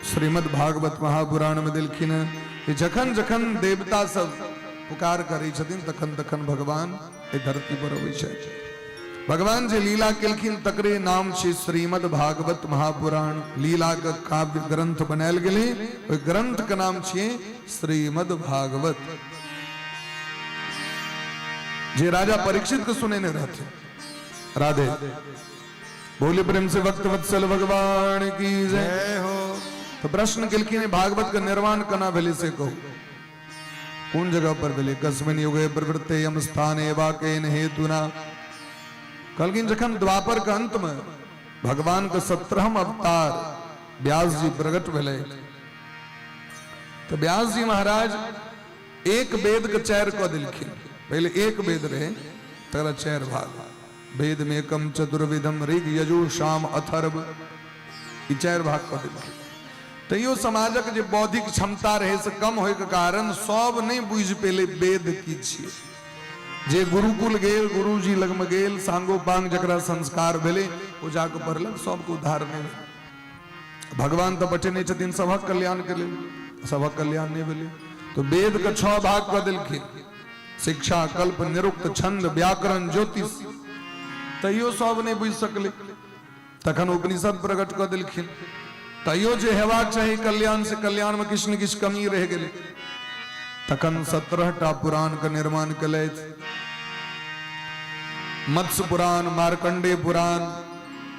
[SPEAKER 2] श्रीमद् भागवत महापुराण में दिलखिन। जखन जखन देवता सब पुकार करै छथिन तखन तखन भगवान ए धरती पर अबै छथि। भगवान जे लीला केलखिन तकरे नाम छै श्रीमद् भागवत महापुराण। लीला के काव्य ग्रंथ बनायल गेलै, ओहि ग्रंथ के नाम छियै श्रीमद् भागवत। जे राजा परीक्षित के सुनेने रहते। राधे बोले प्रेम से भक्त वत्सल भगवान की जय हो। तो प्रश्न केलखिन भागवत का निर्माण कना भेले से कहू, कौन जगह पर भेले, कस्मिन युगे प्रवृत्ते यम स्थाने वाकेन हेतुना। कहलखिन जखन द्वापर के अंत में भगवान के 17म अवतार व्यास जी प्रकट भेले, तो व्यास जी महाराज एक वेद के 4 क दिलखिन। पहले एक वेद रहे, तकरा 4 भाग। वेद में एकम चतुर्विधम ऋग यजु साम अथर्व, ई 4 भाग क दिलखिन। तैयो समाजक जे बौद्धिक क्षमता रहे से कम होय के कारण सब नहीं बुझ पेले वेद की छियै। जे गुरुकुल गेल, गुरुजी लग में गेल, सांगोपांग जकरा संस्कार भेले ओ जाके पढ़लक, सबको उद्धार नहीं भेल। भगवान तो बचेने छथिन सबक कल्याण के लेल, सबक कल्याण नहीं भेले। तो वेद के 6 भाग क देलखिन। शिक्षा, कल्प, निरुक्त, छंद, व्याकरण, ज्योतिष। तैयो सब नहीं बुझ सकले। तखन उपनिषद प्रकट क देलखिन। तैयो जे हेबाक चाही कल्याण से कल्याण में किछ न किछ कमी रह गेले। तखन 17टा पुराण का निर्माण कलैथ। मत्स्य पुराण, मार्कंडेय पुराण,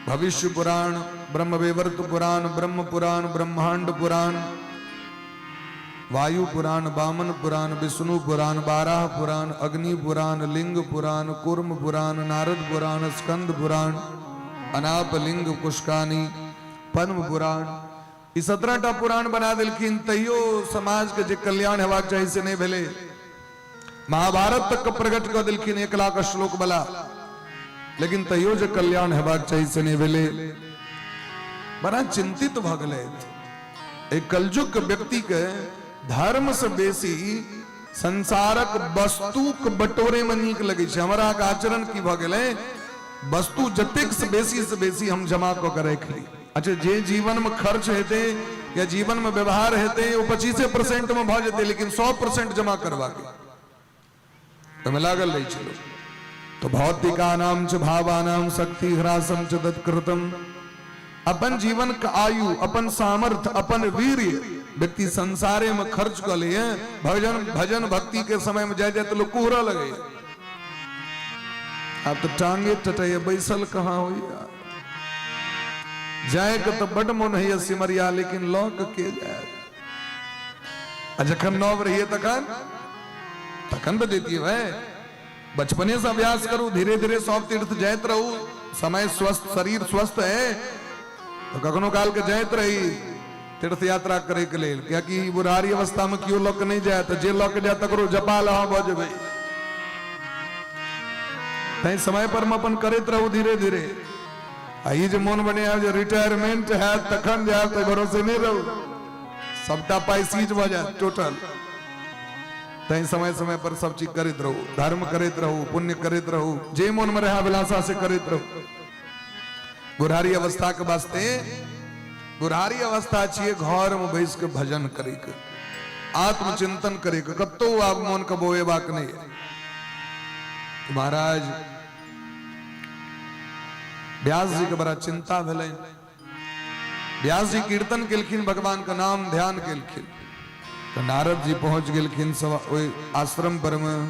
[SPEAKER 2] भविष्य पुराण, ब्रह्मवैवर्त पुराण, ब्रह्म पुराण, ब्रह्मांड पुराण, वायु पुराण, वामन पुराण, विष्णु पुराण, बाराह पुराण, अग्नि पुराण, लिंग पुराण, कूर्म पुराण, नारद पुराण, स्कंद पुराण, अनाप लिंग कुशकानी, पद्म पुराण। ई 17टा पुराण बना दिलखिन। तैयो समाज के जे कल्याण हेबाक चाही से नहीं भेले। महाभारत तक के प्रकट कर दिलखिन 1 लाख श्लोक बला, लेकिन तैयो जे कल्याण हेबाक चाही से नहीं भेले। बड़ा चिंतित भ गेलै। एक कलयुग के व्यक्ति के धर्म से बेसी संसारक वस्तु के बटोरे में नीक लगे छै। हमरा के आचरण की भ गेलै वस्तु जतेक से बेसी हम जमा क के रख ली। अच्छा जे जीवन में खर्च हेते या जीवन में व्यवहार हेते वो 25% में भ जेते, लेकिन 100% जमा करवा के लागल रही चलो। तो भौतिकानाम च भावानाम शक्ति ह्रासम च तत्कृतम। अपन जीवन का आयु, अपन सामर्थ्य, अपन वीर्य व्यक्ति संसारे में खर्च कर लिए भजन भक्ति के समय में जाए तो लोग कोहरा लगे। आप तो टांगे टटे बैसल कहाँ हो यार, जाए तो बड़ मन है सिमरिया, लेकिन लौक के जाए जखन नौब रही तखन बदेती है भाई। बचपने से अभ्यास करूं, धीरे धीरे सब तीर्थ जात रहू। समय स्वस्थ, शरीर स्वस्थ है तो कखनो काल के जात रही तीर्थ यात्रा करे के लिए। क्या कि बुढ़ारी अवस्था में क्यों लोक नहीं जाए, तो जे लोक जाए तकरो जपा लहा बजबे। तई समय पर हम अपन करत रहू धीरे धीरे। आई जो मन बने जो रिटायरमेंट है तखन जाए तो भरोसे नहीं रहू, सबटा पाई सीज भ जाए टोटल। तई समय समय पर सब चीज करत रहू, धर्म करत रहू, पुण्य करत रहू, जे मन में रहा अभिलाषा से करत रहू। बुढ़ारी अवस्था के वास्ते, बुढ़ारी अवस्था छिए घर में बैस के भजन करे के, आत्मचिंतन करे के, कतो आप मन के बोएबाक नहीं। महाराज व्यास जी के बड़ा चिंता भेल। व्यास जी कीर्तन केलखिन, भगवान का नाम ध्यान केलखिन, तो नारद जी पहुंच गेलखिन आश्रम पर में।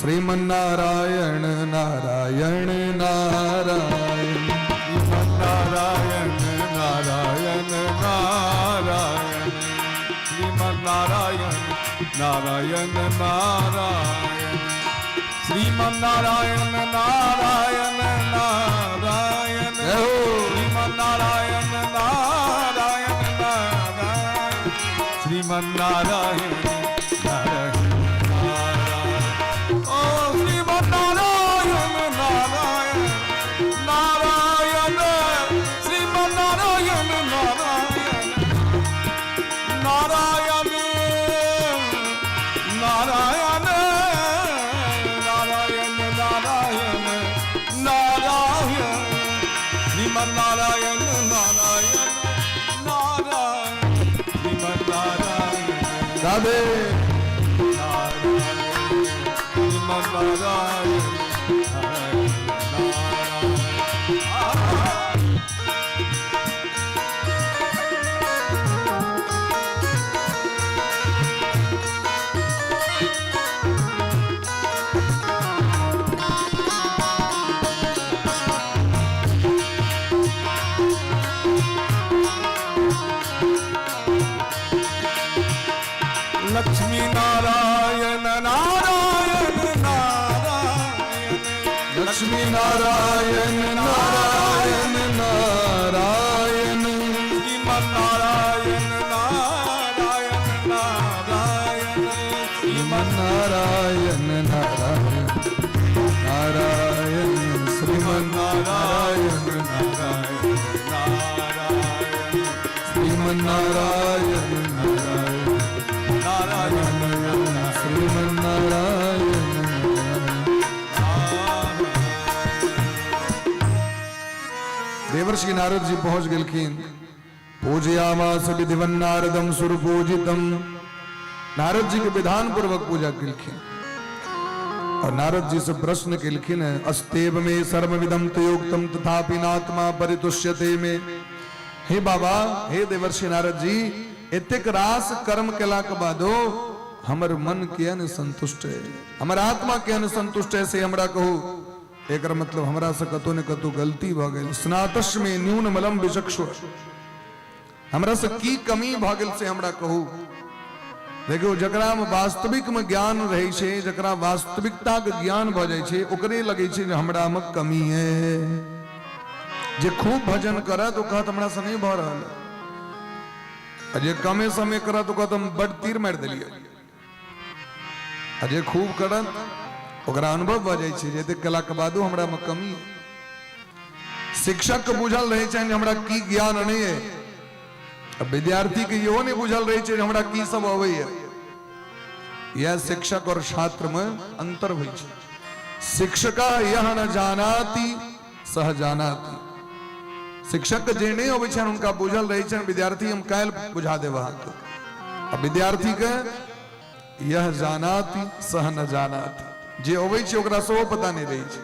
[SPEAKER 2] श्रीमन नारायण नारायण नारायण
[SPEAKER 1] नारायण नारायण नारायण श्रीमन नारायण नारायण नारायण श्रीमन नारायण नारायण नारायण श्रीमन नारायण नारायण नारायण श्रीमन नारायण नारायण नारायण ओ श्रीमन नारायण नारायण नारायण श्रीमन नारायण नारायण नारायण नारायण नारायण नारायण नारायण श्रीमन नारायण नारायण नारायण श्रीमन नारायण
[SPEAKER 2] राधे
[SPEAKER 1] श्रीमन नारायण लक्ष्मी नारायण नारायण नारायण
[SPEAKER 2] लक्ष्मी नारायण नारायण नारायण
[SPEAKER 1] श्रीमन नारायण नारायण नारायण
[SPEAKER 2] श्रीमन नारायण नारायण नारायण श्रीमन नारायण
[SPEAKER 1] नारायण नारायण
[SPEAKER 2] श्रीमन नारायण नारायण
[SPEAKER 1] नारायण
[SPEAKER 2] श्रीमन नारायण। देवर्षि नारद जी पहुंच गेलखिन। पूजयामास विधिवन नारदम सुरपूजितम। नारद जी के विधान पूर्वक पूजा केलखिन और नारद जी से प्रश्न केलखिन, अस्तेव में सर्वविदम तयोक्तम तथापि नात्मा परितुष्यते में। हे बाबा, हे देवर्षि नारद जी, एतेक रास कर्म केला के बादो हमर मन किया न संतुष्ट है, हमर आत्मा किया न संतुष्ट है से हमरा कहू। एक मतलब हमरा से कतो ने कतो गलती भ गेल। स्नातश में न्यून मलम विचक्षु, हमरा से की कमी भ गेल से हमरा कहू। देखो जकरा में वास्तविक में ज्ञान रहे छे, जकरा वास्तविकता के ज्ञान भ जाय छे, ओकरे लगे छे जे हमरा में कमी है। जे खूब भजन करे तो कहत हमरा से नहीं भ रहल, अजे कमे समय करा तो कहत हम बड़ तीर मार देलिए। अजे खूब करत ओकरा अनुभव भ जाय छे जे कला के बादो हमरा में कमी है। शिक्षक के बुझल रहे छे जे हमरा की ज्ञान नहीं है, अब विद्यार्थी के इहो नहीं बुझल रहे छे जे हमरा की सब अबै है। यह शिक्षक और छात्र में अंतर होइ छे। शिक्षक यह न जानाति सह जानाति। शिक्षक जे नहीं होवे छन उनका बुझल रही छन, विद्यार्थी हम काल बुझा दे वहां के। अब विद्यार्थी के यह जानाति सह न जानाति, जे होवे छे ओकरा सो पता नहीं रही छे।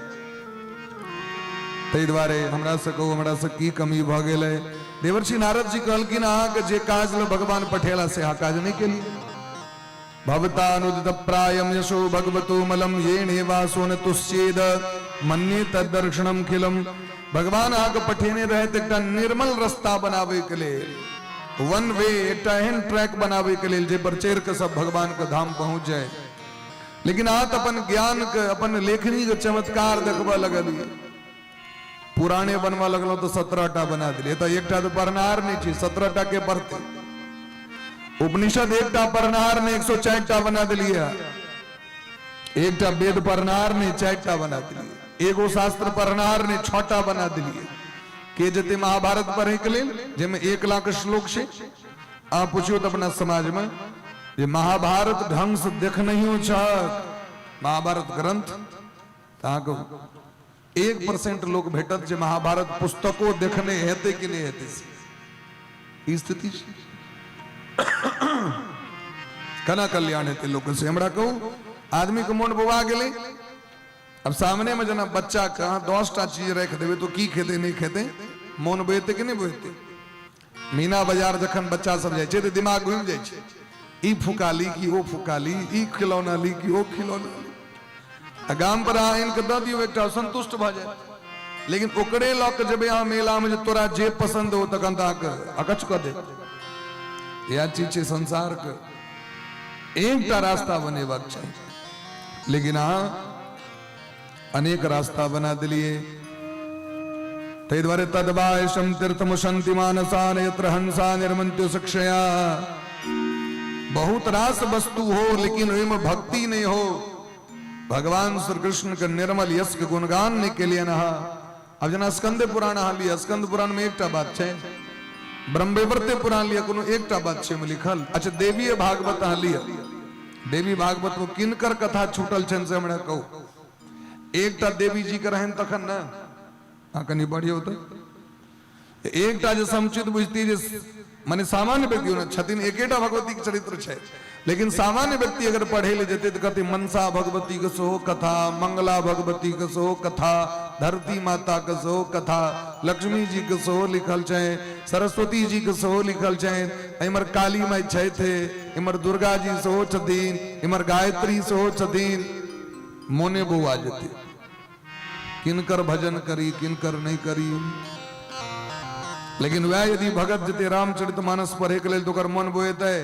[SPEAKER 2] तै द्वारे हमरा से को हमरा से की कमी भ गेलै। देवर्षि नारद जी कहलकिन अहाँ के जे काज ल भगवान पठेला से काज नहीं केली। भवतानुदित प्रायम यशो भगवतो मलम ये नेवासो न तुश्चेद मन्ये तदर्शनम खिलम। भगवान आगे पठेने रहे एक निर्मल रास्ता बनावे के लिए, वन वे एक एहन ट्रैक बनावे के लिए जे पर चेर के सब भगवान के धाम पहुंच जाए। लेकिन आत अपन ज्ञान के अपन लेखनी के चमत्कार देखबा लगलिए, पुराने बनवा लगलो तो 17टा बना दिले। तो एकटा तो परनार नहीं थी, 17टा के पढ़ते। उपनिषद एकटा परनार ने 104टा बना दिलिया, एकटा वेद परनार ने 4टा बना दिलिए, एगो शास्त्र परनार ने 6टा बना दिलिए। के जते महाभारत पढ़े के लेल जेमे 1 लाख श्लोक से आप पूछियो तो अपना समाज में जे महाभारत ढंग से देख नहीं हो छक महाभारत ग्रंथ ताको 1% लोग भेटत जे महाभारत पुस्तकों देखने हेते कि नहीं हेते ई स्थिति कना कल्याण हेते लोग से। हमरा कहू आदमी के मन बुआ गेले। अब सामने में जना बच्चा कहाँ 10टा चीज रख देवे तो की खेते नहीं खेते, मन बोते कि नहीं बोते। मीना बाजार जखन बच्चा सब जाए तो दिमाग घूम जाए, ई फुकाली की वो फुकाली, ई खिलौना ली की वो खिलौना ली। गाम पर इनके द दियो एक संतुष्ट भ जाए। लेकिन ओकरे लक जब यहाँ मेला में तोरा जे पसंद हो तखन अकच कर दे। यह चीज है संसार के एकटा रास्ता बनेबाक चाहिए, लेकिन हाँ अनेक रास्ता बना दिलिए। तै द्वारे तद्वायशम तीर्थम शांति मानसान यत्र हंसा निर्मंत्यो शिक्षया। बहुत रास वस्तु हो लेकिन उनमें भक्ति नहीं हो, भगवान श्री कृष्ण के निर्मल यश के गुणगान नहीं के लिए ना। अब जना स्कंद पुराण लिया, स्कंद पुराण में एकटा बात है, ब्रह्मवैवर्त पुराण लिया कोनो एकटा बात छे में लिखल। अच्छा देवी भागवत लिया, देवी भागवत को किनकर कथा छूटल छन से हमरा कहू। एकटा देवी जी के रहन तखन ना कनी बढ़ियो तो एकटा जे समुचित बुझती जे माने सामान्य व्यक्ति न छथिन, एकेटा भगवती के चरित्र छे। लेकिन सामान्य व्यक्ति अगर पढ़े ले जेते तो कहते मनसा भगवती के सो कथा, मंगला भगवती के सो कथा, धरती माता के सो कथा, लक्ष्मी जी के सो लिखल छे, सरस्वती जी के सो लिखल छे, इमर काली माई छे थे, इमर दुर्गा जी सो छथिन, इमर गायत्री सो छथिन। मोने बुआ जते किनकर भजन करी किनकर नहीं करी। लेकिन वह यदि भगत जते रामचरितमानस पढ़े के लेल तो कर मन बोएते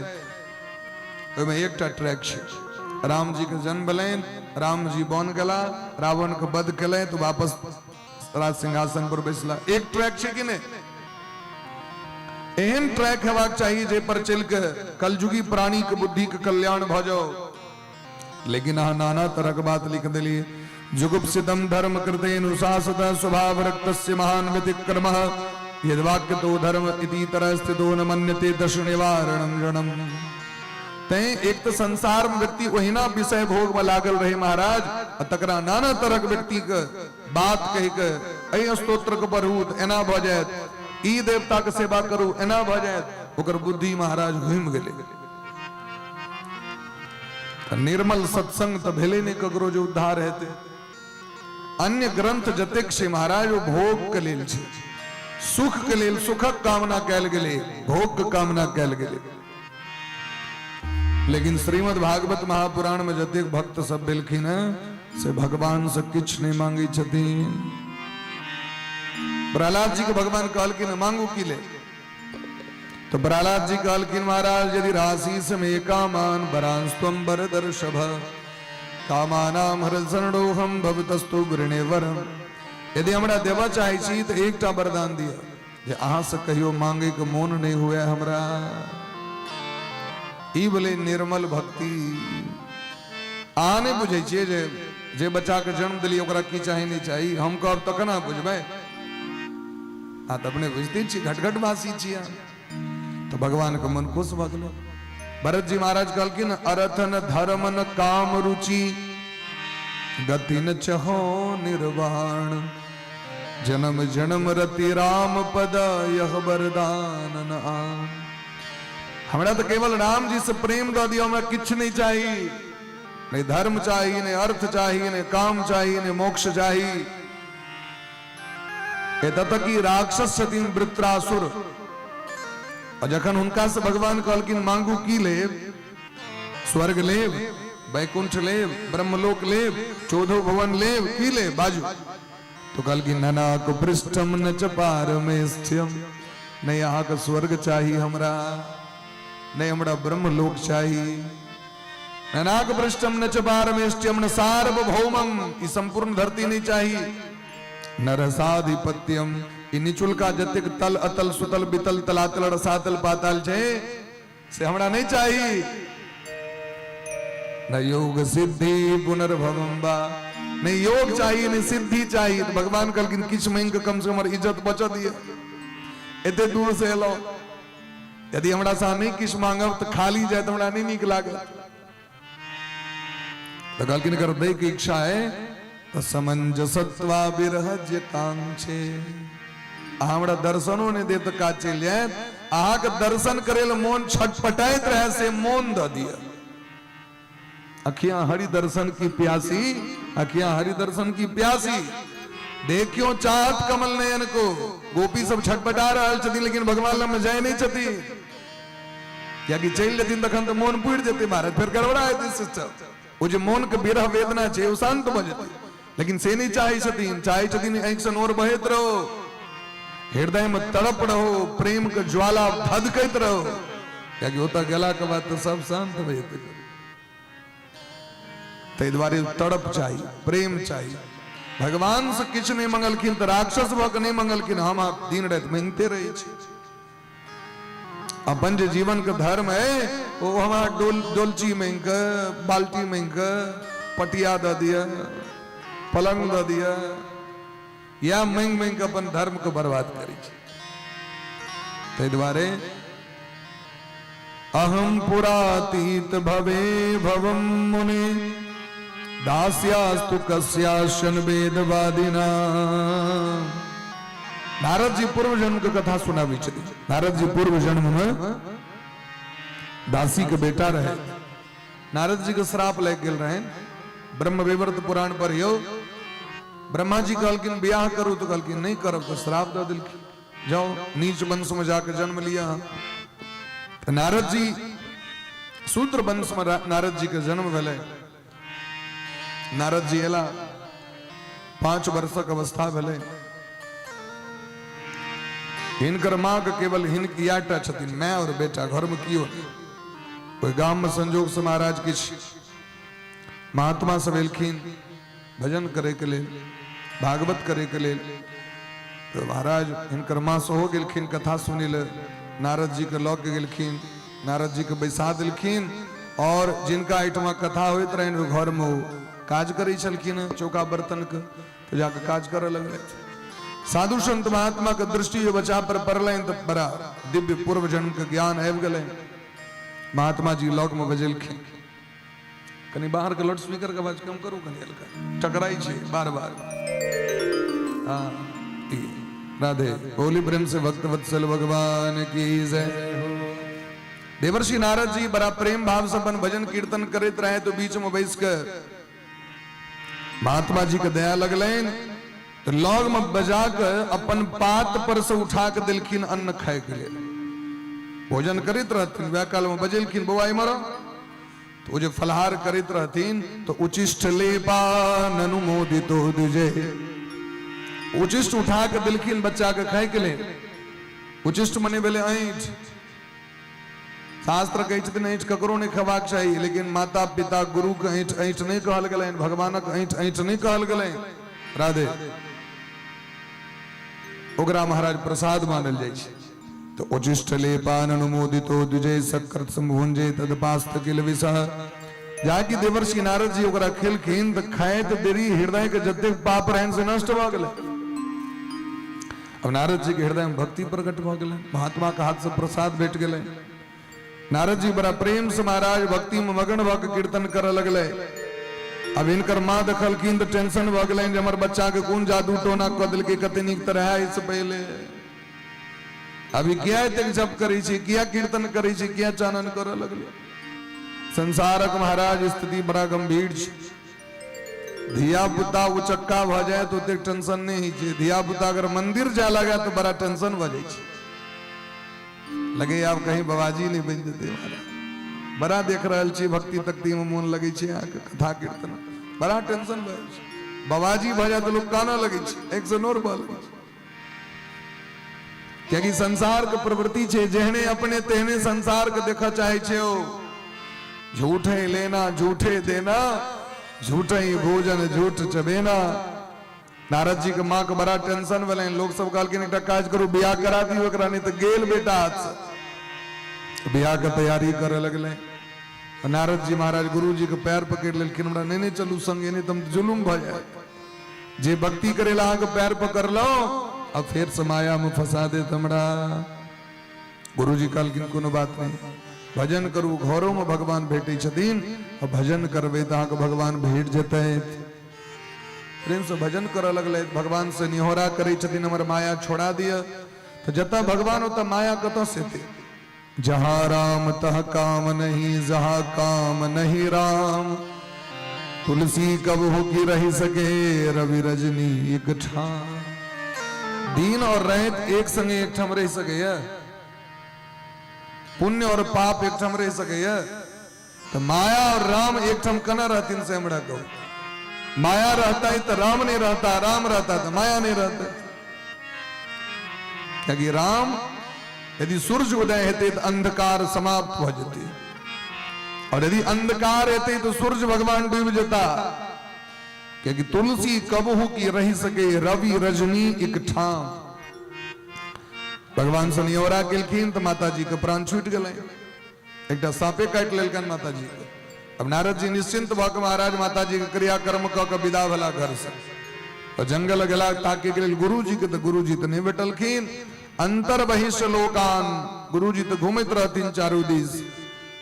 [SPEAKER 2] ओमे एकटा ट्रैक छे। राम जी के जन्म भेलैन, राम जी बन गेला, रावण के वध केलै तो वापस राज सिंहासन पर बैसला। एक ट्रैक छे कि नहीं? एहन ट्रैक हेबाक चाहिए जे पर चल के कलयुगी प्राणी के बुद्धि के कल्याण भ जाओ। लेकिन नाना तरह के बात लिख दिली। जुगुप्सितम धर्म कृतेनुशासत स्वभाव रक्तस्य महान व्यतिक्रम यद्वाक्य तो धर्म इति तरह स्थितो न मन्यते दश निवारणम रणम। तै एक तो संसार में व्यक्ति वहीना विषय भोग में लागल रहे महाराज, तकरा नाना तरह के व्यक्ति के बात कह के ऐ स्तोत्र के पढ़ू एना भ जायत, ई देवता के सेवा करू एना भ जायत, ओकर बुद्धि महाराज घूम गेले। निर्मल सत्संग तो भेले नहीं ककरो जो उद्धार हेते। अन्य ग्रंथ जतेक से महाराज वो भोग के लेल छे, सुख के लेल सुखक कामना कैल गेले, भोग के कामना कैल गेले। लेकिन श्रीमद् भागवत महापुराण में जतेक भक्त सब भेलखिन से भगवान से किछ नहीं मांगी छथिन। प्रहलाद जी को भगवान कहलखिन मांगू की ले, तो प्रहलाद जी कहलखिन महाराज यदि राशि में कामान वरांस्तम वरदर्शभ कामानाम हरसरणोहम भवतस्तु वृणेवरम। यदि हमरा देवा चाहे छी तो एकटा वरदान दिया जे अहाँ से कहियो मांगे के मोन नहीं हुए हमरा। ई बोले निर्मल भक्ति आने बुझे छे जे बच्चा के जन्म दिली ओकरा की चाहे नहीं चाहिए, हम कहब तक ना बुझबै। आ त अपने बुझते छी घटघट वासी छी। तो भगवान का मन खुश भ गेल। भरत जी महाराज कहलखिन अर्थ न धर्म न काम रुचि गति न चहो निर्वाण जन्म जन्म रति राम पद यह वरदान आम। हमरा तो केवल राम जी से प्रेम दो दियो, हमरा किछ नहीं चाहिए, नहीं धर्म चाहिए, नहीं अर्थ चाहिए, नहीं काम चाहिए, नहीं मोक्ष चाहिए। की राक्षस छथिन वृत्रासुर, और जखन हुनका से भगवान कहलकिन मांगू की लेब, स्वर्ग लेब, वैकुंठ लेब, ब्रह्मलोक लेब, 14 भुवन लेब, की लेब बाजू। तो कहलकिन ननाक पृष्ठम न च पारमेष्ठ्यम, नहीं यहाँ का स्वर्ग चाहिए हमरा, नहीं हमरा ब्रह्मलोक चाहिए। ननाक पृष्ठम न च पारमेष्ठ्यम न सार्वभौमम, ये संपूर्ण धरती नहीं चाहिए। न रसाधिपत्यम, ये निचुल का जतिक तल अतल सुतल बितल तलातल रसातल पाताल छे से हमरा नहीं चाहिए। न योग सिद्धि पुनर्भवम बा, नहीं योग चाहिए, नहीं सिद्धि चाहिए। तो भगवान कहलकिन किछ मांग कम से कम इज्जत बचा दिए, एते दूर से एलो, यदि हमरा सा नहीं किछ मांगब तो खाली जाए तो हमरा नहीं नीक लागत। तो कहलकिन कर दे की इच्छा है तो समंजसत्वा विरहज्य कांक्षे, हमरा दर्शनो ने दे तो का चल जाए, आहा के दर्शन करेल मोन छटपटाइत रहे से मोन द दिया। अखियां हरि दर्शन की प्यासी, अखियां हरि दर्शन की प्यासी, देखियो चाहत कमल नयन को। गोपी सब छटपटा रहा छथिन लेकिन भगवान लम जाए नहीं छथि, क्या कि चल जथिन तखन तो मोन पुड़ जेते भारत, फिर गड़बड़ा है सिस्टम। वो जो मोन के विरह वेदना छे वो शांत भ जेते, लेकिन से नहीं चाहे छथिन, चाहे छथिन आंख से नोर बहत रहो, हृदय में तड़प रहो, प्रेम के ज्वाला धधकैत रहो, क्या कि होता गला के बाद तो सब शांत भ जेते। तै द्वारे तड़प चाहिए, प्रेम चाहिए। भगवान से किछ नहीं मंगलखिन तो राक्षस भक नहीं मंगलखिन, हम आप दिन रात मांगते रहे छी। अपन जो जीवन का धर्म है वो हमारा डोलची मांग के, बाल्टी मांग के, पटिया द दिया, पलंग द दिया, या मांग मांग के अपन धर्म को बर्बाद करी छी। तै द्वारे अहम पुरातीत भवे भवम मुने, दास्यास्तु कस्याशन वेदवादिना। नारद जी पूर्व जन्म की कथा सुना बिचरी। नारद जी पूर्व जन्म में दासी के बेटा रहे, नारद जी के श्राप लग गेल रहे। ब्रह्म विवर्त पुराण पर यो ब्रह्मा जी कहलकिन ब्याह करू, तो कहलकिन नहीं करब, तो श्राप दे दिलखिन, जाओ नीच वंश में जाकर जन्म लिया। तो नारद जी शूद्र वंश में नारद जी के जन्म भेले। नारद जी एला 5 वर्षक अवस्था भेले। हिनकर मां के केवल हिनकी आटा छथिन, मैं और बेटा, घर में कियो नहीं। कोई गांव में संजोग से महाराज किछ महात्मा सब एलखिन भजन करे के लेल, भागवत करे के लेल, तो महाराज हिनकर मां सेहो गेलखिन कथा सुनी ले। नारद जी के लऽ के गेलखिन, नारद जी के बैसा देलखिन, और जिनका आइटमा कथा होइत रहन वो घर में काज करे छलखिन, चौका बर्तन के, तो जाके काज करे लगले। साधु संत महात्मा के दृष्टि बचा पर पड़ल तो बड़ा दिव्य पूर्व जन्म के ज्ञान आबि गए। महात्मा जी लॉक में बजेलखिन, कनी बाहर के लाउड स्पीकर के आवाज कम करू, कनी हल्का टकराई छे बार बार। राधे बोली प्रेम से भक्त वत्सल भगवान की जय। देवर्षि नारद जी बड़ा प्रेम भाव से अपन भजन कीर्तन करते रहे, तो बीच में बैस के महात्मा जी के दया लगलैन, तो लौग में बजा कर अपन पात पर से उठा के दिलखिन अन्न खाए के लिए। भोजन करित रहथिन, वह काल में बजेलखिन बउआ इमरो, तो जो फलहार करित रहथिन तो उचिष्ट लेपा अनुमोदितो दुजे, उचिष्ट उठा के दिलखिन बच्चा के खाए के लिए। उचिष्ट मने भेले ऐंठ। शास्त्र कहै छथिन ऐंठ ककरो नहीं खबाक चाहिए, लेकिन माता पिता गुरु के ऐंठ ऐंठ नहीं कहल गेलैन, भगवानक ऐंठ ऐंठ नहीं कहल गेलैन। राधे ओकरा महाराज प्रसाद मानल जाइ छै। तो उचिष्ट लेपान अनुमोदितो द्विजय सकृत संभुंजे तदपास्त किल विसह। जाकि देवर्षि नारद जी ओकरा खेलखिन तो खाइत देरी हृदय के जतेक पाप रहन से नष्ट भ गेलै। अब नारद जी के हृदय में भक्ति प्रकट भ गेलै, महात्मा के हाथ से प्रसाद भेट गेलै। नारद जी बड़ा प्रेम से महाराज भक्ति में मगन भ के कीर्तन करऽ लगले। अब इनकर माँ देखलखिन तो टेंशन भ गए हमर बच्चा के कौन जादू टोना क दिल के कते निक तरह है इससे पहले अभी क्या तक जप करी छी क्या कीर्तन करी छी क्या चानन कर लगले संसारक महाराज स्थिति बड़ा गंभीर छै धिया पुता उचक्का भ जाए तो ओते टेंशन नहीं छै धिया पुता अगर मंदिर जा लगा तो बड़ा टेंशन भ जाए छै लगे आप कहीं बाबाजी नहीं बन जेते महाराज बड़ा देख रहा छी भक्ति तक्ति में मन लगे छै कथा कीर्तन बड़ा टेंशन भ जाए छै बाबाजी भ जाए तो लोग काना लगे छै एक से नोर बल क्योंकि संसार के प्रवृत्ति छे जेहने अपने तेहने संसार के देखा चाहे छे झूठे लेना झूठे देना झूठे ही भोजन झूठ चबेना नारद जी के माँ के बड़ा टेंशन वाले लोग सब कहलखिन एक काज करू बियाह करा दियो एकरा नहीं तो गेल बेटा हाथ से बियाह के तैयारी करे लगले नारद जी महाराज गुरु जी के पैर पकड़ लेलखिन हमरा नहीं चलू संगे नहीं तुम जुलुम भ जाए जे भक्ति करेला अहाँ के पैर पकड़ लो अब फिर समाया में फंसा दे हमरा गुरु जी कहलखिन कोनो बात नहीं भजन करू घरों में भगवान भेटे छथिन और भजन करबे तो अहाँ भगवान भेट जेते प्रेम से भजन करे लगले भगवान से निहोरा करे छथिन हमर माया छोड़ा दिया तो जता भगवान होता माया कत से थे जहां राम तह काम नहीं जहां काम नहीं राम तुलसी कब हो की रह सके रवि रजनी एक ठाम दिन और रात एक संगे एक ठम रह सके पुण्य और पाप एक ठम रह सके तो माया और राम एक ठम कना रहती से हमरा कहो माया रहता है तो राम नहीं रहता राम रहता तो माया नहीं रहता क्योंकि राम यदि सूर्य उदय हेते तो अंधकार समाप्त हो जाते और यदि अंधकार हेते तो सूर्य भगवान डूब जाता क्योंकि तुलसी कबहू की रह सके रवि रजनी एक ठाम भगवान से नियोरा केलखिन तो माता जी के प्राण छूट गए एक सापे काट लेलकन माता जी के अब नारद जी निश्चिंत भक महाराज माता जी के क्रियाकर्म क विदा भला घर से और जंगल गला ताके के गुरु जी के तो गुरु जी तो नहीं बैठलखिन अंतर बहिष्ठ लोकान गुरु जी तो घूमत रहतीन चारू दिस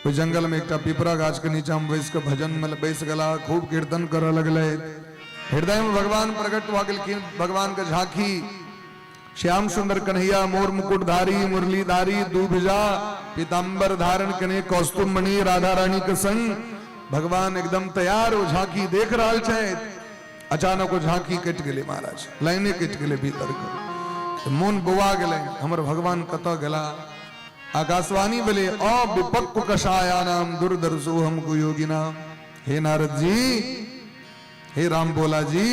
[SPEAKER 2] कोई जंगल में एक पिपरा गाछ के नीचा में बैस के भजन में बैस गला खूब कीर्तन करे लगले हृदय में भगवान प्रकट भ गेलखिन भगवान के झांकी श्याम सुंदर कन्हैया मोर मुकुटधारी मुरलीधारी दूभजा पीतांबर धारण कने कौस्तुभ मणि राधा रानी के संग भगवान एकदम तैयार हो झांकी देख रहा छे अचानक वो झांकी कट गेले महाराज लाइने कट गेले भीतर के मोन बुआ गेले हमर भगवान कत गेला आकाशवाणी बोले अ विपक्व कषाया नाम दुर्दर्शो हमको योगी नाम हे नारद जी हे राम बोला जी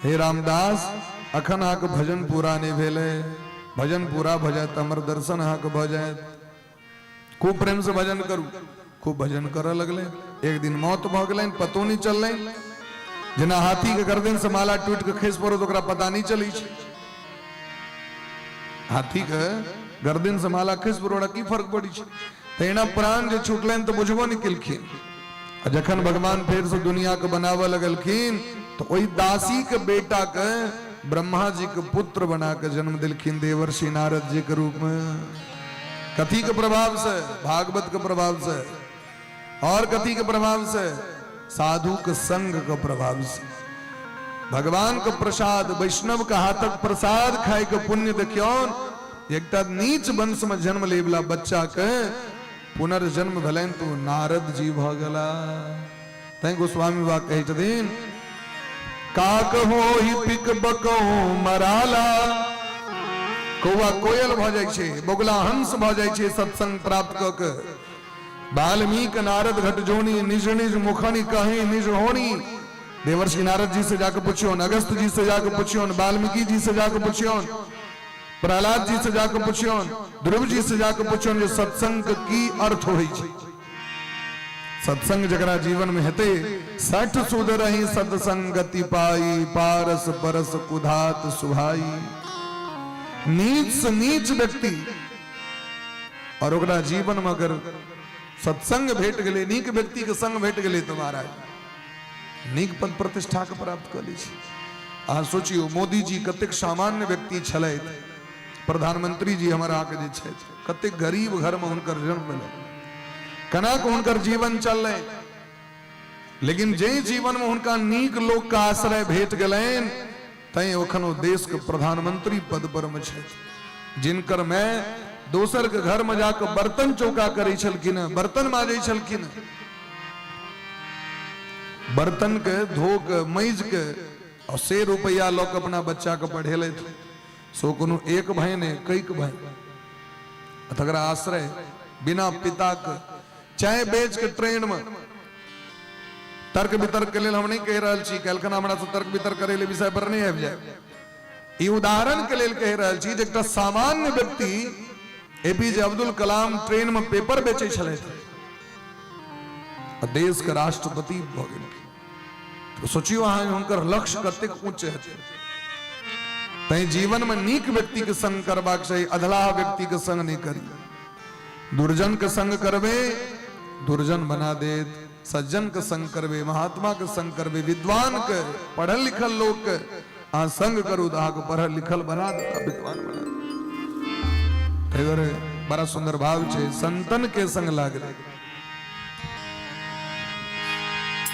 [SPEAKER 2] हे रामदास अखन आक भजन पूरा नहीं भेले भजन पूरा भ जाए हमर दर्शन आक भ जाए खूब प्रेम से भजन करू खूब भजन करे लगले एक दिन मौत भ गए पतो नहीं चल जेना हाथी के गर्दन से माला टूट के खस पड़ो तो पता नहीं चली हाथी के गर्दन से माला खस पड़ो की फर्क पड़ी तेना प्राण जो छूटल तो बुझबो नहीं केलखिन जखन भगवान फिर से दुनिया के बनावे लगलखिन तो वही दासी के बेटा के ब्रह्मा जी के पुत्र बना के जन्म दिलखिन देवर्षि नारद जी के रूप में कथी के प्रभाव से भागवत के प्रभाव से और कथी के प्रभाव से साधु के संग के प्रभाव से भगवान के प्रसाद वैष्णव के हाथक प्रसाद खाए के पुण्य देखियौन एक नीच वंश में जन्म लेवला बच्चा के पुनर्जन्म भलन तो नारद जी भ गला तै गोस्वामी बा कहै छथिन काक हो ही पिक बको मराला कौआ कोयल भ जाय छै बगुला हंस भ जाय छै सत्संग प्राप्त क के वाल्मीकि नारद घट जोनी निज निज मुखनी कहीं निज होनी देवर्षि नारद जी से जाकर पूछियोन अगस्त जी से जाकर पूछियोन वाल्मीकि जी से जाकर पूछियोन प्रहलाद जी से जाकर पूछियोन ध्रुव जी से जाकर पूछियोन जो सत्संग की अर्थ होई छै सत्संग जकरा जीवन में हेते 60 सुध रही सत्संगति पाई पारस परस कुधात सुभाई नीच से नीच व्यक्ति और ओकरा जीवन में अगर सत्संग भेट गए नीक व्यक्ति के संग भेट गए तो महाराज नीक पद प्रतिष्ठा के प्राप्त कर ली अहाँ सोचियो मोदी जी कतेक सामान्य व्यक्ति छले प्रधानमंत्री जी हमारा आके जे कतेक गरीब घर में उनकर जन्म मिले कना को उनकर जीवन चल रहे लेकिन जे जीवन में उनका नीक लोक का आश्रय भेट गलैन तय ओखन ओ देश के प्रधानमंत्री पद पर में छथि। जिनकर मैं दोसर के घर में जाकर बर्तन चौका करै छलखिन, बर्तन माजै छलखिन, बर्तन के धो के मैज के और 100 रुपया लोग अपना बच्चा के पढ़ेले थे। सो कोनो एक भाई ने कई भाई तगड़ा आश्रय बिना पिता के चाय बेच के ट्रेन में तर्क वितर्क के लिए हम नहीं कह रहा छी, कलखन हमरा से तर्क वितर्क करे ले विषय पर नहीं आबि जाए। ई उदाहरण के लिए कह रहा छी जे एकटा सामान्य व्यक्ति एपीजे अब्दुल कलाम ट्रेन में पेपर बेचे छले थे, देश के राष्ट्रपति भ गेल। तो सोचियो अहाँ हुनकर लक्ष्य कतेक ऊंच है। तै जीवन में नीक व्यक्ति के संग करबाक चाही, अधलाह व्यक्ति के संग नहीं करी। दुर्जन के संग करबे दुर्जन बना देत, सज्जन के संग करबे महात्मा के संग करबे, विद्वान के पढ़ल लिखल लोग के अहाँ संग करू तो अहाँ को पढ़ल लिखल बना देता, विद्वान बना देता। इधर बड़ा सुंदर भाव छे, संतन के संग लागले।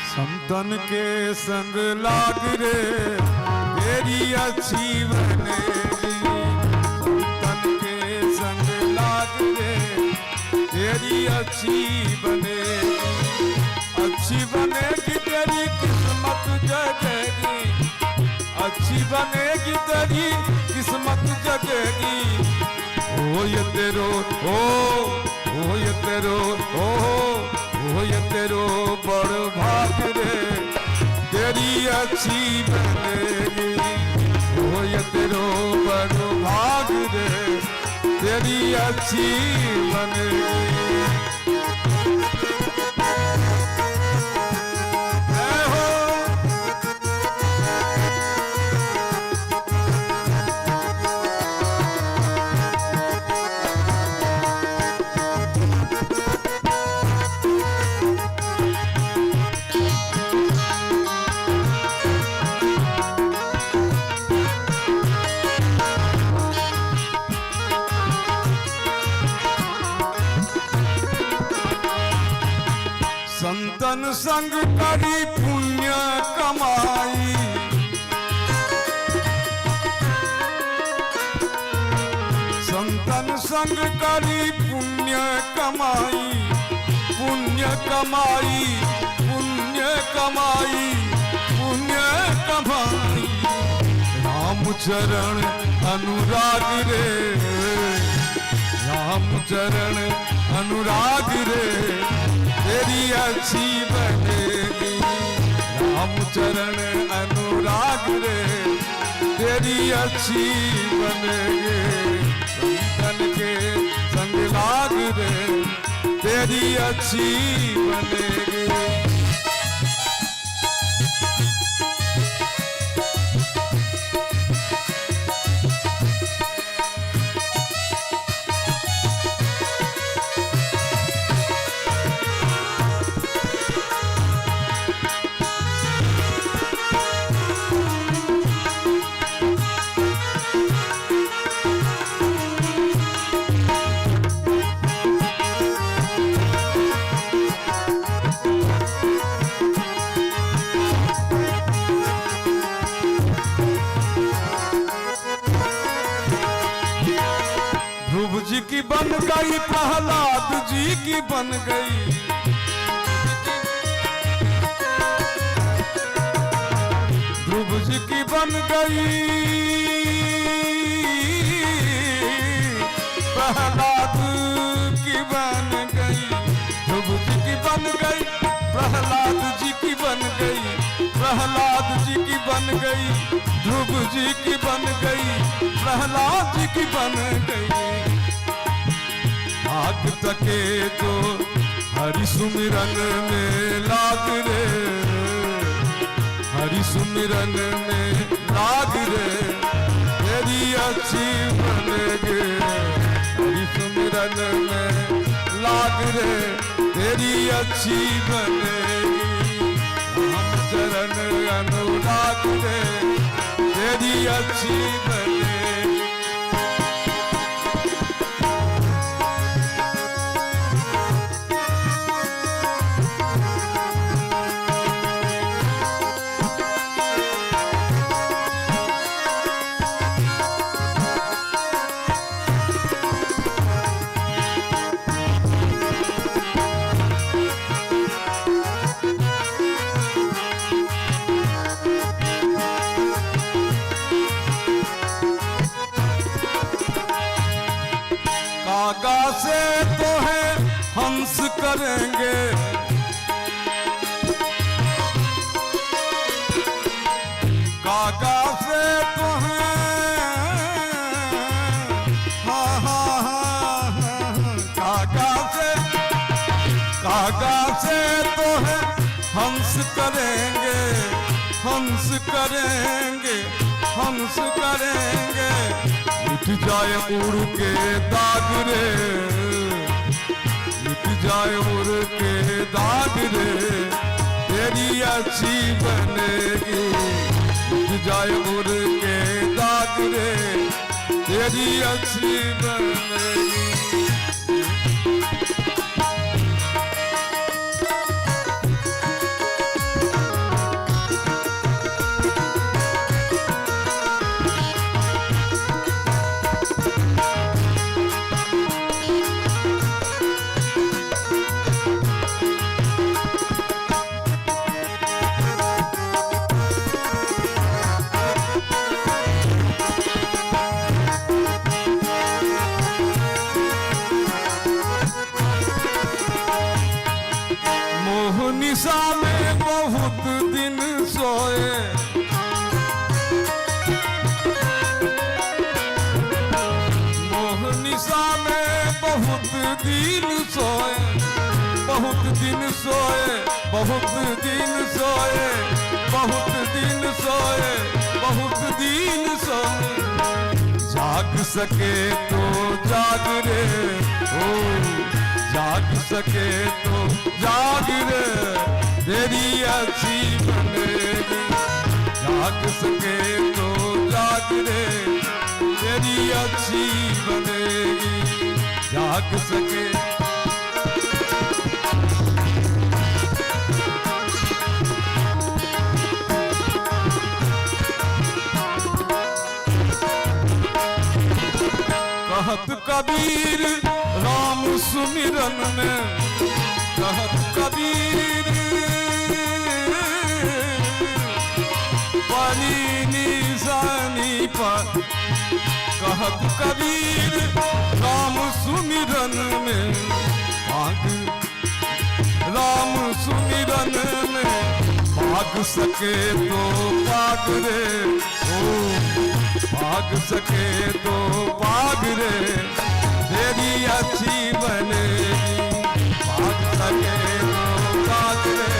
[SPEAKER 1] संतन के संग लाग रे तेरी अच्छी बनेगी, संतन के संग लाग रे तेरी अच्छी बनेगी, अच्छी बनेगी तेरी किस्मत जगेगी, अच्छी बनेगी तेरी किस्मत जगेगी। ओ ये तेरो ओ ये तेरो ओ ये तेरो बड़ भाग रे तेरी अच्छी बनेगी, ओ ये तेरो बड़ भाग रे तेरी अच्छी बनेगी। संतन संग करी पुण्य कमाई, संतन संग करी पुण्य कमाई, पुण्य कमाई पुण्य कमाई पुण्य कमाई। राम चरण अनुराग रे राम चरण अनुराग रे तेरी अच्छी बनेगी, राम चरण अनुराग रे तेरी अच्छी बनेगी। संतन के संग लाग रे तेरी अच्छी बनेगी। ध्रुव जी की बन गई प्रहलाद जी की बन गई, ध्रुव जी की बन गई प्रहलाद की बन गई, ध्रुव जी की बन गई प्रहलाद जी की बन गई, प्रहलाद जी की बन गई ध्रुव जी की बन गई प्रहलाद जी की बन गई। आग तके तो हरि सुमिरन में लाग रे, हरि सुमिरन में लाग रे तेरी अच्छी बनेगी, हरि सुमिरन में लाग रे तेरी अच्छी बनेगी। राम चरण अनुराग रे तेरी अच्छी बनेगी। से तो है हंस करेंगे, काका से तो है काका से तो है हंस करेंगे, हंस करेंगे, हंस करेंगे। मिट जाए उड़ के दाग रे, मिट जाए उड़ के दाग रे, तेरी अच्छी बनेगी। मिट जाए उड़ के दाग रे, तेरी अच्छी बनेगी। निशा में बहुत दिन सोए, मोह निशा में बहुत दिन सोए, बहुत दिन सोए, बहुत दिन सोए, बहुत दिन सोए, बहुत दिन सोए। जाग सके तो जाग रे, ओ जाग सके तो जाग रे, तेरी अच्छी बनेगी। जाग सके तो जाग रे, तेरी अच्छी बनेगी। जाग सके कहत कबीर राम सुमिरन में, कहत कबीर पानी निशानी पर, कहत कबीर राम सुमिरन में, राम सुमिरन में भाग सके तो भाग रे, ओ भाग सके तो भाग रे, तेरी अच्छी बनेगी। भाग सके तो भाग रे,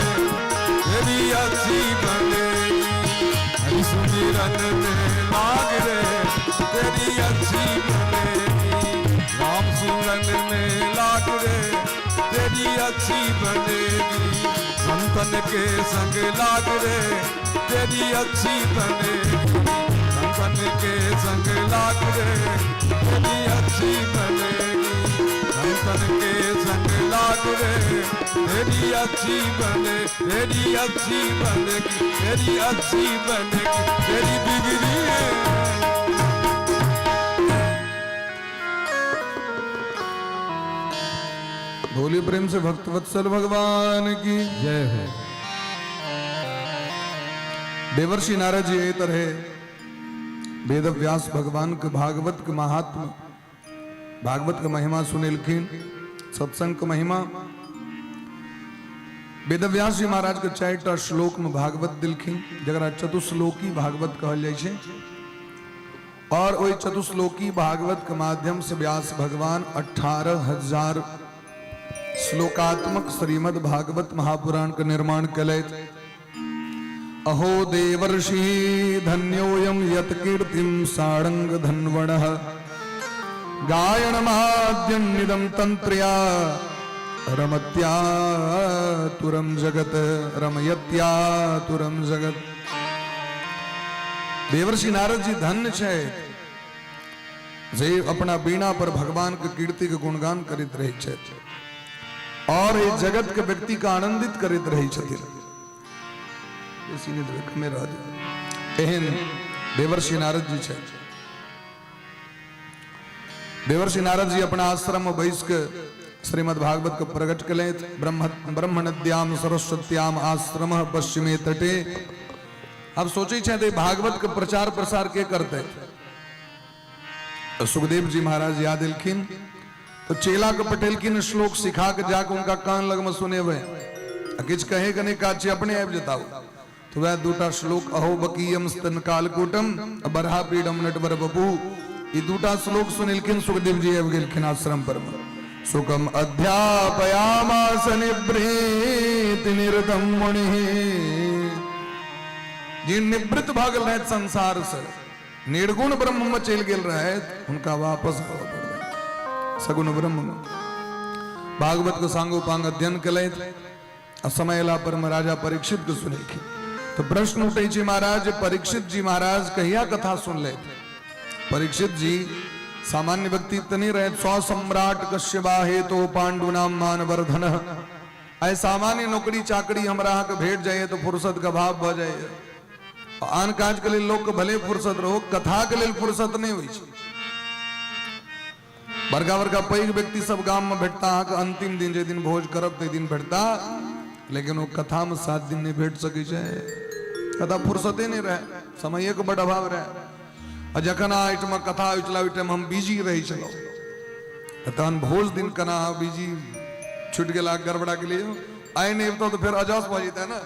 [SPEAKER 1] तेरी अच्छी बनेगी। हरि सुमिरन में लाग रे, तेरी अच्छी बनेगी। राम सुमिरन में लाग रे, तेरी अच्छी बनेगी। संतन के संग लाग रे, तेरी अच्छी बनेगी। संतन के संग लाग रे, तेरी अच्छी बनेगी। संतन के संग लाग रे, तेरी अच्छी बने, तेरी अच्छी बनेगी, तेरी अच्छी बनेगी, तेरी बिगड़ी है।
[SPEAKER 2] बोली प्रेम से भक्त वत्सल भगवान की
[SPEAKER 3] जय हो।
[SPEAKER 2] देवर्षि नारद जी ये तरह वेद व्यास भगवान के भागवत के महात्म, भागवत का महिमा सुनिलखिन, सत्संग का महिमा। वेद व्यास जी महाराज के 4टा श्लोक में भागवत दिलखिन, जरा चतुश्लोकी भागवत कहल जाय छे। और वही चतुश्लोकी भागवत के माध्यम से व्यास भगवान 18,000 श्लोकात्मक श्रीमद् भागवत महापुराण का निर्माण कले। अहो देवर्षि धन्योयम यत कीर्तिम सारंग धन्वणः, गायनमाद्यन्निदं तंत्र्या रमत्यातुरं जगत, रमयत्यातुरं जगत। देवर्षि नारद जी धन्य छे जे अपना बीणा पर भगवान के कीर्ति के गुणगान करित रहे छे और ये जगत के व्यक्ति का आनंदित करित रही छथिन। एहन देवर्षि नारद जी छे। देवर्षि नारद जी अपना आश्रम में बैस के श्रीमद् भागवत को प्रकट कले। ब्रह्म नद्याम सरस्वत्याम आश्रम पश्चिमे तटे। अब सोचे छे भागवत के प्रचार प्रसार के करते। सुखदेव जी महाराज याद दिलखिन तो चेला के पटेल की ने श्लोक सिखा के जाके उनका कान लग में सुने हुए किच कहे कने काचे अपने आप जताओ। तो वह दूटा श्लोक अहो बकीयम स्तन कालकूटम बरहा पीडम नटवर बपू ये दूटा श्लोक सुनिलखिन सुखदेव जी अब गेलखिन आश्रम पर सुखम अध्यापयामास निवृत्ति निरतम मुनि जी निवृत्त भागल रहे संसार से निर्गुण ब्रह्म में चल गेल रहे उनका वापस सगुण ब्रह्म में भागवत को सांगो पांग अध्ययन कले समय ला पर महाराजा परीक्षित को सुने तो प्रश्न उठे जी महाराज परीक्षित जी महाराज कहिया कथा सुन ले। परीक्षित जी सामान्य व्यक्ति तनी रहे 100 सम्राट कश्यपा हे तो पांडु नाम मानवर्धन ऐ सामान्य नौकरी चाकरी हमरा के भेट जाए तो फुर्सत का भाव भ जाए आन काज के लिए लोग के भले फुर्सत रहो कथा के लिए फुर्सत नहीं हुई बड़का बड़का पैघ व्यक्ति सब गांव में भेटता अंतिम दिन जे दिन भोज करब ते दिन भेटता लेकिन वो कथा में 7 दिन नहीं भेट सकी जाए कथा फुर्सते नहीं रहे समय के बड़ अभाव रहे जखन आइटम कथा उचला टाइम हम बिजी रही चलो तहन भोज दिन कना बिजी छूट गया गड़बड़ा के लिए आए नहीं तो फिर अजास हो जाता है ना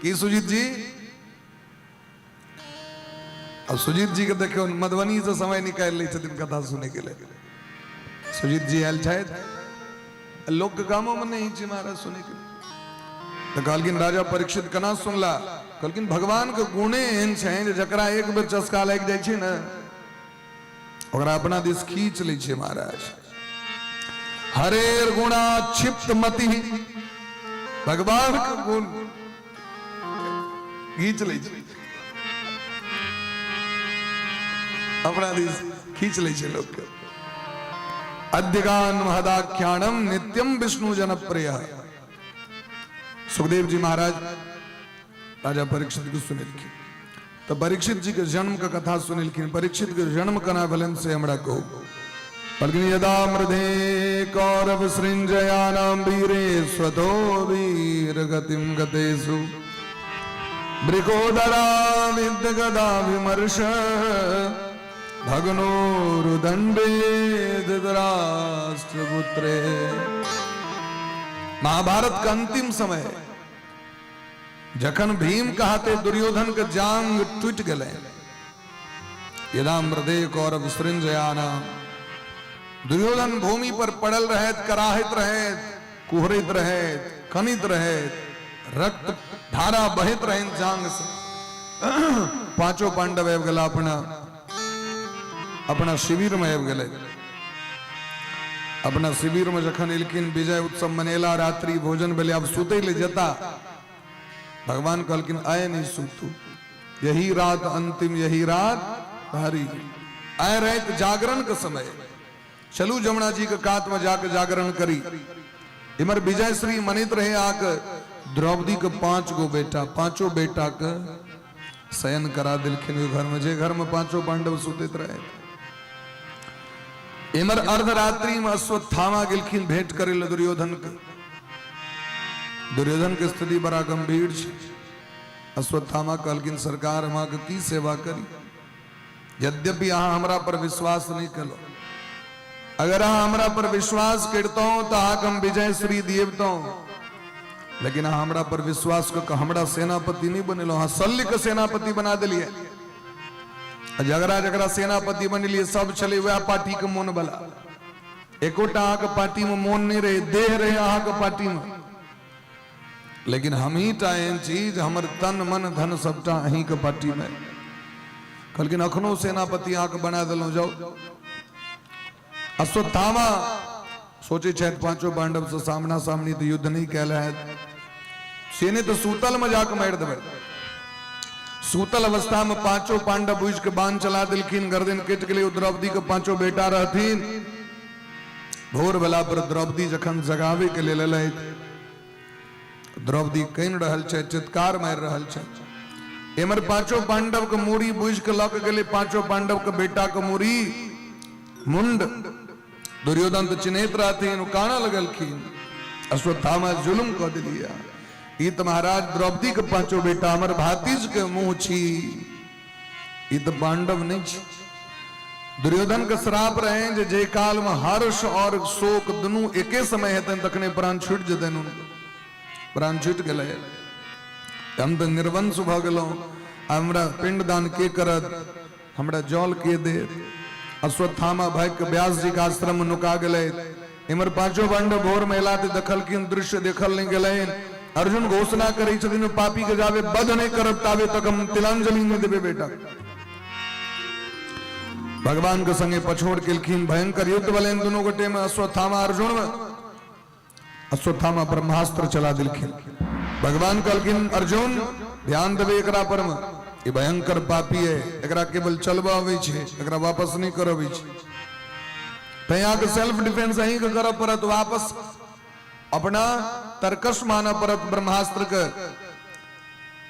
[SPEAKER 2] कि सुजीत जी अब सुजीत जी के देखो मधुबनी से समय निकाल ली दिन कथा सुने के लिए सुजीत जी आयल शायद लोग के गांवों में नहीं जी महाराज सुने के लिए तो कहलकिन राजा परीक्षित कना सुनला कहलकिन भगवान के गुणे एहन छे जकरा एक बेर चस्का लाग जाय छे ना ओकरा अपना दिस खींच लै छे महाराज हरेर गुणा क्षिप्त मति भगवान के गुण खींच लै छे अपना दिस खींच लै छे लोग के अद्यगान महदाख्यानम नित्यम विष्णु जनप्रिय सुखदेव जी महाराज राजा परीक्षित को सुनिलखिन तो परीक्षित जी के जन्म का कथा सुनिलखिन परीक्षित के जन्म कना भलन से हमरा को बल्कि यदा मृधे कौरव सृंजयानाम वीरे स्वतो वीर गतिम गतेषु ब्रिकोदरा विद्य गदा विमर्श भगनोरुदंडे धृतराष्ट्रपुत्रे महाभारत का अंतिम समय जखन भीम कहते दुर्योधन के जांग टूट गए यदा मृदे कौरव सृंजयाना दुर्योधन भूमि पर पड़ल रहे कराहित रहे कुहरित रहे खनित रहे रक्त धारा बहित रहे जांग से पांचों पांडव एव गला अपना शिविर में एव गए अपना शिविर में जखन इलकिन विजय उत्सव मनेला रात्रि भोजन बेले अब सुते ले जता भगवान कहलकिन आए नहीं सुतू यही रात अंतिम यही रात भारी आए रहे तो जागरण का समय चलू जमुना जी के कात में जाकर जागरण करी इमर विजय श्री मनित रहे आक द्रौपदी के 5 गो बेटा पांचों बेटा के शयन करा दिलखिन घर में जे घर में पांचों पांडव सुतित रहे इमर अर्धरात्रि में अश्वत्थामा गिलखिन भेंट करे दुर्योधन के दुर्योधन की स्थिति बड़ा गंभीर है अश्वत्थामा कहलकिन सरकार हम की सेवा करी यद्यपि अहाँ हमरा पर विश्वास नहीं करो अगर अहाँ हमरा पर विश्वास करता हूं तो अहाँ हम विजय श्री देवता लेकिन अहाँ हमरा पर विश्वास कर हमरा सेनापति नहीं बनेलो हाँ शल्य के सेनापति बना दिलिए जगरा जगरा सेनापति बनिलिए सब चले वह पार्टी के मोन बला एकोटा अहाँ के पार्टी में मोन नहीं रहे देह रहे अहाँ के पार्टी में लेकिन हम ही टाइम चीज हमर तन मन धन सबटा अहीं के पार्टी में कहलकिन अखनो सेनापति आके बना दिलो जाओ अश्वत्थामा सोचे छे पांचों पांडव से सामना सामनी तो युद्ध नहीं कहला है सेने तो सूतल में जाके मार देवे सूतल अवस्था में पांचों पांडव बुझ के बाण चला दिलखिन गर्दन कट के लिए द्रौपदी के पांचों बेटा रहथिन भोर बेला पर द्रौपदी जखन जगावे के लिए ले द्रौपदी कहीं रहल छे चित्कार मार रहल छे एमर पांचों पांडव के मूड़ी बुझ के लक गले पांचों पांडव के बेटा के मूड़ी मुंड दुर्योधन तो चिन्हित रहथिन काना लगलखिन अश्वत्थामा जुल्म कर दिया इत महाराज द्रौपदी के पांचों बेटा हमर भातीज के मुंह छी इत पांडव नहीं छी दुर्योधन का श्राप रहे जे काल में हर्ष और शोक दोनों एके समय हेतन तखने प्राण छूट जतन प्राण छूट गए हम तो निर्वंश भ गलो हमरा पिंडदान के करत हमरा जल के दे अश्वत्थामा भाई के व्यास जी का आश्रम में नुका गए इमर पांचों पांडव भोर महिला दखल की दृश्य देखल नहीं गए अर्जुन घोषणा करे छथिन पापी के जावे बध नहीं करब तावे तक हम तिलांजलि नहीं देवे बेटा भगवान के संगे पछोड़ के भयंकर युद्ध वाले दोनों गोटे में अश्वत्थामा अर्जुन अश्वत्थामा ब्रह्मास्त्र चला दिलखिन भगवान कहलखिन अर्जुन ध्यान देवे एकरा पर ये भयंकर पापी है एकरा केवल चलबा आवे छे एकरा वापस नहीं करबे छे तया के सेल्फ डिफेंस अही के करब परत वापस अपना तर्कश माना परत ब्रह्मास्त्र के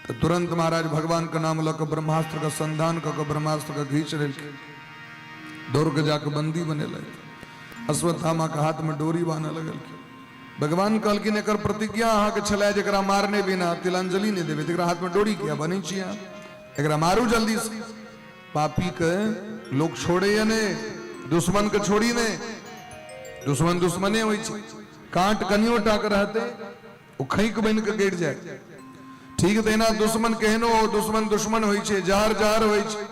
[SPEAKER 2] तो तुरंत महाराज भगवान का नाम लक ब्रह्मास्त्र का संधान कर ब्रह्मास्त्र का खींच ले दौड़ के जाकर बंदी बने लगे अश्वत्थामा के हाथ में डोरी बांधे लगल भगवान कहलखिन एकर प्रतिज्ञा अहाँ के छलै जेकरा मारने बिना तिलांजलि नहीं देवे तेकरा हाथ में डोरी किया बनी छिया एकरा मारू जल्दी से पापी के लोग छोड़े या ने दुश्मन के छोड़ी ने दुश्मन दुश्मने होई छै कांट कनियो टाक रहते वो खैक बन के गिर जाए ठीक देना दुश्मन कहनो दुश्मन दुश्मन होई छै जहर जहर होई छै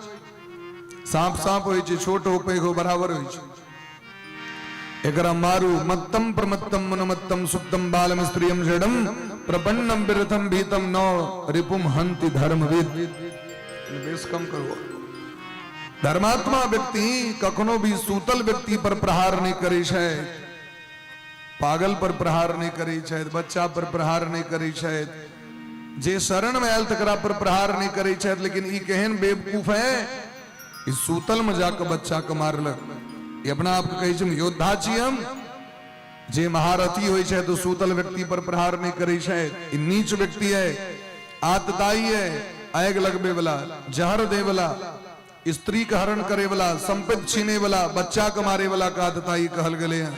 [SPEAKER 2] सांप सांप होई छै छोट हो पैघ हो बराबर होई छै एकरा मारू मत्तम प्रमत्तम मनमत्तम सुप्तम बालम स्त्रियम जडम प्रपन्नम विरथम भीतम नो रिपुम हंति धर्मविद बेस कम करो धर्मात्मा व्यक्ति कखनो भी सूतल व्यक्ति पर प्रहार नहीं करे छै पागल पर प्रहार नहीं करे छै बच्चा पर प्रहार नहीं करे छै जे शरण में आयल तकरा पर प्रहार नहीं करे छै लेकिन ई केहन बेवकूफ है इस सूतल में जाकर बच्चा के मारलक ये अपना आप कहे छै योद्धा छी हम जे महारथी होय छै तो सूतल व्यक्ति पर प्रहार नहीं करे छै ई नीच व्यक्ति है आतताई है आग लगबे वाला जहर दे वाला स्त्री का हरण करे वाला संपत्ति छीने वाला बच्चा के मारे वाला का आतताई कहल गले हैं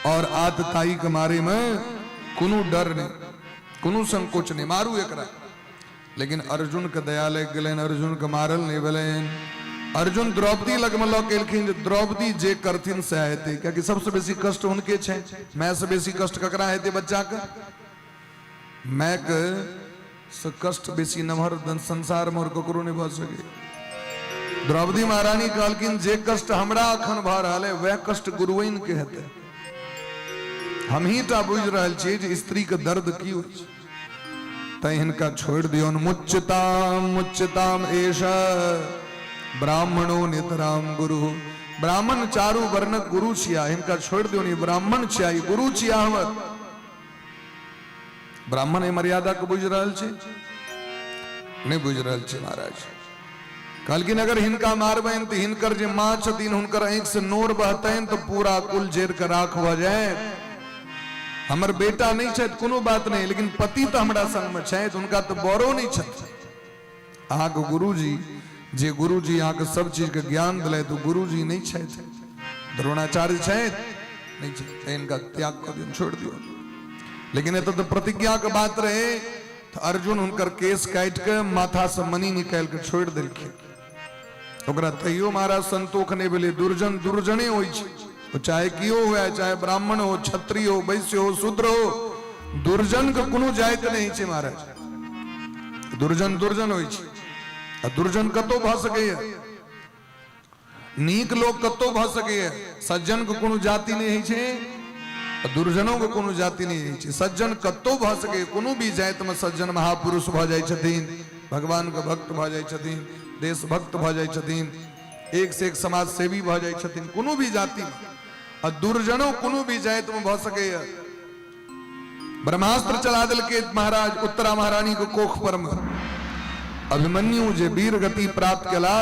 [SPEAKER 2] और आतताई के मारे में कोनो डर नहीं कोनो संकोच नहीं मारू एकरा लेकिन अर्जुन के दया लग गए अर्जुन के मारल नहीं भेले अर्जुन द्रौपदी लगमलो केलखिन द्रौपदी जे करथिन से हेते क्योंकि सबसे बेसी कष्ट उनके छे मैं से बेसी कष्ट ककरा हेते बच्चा के मैं के से कष्ट बेसी नमहर संसार में और ककरो नहीं भ सके द्रौपदी महारानी कहलखिन जे कष्ट हमरा अखन भ रहल है वह कष्ट गुरुइन के हेते हम ही टा बुझ रहल छी जे स्त्री के दर्द की होय छै तै हिनका छोड़ दियो मुच्यताम मुच्यताम एष ब्राह्मणो नितराम गुरु ब्राह्मण चारु वर्ण गुरु छिया इनका छोड़ दियो नहीं ब्राह्मण छिया गुरु छिया हमर ब्राह्मण ए मर्यादा को बुझ रहल छी नहीं बुझ रहल छी महाराज कहलखिन अगर हिनका मारबैन तो हिनकर जे मां छथिन हुनकर आंख से नोर बहतैन तो पूरा कुल जेर के राख भ जाए हमर बेटा नहीं छथि कोनो बात नहीं लेकिन पति तो हमरा संग में छथि उनका तो बरो नहीं छथि अहाँ के गुरुजी जे गुरुजी अहाँ के सब चीज के ज्ञान दिले तो गुरुजी नहीं छथि द्रोणाचार्य छथि नहीं छथि इनका त्याग कर दियो छोड़ दियो लेकिन ये तो प्रतिज्ञा के बात रहे तो अर्जुन उनकर केस काट के माथा से मनी निकाल के छोड़ दिलखिन ओकरा तैयो महाराज संतोष नहीं भेले दुर्जन दुर्जने होई छै वो चाहे कियो हुआ चाहे ब्राह्मण हो क्षत्रिय हो वैश्य हो शूद्र हो दुर्जन के कोनो जाइत नहीं छै महाराज दुर्जन दुर्जन होई छै दुर्जन कतो भ सकैया नीक लोग कतो भ सकैया सज्जन के कोनो जाति नहीं है छै दुर्जनों के कोनो जाति नहीं है छै सज्जन कतो भ सकैया कोनो भी जाति में सज्जन महापुरुष भ जाय छथिन भगवान के भक्त भ जाय छथिन देशभक्त भ जाय छथिन एक से एक समाज सेवी भ जाय छथिन कोनो भी जाति में और दुर्जनों कोनो भी जाति में भ सकैया ब्रह्मास्त्र चला दिल के महाराज उत्तरा महारानी को कोख पर में अभिमन्यु जे वीर गति प्राप्त केला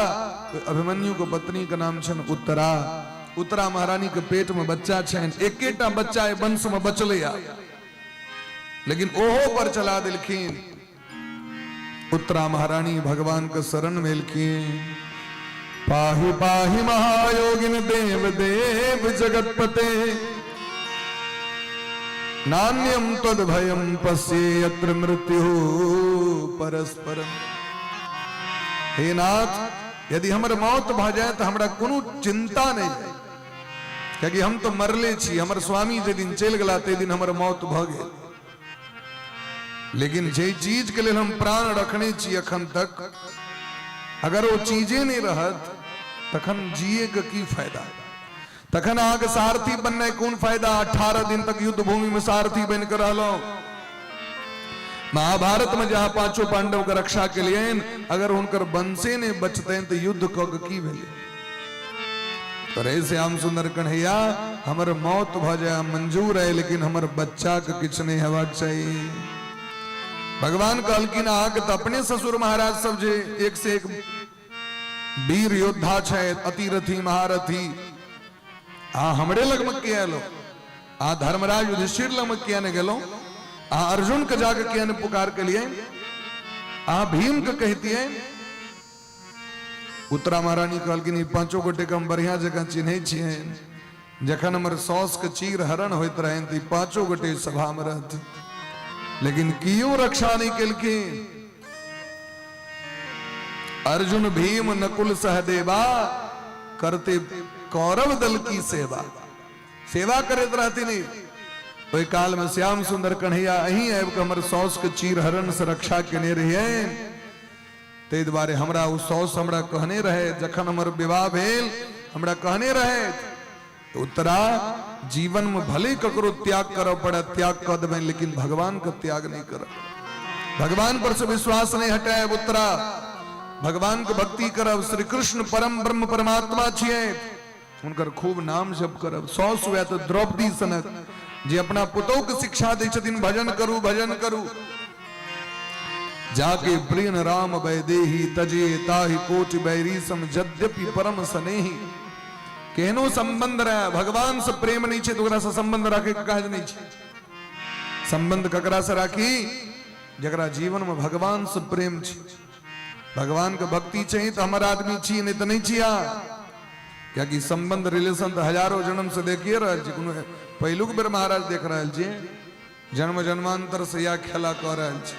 [SPEAKER 2] तो अभिमन्यु को पत्नी का नाम छन उत्तरा उत्तरा महारानी के पेट में बच्चा छन एकेटा बच्चा ए वंश में बचलैया लेकिन ओहो पर चला दिलखिन उत्तरा महारानी भगवान के शरण मेलखिन पाहि पाहि महायोगिन देव देव जगतपते नान्यम तद भयम पश्ये यत्र मृत्यु परस्परम हे नाथ यदि हमर मौत भ जाए तो हमरा कोनो चिंता नहीं है, क्योंकि हम तो मरले छी। हमर स्वामी जे दिन चल गला ते दिन हमर मौत भ गेल। लेकिन जे चीज के लिए हम प्राण रखने छी अखन तक, अगर वो चीजें नहीं रहत तखन जिए के की फायदा? तखन आगे सारथी बनने कौन फायदा? 18 दिन तक युद्ध भूमि में सारथी बनकर रहलो। महाभारत में जहां पांचों पांडव का रक्षा के लिए अगर उनकर वंशे ने बचते तो युद्ध कग की भेले। तो रे श्याम सुंदर कन्हैया हमर मौत भ जाए मंजूर है, लेकिन हमर बच्चा के किछ नहीं हेबाक चाहिए। भगवान कहलकिन आग तो अपने ससुर महाराज सब जे एक से एक वीर योद्धा छे, अतिरथी महारथी, हमरे लग में किया लो। धर्मराज युधिष्ठिर लग में किया ने गेलो, अर्जुन के जाके किया ने पुकार के लिए, भीम के कहती है। उत्तरा महारानी कहलकिन पांचों गोटे के हम बढ़िया जगह चिन्हे छिए। जखन हमर सौस के चीर हरण होइत रहे तो पांचों गोटे सभा में रहते, लेकिन क्यों रक्षा नहीं केलखिन? अर्जुन भीम नकुल सहदेवा करते कौरव दल की सेवा करते रहती नहीं। ओई काल में श्याम सुंदर कन्हैया अही आब के हमर सौस के चीर हरण से रक्षा केने रहिए। ते द्वारे हमरा उ सौस हमरा कहने रहे, जखन हमर विवाह भेल हमरा कहने रहे, उत्तरा जीवन में भले ककरो त्याग करो पड़े त्याग कर देबे, लेकिन भगवान का त्याग नहीं कर, भगवान पर से विश्वास नहीं हटाए। उत्तरा भगवान के भक्ति करब, श्री कृष्ण परम ब्रह्म परमात्मा छिए, उनकर खूब नाम जप करब। सौस हुआ तो द्रौपदी सनक जे अपना पुतोह के शिक्षा दै छथिन, भजन करू भजन करू। जाके प्रियन राम वैदेही तजे ताहि कोटि बैरी सम यद्यपि परम स्नेही। केहनो संबंध रहे भगवान से प्रेम नहीं छे तो ओकरा से संबंध राखे के काज नहीं छे। संबंध ककरा से राखी? जकरा जीवन में भगवान से प्रेम छे, भगवान के भक्ति चाहिए तो हमारा आदमी छी, नहीं तो नहीं छिया। क्या कि संबंध रिलेशन तो हजारों जन्म से देखिए रहा है। पहलुक बेर महाराज देख रहे छे, जन्म जन्मांतर से या खेला कर रहे छे।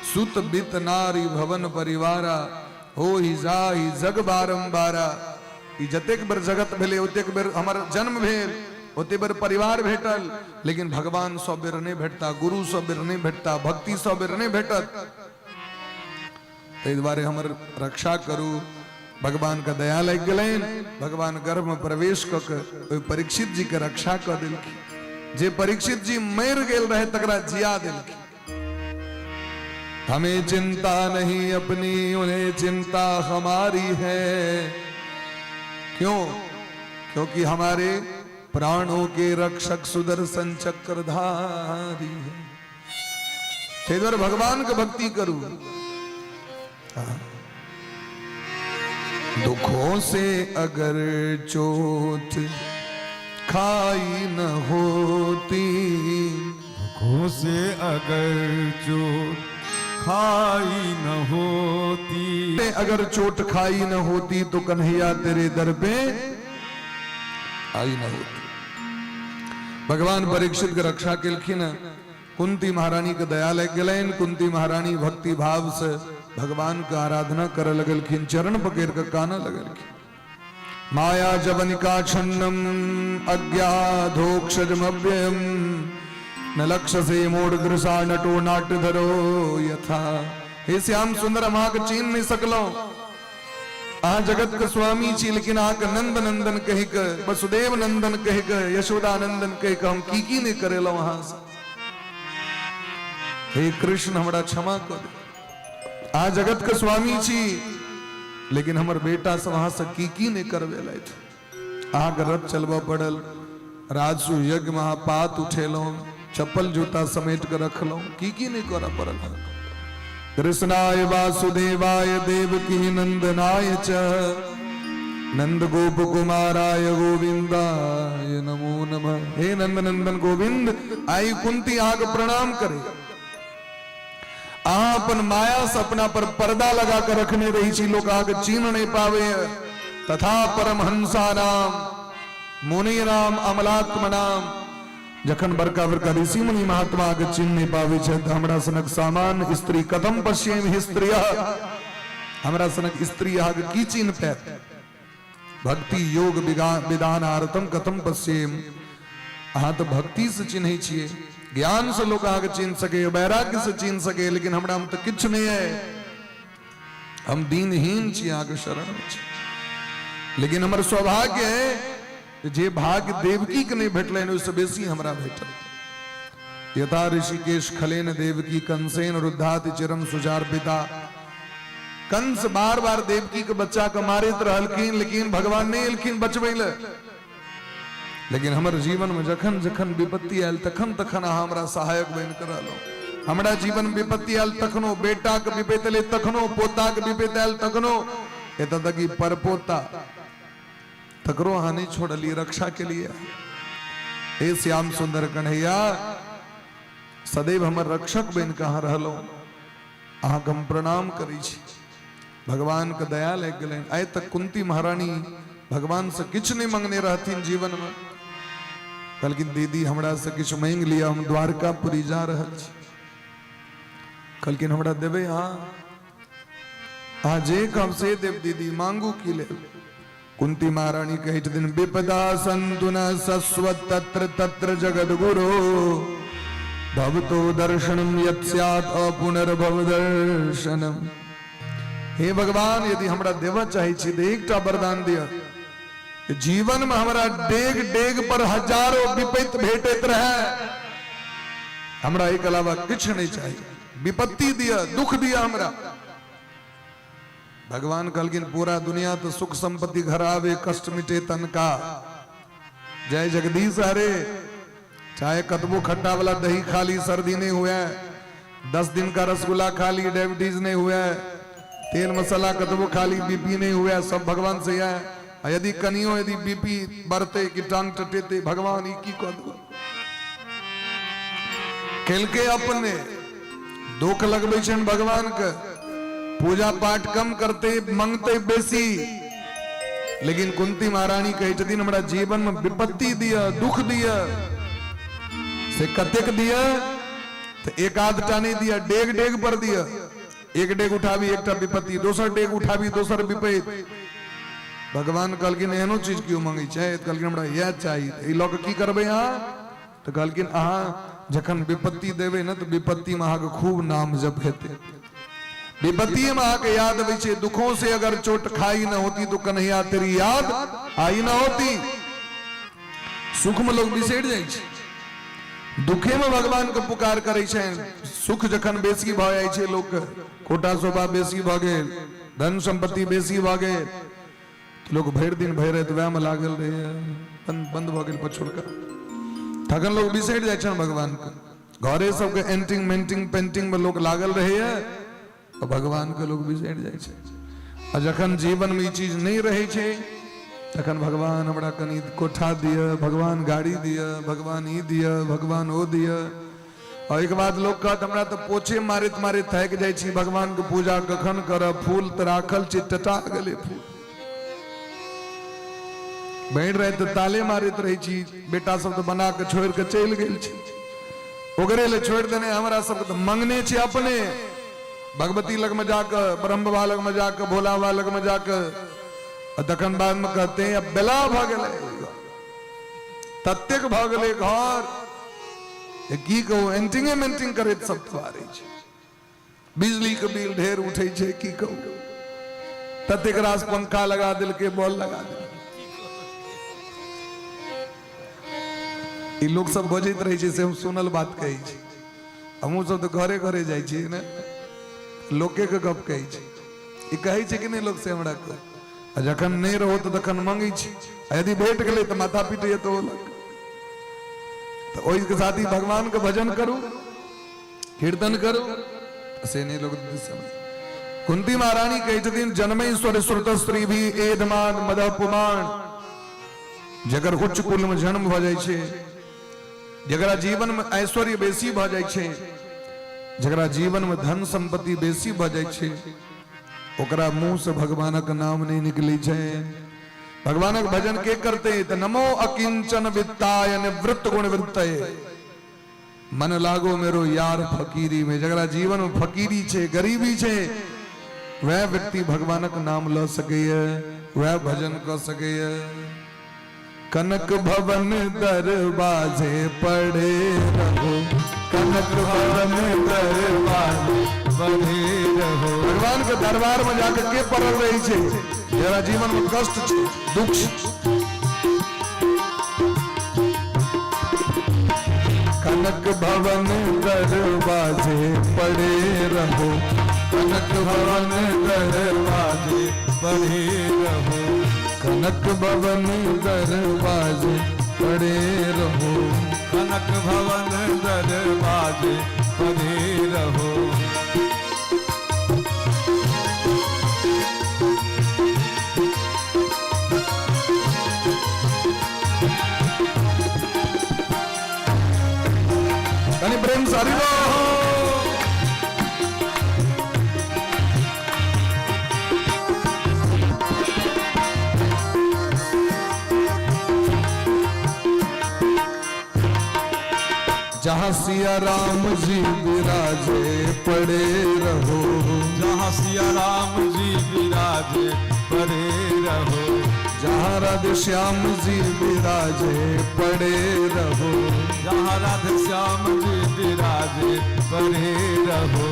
[SPEAKER 2] सुत बित नारी भवन परिवारा हो ही जाहि जग बारंबारा। ई जतेक बेर जगत भेले ओतेक बेर हमर जन्म भेल, ओते बेर परिवार भेटल, लेकिन भगवान सब बेर नहीं भेटता, गुरु सब बेर नहीं भेटता, भक्ति सब बेर नहीं भेटत। ते द्वारे हमर रक्षा करू। भगवान का दया लग गए, भगवान गर्भ में प्रवेश कर परीक्षित जी के रक्षा कर दिलखिन। जे परीक्षित जी मर गेल रहे तकरा जिया दिलखिन। हमें चिंता नहीं अपनी, उन्हें चिंता हमारी है। क्यों? क्योंकि हमारे प्राणों के रक्षक सुदर्शन चक्रधारी है। ते द्वारे भगवान का भक्ति करू। दुखों से अगर चोट खाई न होती,
[SPEAKER 1] दुखों से अगर चोट खाई न होती,
[SPEAKER 2] अगर चोट खाई न होती तो कन्हैया तेरे दर पे आई न होती। भगवान परीक्षित के रक्षा केलखिन। कुंती महारानी के दया लग गलन। कुंती महारानी भक्ति भाव से भगवान का आराधना कर लगलखिन, चरण पकड़ कर काना लगलखिन। माया जवनिका छन्नम अज्ञाधोक्षजमव्ययम न लक्ष्य से मोड़ दृशा नटो नाट धरो यथा। हे श्याम सुंदर हम आके चीन नहीं सकलो, जगत के स्वामी छी, लेकिन आके नंद नंदन कह के, वसुदेव नंदन कह के, यशोदा नंदन कह के हम की नहीं करेलो वहां से। हे कृष्ण हमरा क्षमा कर, जगत के स्वामी छी, लेकिन हमर बेटा से वहां से की नहीं करवे लायक। रथ चलवा पड़ल, राजसु यज्ञ महापात उठेलो, चप्पल जूता समेट कर रखलो, की नहीं करा पड़ल। कृष्णाय वासुदेवाय देवकी नंदनाय च नंद गोप कुमाराय गोविंदाय नमो नमः। हे नंद नंदन गोविंद, आई कुंती आग प्रणाम करे। अपन माया से अपना पर पर्दा लगा कर रखने रही छी, लोग आग चीन नहीं पावे। तथा परमहंसा नाम मुनि नाम अमलात्म नाम, जखन बड़का बड़का ऋषि मुनि महात्मा आगे चिन्ह नहीं पावे छे, हमरा सनक सामान स्त्री कथम पश्येम स्त्रिया। हमरा सनक स्त्री आग की चिन्ह पे भक्ति योग विधानार्थम कथम पश्येम। अहाँ तो भक्ति से चिन्ह छिए, ज्ञान से लोग आगे चिन्ह सके, वैराग्य से चिन्ह सके, लेकिन हमरा में तो किछ नहीं है। हम दीनहीन छी आगे शरण में छी। लेकिन हमार सौभाग्य है जे भाग्य देवकी के नहीं भेटल उससे बेसी हमरा भेटल। यथा ऋषिकेश खलेन देवकी कंसेन रुद्धाति चिरम सुचार पिता। कंस बार बार देवकी के बच्चा के मारित रहलखिन, लेकिन भगवान नहीं एलखिन बचबै ले। लेकिन हमर जीवन में जखन जखन विपत्ति आयल तखन तखन अहाँ हमरा सहायक बन कर रहलहुँ। हमरा जीवन में विपत्ति आयल तखनो, बेटा के विपत्ति आयल तखनो, पोता के विपत्ति आयल तखनो, एतऽ तक कि परपोता तकरो अहाँ नहीं छोड़लिए रक्षा के लिए। हे श्याम सुंदर कन्हैया, सदैव हमर रक्षक बन कहाँ रहलो, अहाँ हम प्रणाम करी छी। भगवान के दया लग गए। आइ तक कुंती महारानी भगवान से किछ नहीं मंगने रहथिन जीवन में, कहलखिन दीदी हमरा से किछ मांग लिया, हम द्वारकापुरी जा रहल छी। कहलखिन हमरा देबै अहाँ जे कम से देव दीदी, मांगू की ले। कुंती महारानी कहे दिन विपदा संतु न सस्वत तत्र तत्र जगद गुरु भवतो दर्शनम यत् स्यात् अपुनर्भव दर्शनम। हे भगवान, यदि हमरा देवा चाहे छी तो एक वरदान दिया। जीवन में हमरा डेग डेग पर हजारों विपत्ति भेटत रहे, हमरा एक अलावा कुछ नहीं चाहिए। विपत्ति दिया, दुख दिया हमरा। भगवान कहलखिन पूरा दुनिया तो सुख संपत्ति घर आवे, कष्ट मिटे तन का। जय जगदीश हरे। चाहे कतबो खट्टा वाला दही खा ली, सर्दी नहीं हुआ, 10 दिन का रसगुल्ला खा ली, डायबिटीज नहीं हुआ, तेल मसाला कतबो खा ली, बीपी नहीं हुआ, सब भगवान से है। यदि कनियो यदि बीपी बढ़ते कि टांग टटेते, भगवान की कह दो के अपने दुख लगबे छन भगवान के। पूजा पाठ कम करते, मंगते बेसी। लेकिन कुंती महारानी कहे छथिन हमरा जीवन में विपत्ति दिया, दुख दिया से कतेक दिया तो एक आधटा नहीं दिया, डेग डेग पर दिया। एक डेग उठाबी एकटा विपत्ति, दोसर डेग उठाबी दोसर विपत्ति। भगवान कहलखिन एहनो चीज क्यों मांगे छै? कहलखिन हमरा यह चाहिए। ई लऽ के की करबै अहाँ? तो कहलखिन अहाँ जखन विपत्ति देबै न तो विपत्ति में अहाँ के खूब नाम जप हेतै। विपत्ति में आके याद अबै छै, दुखों से अगर चोट खाई न होती तो कन्हैया तेरी याद आई न होती। सुख में लोग बिसरि जाइ छै, दुखे में भगवान के पुकार करे छै। सुख जखन बेसी भ जाइ छै, लोग के कोटा शोभा बेसी भ गेल, धन संपत्ति बेसी भ गेल, तो लोग भरि दिन भरि राति वएह में लागल रहे, बंद भ गेल पछुड़का। तखन लोग बिसरि जाइ छन भगवान के। घरे सबके एंटिंग मेंटिंग पेंटिंग में लोग लागल रहे, और भगवान के लोग बिसरि जाइ छै। और जखन जीवन में ई चीज नहीं रहे छै, तखन भगवान हमरा कनी कोठा दिया, भगवान गाड़ी दिया, भगवान ई दिया, भगवान ओ दिया। और एक बात लोग कहत हमरा तो पोछे मारित मारित थक जाइ छी, भगवान के पूजा कखन करब? फूल तो राखल छै, टटा गेले फूल। बैठ रहे तो ताले मारित रही छी, बेटा सब तो बना के छोड़ के चल गेल छी। ओकरे ले छोड़ देने हमरा सब तो मंगने छी अपने। भगवती लग में जाकर, ब्रह्म बाबा लग में जाकर, भोला बाबा लग में जाकर, और तखन बाद में कहते हैं अब बेला भ गेलै, ततेक भ गेलै घर की कहू, एंटिंगे मेंटिंग करैत सब तबारे छै। बिजली के बिल ढेर उठे छै, की कहू, ततेक रास पंखा लगा देलकै, बॉल लगा देलकै। ई लोग सब बजैत रहे छै से हम सुनल बात कहै छी। हमहूँ सब तो घरे घरे जाइ छी ने, लोके के गप कहै छै। ई कहै छै कि नहीं लोग से हमरा को, जखन नहीं रहो तो तखन मांगे छी, यदि भेट गए तो माथा पीटे तो ओहि के साथ ही भगवान के भजन करू, कीर्तन करू, से नहीं लोग। कुंती महारानी कहे छथिन जन्मेश्वर श्रुत स्त्री भी एधमान मदह पुमान। जगर उच्च कुल में जन्म भ जाइ छै, जकरा जीवन में ऐश्वर्य बेसी भ जाइ छै, जकरा जीवन में धन संपत्ति बेसी भ जाइ छै, ओकरा मुंह से भगवानक नाम नहीं निकले छै। भगवानक भजन के करते तो नमो अकिंचन वित्ताय निवृत्त गुण वृत्तये, मन लागो मेरो यार फकीरी में। जकरा जीवन में फकीरी छे, गरीबी छे, वह व्यक्ति भगवानक नाम लो सके, वह भजन कर सके। कनक भवन दरवाजे पड़े रहो, कनक भवन दरवाजे
[SPEAKER 3] पड़े रहो।
[SPEAKER 2] भगवान के दरबार में जाकर के पड़ल रही छे, जरा जीवन में कष्ट छे, दुख छे। कनक भवन दरवाजे पड़े रहो, कनक भवन दरवाजे
[SPEAKER 3] पड़े रहो।
[SPEAKER 2] कनक भवन दरवाजे पड़े रहो,
[SPEAKER 3] कनक भवन दरवाजे पड़े रहो।
[SPEAKER 2] कनी प्रेम से हरि बोल। जहाँ सिया राम जी विराजे पड़े रहो,
[SPEAKER 3] जहाँ सिया राम जी विराजे पड़े रहो।
[SPEAKER 2] जहाँ राधे श्याम जी विराजे पड़े रहो,
[SPEAKER 3] जहाँ राधे श्याम जी विराजे पड़े रहो।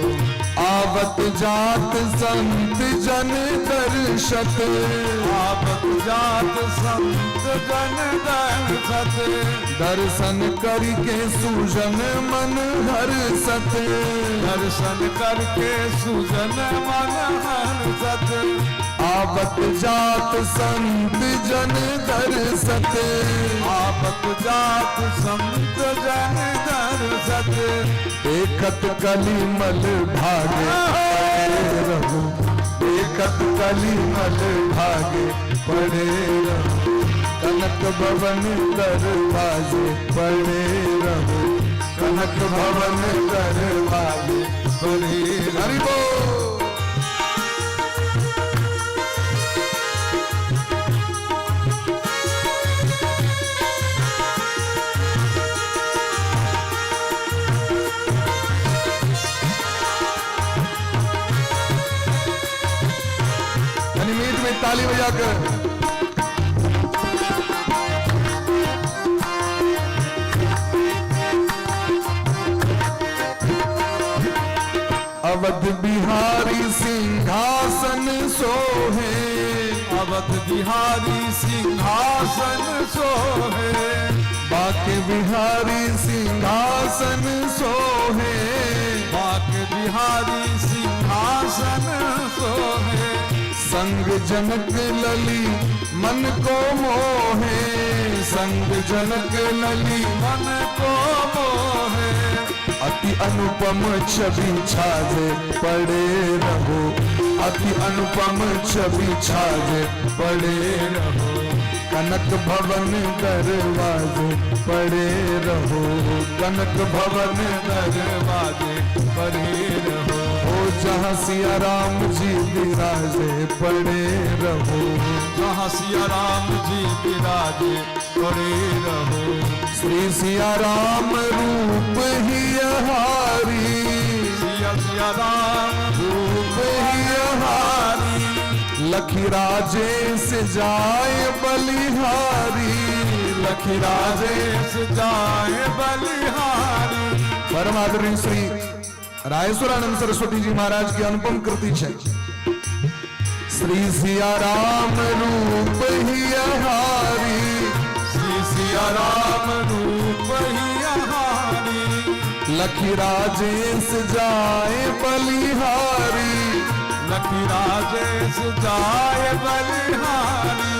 [SPEAKER 2] आवत जात संत जन दर्शत,
[SPEAKER 3] आवत जात संत जन दर्शत।
[SPEAKER 2] दर्शन करके सुजन मन हर्षत,
[SPEAKER 3] दर्शन करके सुजन मन हर्षत।
[SPEAKER 2] आवत जात संत जन दर्शत,
[SPEAKER 3] आवत जात संत जन दर्शत।
[SPEAKER 2] देखत कलिमल भागे पड़े रहो, देखत कलिमल भागे पड़े रहो। कनक भवन दरवाजे पड़े रहो, कनक भवन दरवाजे पड़े रहो। हरि बोल। मीट में ताली बजाकर अवध बिहारी सिंहासन सोहे,
[SPEAKER 3] अवध बिहारी सिंहासन सोहे।
[SPEAKER 2] बाके बिहारी सिंहासन सोहे,
[SPEAKER 3] बाके बिहारी सिंहासन सोहे।
[SPEAKER 2] संग जनक लली मन को मोहे, संग जनक लली
[SPEAKER 3] मन को मोहे।
[SPEAKER 2] अति अनुपम छवि छाजे पड़े रहो, अति अनुपम छवि छाजे पड़े रहो। कनक भवन दरवाजे पड़े रहो, कनक भवन
[SPEAKER 3] दरवाजे पड़े रहो।
[SPEAKER 2] ओ जहाँ सिया राम जी विराजे पड़े रहो,
[SPEAKER 3] जहाँ सिया राम जी विराजे पड़े रहो।
[SPEAKER 2] श्री सिया राम रूप ही हारी,
[SPEAKER 3] सिया राम
[SPEAKER 2] रूप ही हारी। लखी राजेश जाए बलिहारी, लखी
[SPEAKER 3] राजेश जाए बलिहारी।
[SPEAKER 2] परमादरणीय श्री रायसुरानंद सरस्वती जी महाराज की अनुपम कृति है। श्री सिया राम रूप ही हारी,
[SPEAKER 3] श्री सिया राम रूप ही हारी।
[SPEAKER 2] लखी राजेश जाए बलिहारी,
[SPEAKER 3] लखी राजेश जाए बलिहारी।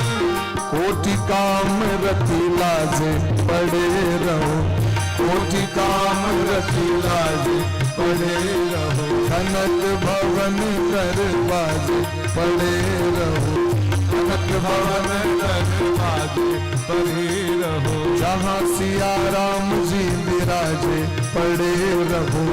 [SPEAKER 2] कोटि काम रति लाजे पड़े रहो, कोटि काम रति लाजे पड़े रहो। कनक भवन दरवाजे पड़े रहो, कनक भवन
[SPEAKER 3] दरवाजे पड़े रहो।
[SPEAKER 2] जहाँ सिया राम जी विराजे पड़े रहो,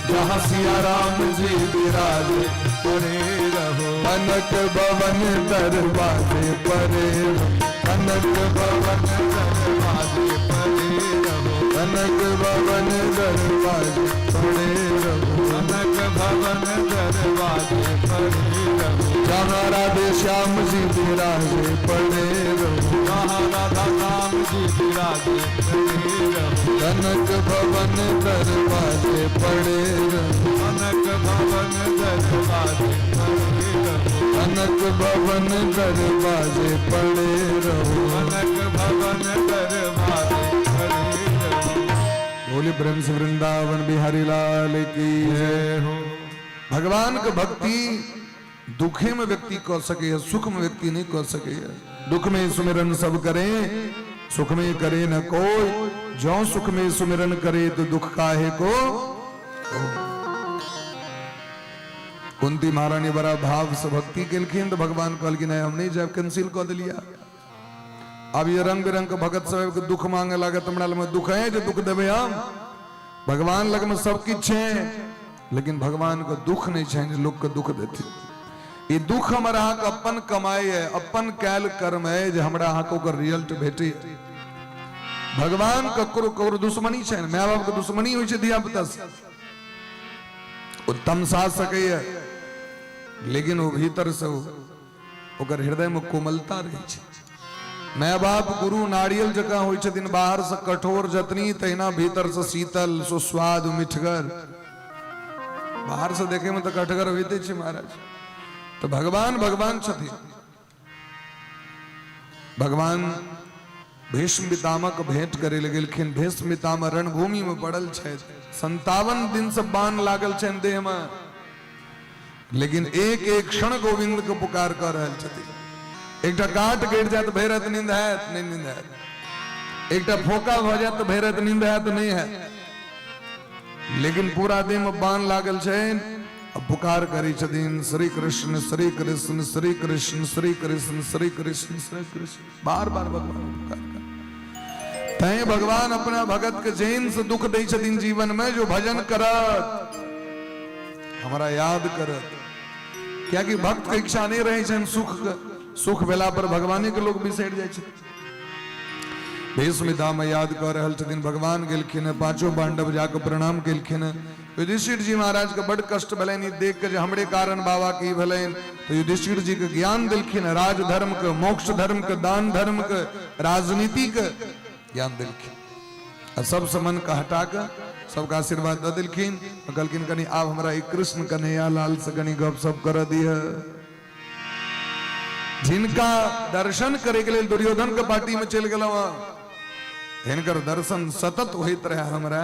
[SPEAKER 2] जहाँ सिया राम जी विराजे
[SPEAKER 3] पड़े रहो।
[SPEAKER 2] कनक भवन दरवाजे पड़े रहो, कनक भवन
[SPEAKER 3] दरवाजे पड़े रहो।
[SPEAKER 2] कनक भवन दरवाजे पड़े रहो,
[SPEAKER 3] कनक भवन दरवाजे पड़े रहो,
[SPEAKER 2] जहाँ राधे श्याम जी विराजे पड़े रहो,
[SPEAKER 3] जहाँ राधा श्याम जी विराजे पड़े रहो,
[SPEAKER 2] कनक भवन दरवाजे पड़े रहो,
[SPEAKER 3] कनक भवन दरवाजे पड़े रहो,
[SPEAKER 2] कनक भवन दरवाजे पड़े रहो।
[SPEAKER 3] कनक भवन दरवाजे पड़े रहो।
[SPEAKER 2] बोले ब्रह्म वृंदावन बिहारी लाल की जय हो। भगवान का भक्ति दुखे में व्यक्ति कर सके, सुख में व्यक्ति नहीं कर सके। दुख में सुमिरन सब करे, सुख में करे न कोई, जो सुख में सुमिरन करे तो दुख काहे को। कुंती महारानी बड़ा भाव से भक्ति केलखिन तो भगवान कहल कि नहीं हम नहीं जाए, कैंसिल कर दिलिया। अब ये रंग बिरंग के भगत सब के दुख मांगे लागत, हमरा लग में दुख है जो दुख देवे हम। भगवान लग में सब कुछ है, लेकिन भगवान को दुख नहीं चाहिए लोग को दुख देते। ये दुख हमारा यहाँ का अपन कमाई है, अपन कैल कर्म है जो हमारा यहाँ को रिजल्ट भेटे। भगवान ककरो दुश्मनी चाहिए, माँ बाप के दुश्मनी हो दिया पुता उत्तम सा सके, लेकिन वो भीतर से ओकर हृदय में कोमलता रही है। माँ बाप गुरु नारियल जका हो छथिन, बाहर से कठोर जतनी तहिना भीतर से शीतल सुस्वाद मिठगर। बाहर से देखे में तो कठगर होते छे महाराज, तो भगवान भगवान छथिन। भगवान भीष्म पितामह को भेंट करे लगेलखिन। भीष्म पितामह रणभूमि में पड़ल छे, 57 दिन से बाण लागल छे देह में, लेकिन एक एक क्षण गोविंद को पुकार कर रहल छथिन। एकटा काट गिर जाए तो भैरत नींद है नहीं नींद है, एकटा फोका हो जाए तो भैरत नींद है तो नहीं है, लेकिन पूरा देह में बाण लागल छे। अब पुकार करी छथिन श्री कृष्ण श्री कृष्ण श्री कृष्ण श्री कृष्ण श्री कृष्ण श्री कृष्ण, बार बार भगवान पुकार कर। तय भगवान अपना भगत के जैन से दुख दे छथिन जीवन में, जो भजन करत हमारा याद करत। क्या कि भक्त के इच्छा नहीं रहे छन सुख का, सुख भेला पर भगवाने के लोग बिसर जाए छे। भीष्म पितामह याद कर रहल छथिन। भगवान गेलखिन, पांचों पांडव जाकर प्रणाम केलखिन। युधिष्ठिर जी महाराज के बड़ कष्ट भले देख के हमरे कारण बाबा की भले, तो युधिष्ठिर जी के ज्ञान दिलखिन, राज धर्म के, मोक्ष धर्म के, दान धर्म के, राजनीति के ज्ञान दिलखिन। सब समन का हटा कर सबका आशीर्वाद दे दिलखिन। कहलखिन कनी आप हमारा कृष्ण कन्हैया लाल से कनी गप सप कर दिया। जिनका दर्शन करे के लिए दुर्योधन के पार्टी में चल गया, हिनकर दर्शन सतत होते रहे हमरा,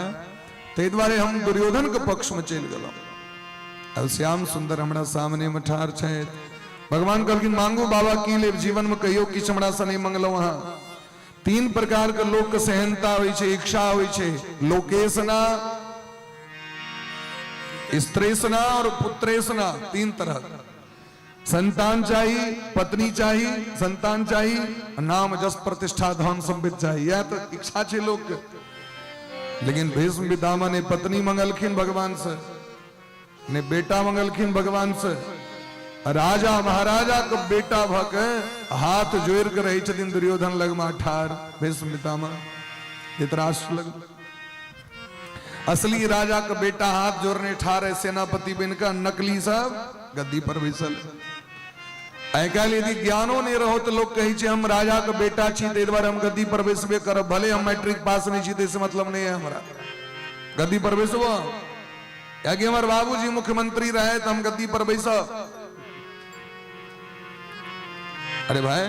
[SPEAKER 2] ते द्वारे हम दुर्योधन के पक्ष में चल गया। अब श्याम सुंदर हमरा सामने में ठार छे। भगवान कहलखिन मांगू बाबा की ले, जीवन में कहियो किछ हमरा से नहीं मंगलो। वहां 3 प्रकार के लोक के सहनता होई छे, इच्छा होई छे। लोकेशना, स्त्रेसना और पुत्रेसना, 3 तरह। संतान चाहिए, पत्नी चाहिए, संतान चाहिए, नाम जस प्रतिष्ठा धन संपत्ति चाहिए, यह तो इच्छा छे लोग। लेकिन भीष्म पितामह ने पत्नी मंगलखिन भगवान से, ने बेटा मंगलखिन भगवान से। राजा महाराजा को बेटा भक हाथ जोड़ कर रही छथिन दुर्योधन लगमा ठार। भीष्म पितामह धृतराष्ट्र लग, असली राजा का बेटा हाथ जोड़ने ठार है, सेनापति बिनका नकली सब गद्दी पर बैसल। यदि ज्ञानो नहीं रहो तो लोग कही हम राजा का बेटा छी, ते द्वारा हम गद्दी पर बैसबे करब, भले हम मैट्रिक पास नहीं छी, से मतलब नहीं है हमारा गद्दी पर बैसबो। या कि हमारे बाबूजी मुख्यमंत्री रहे तो हम गद्दी पर बैसब। अरे भाई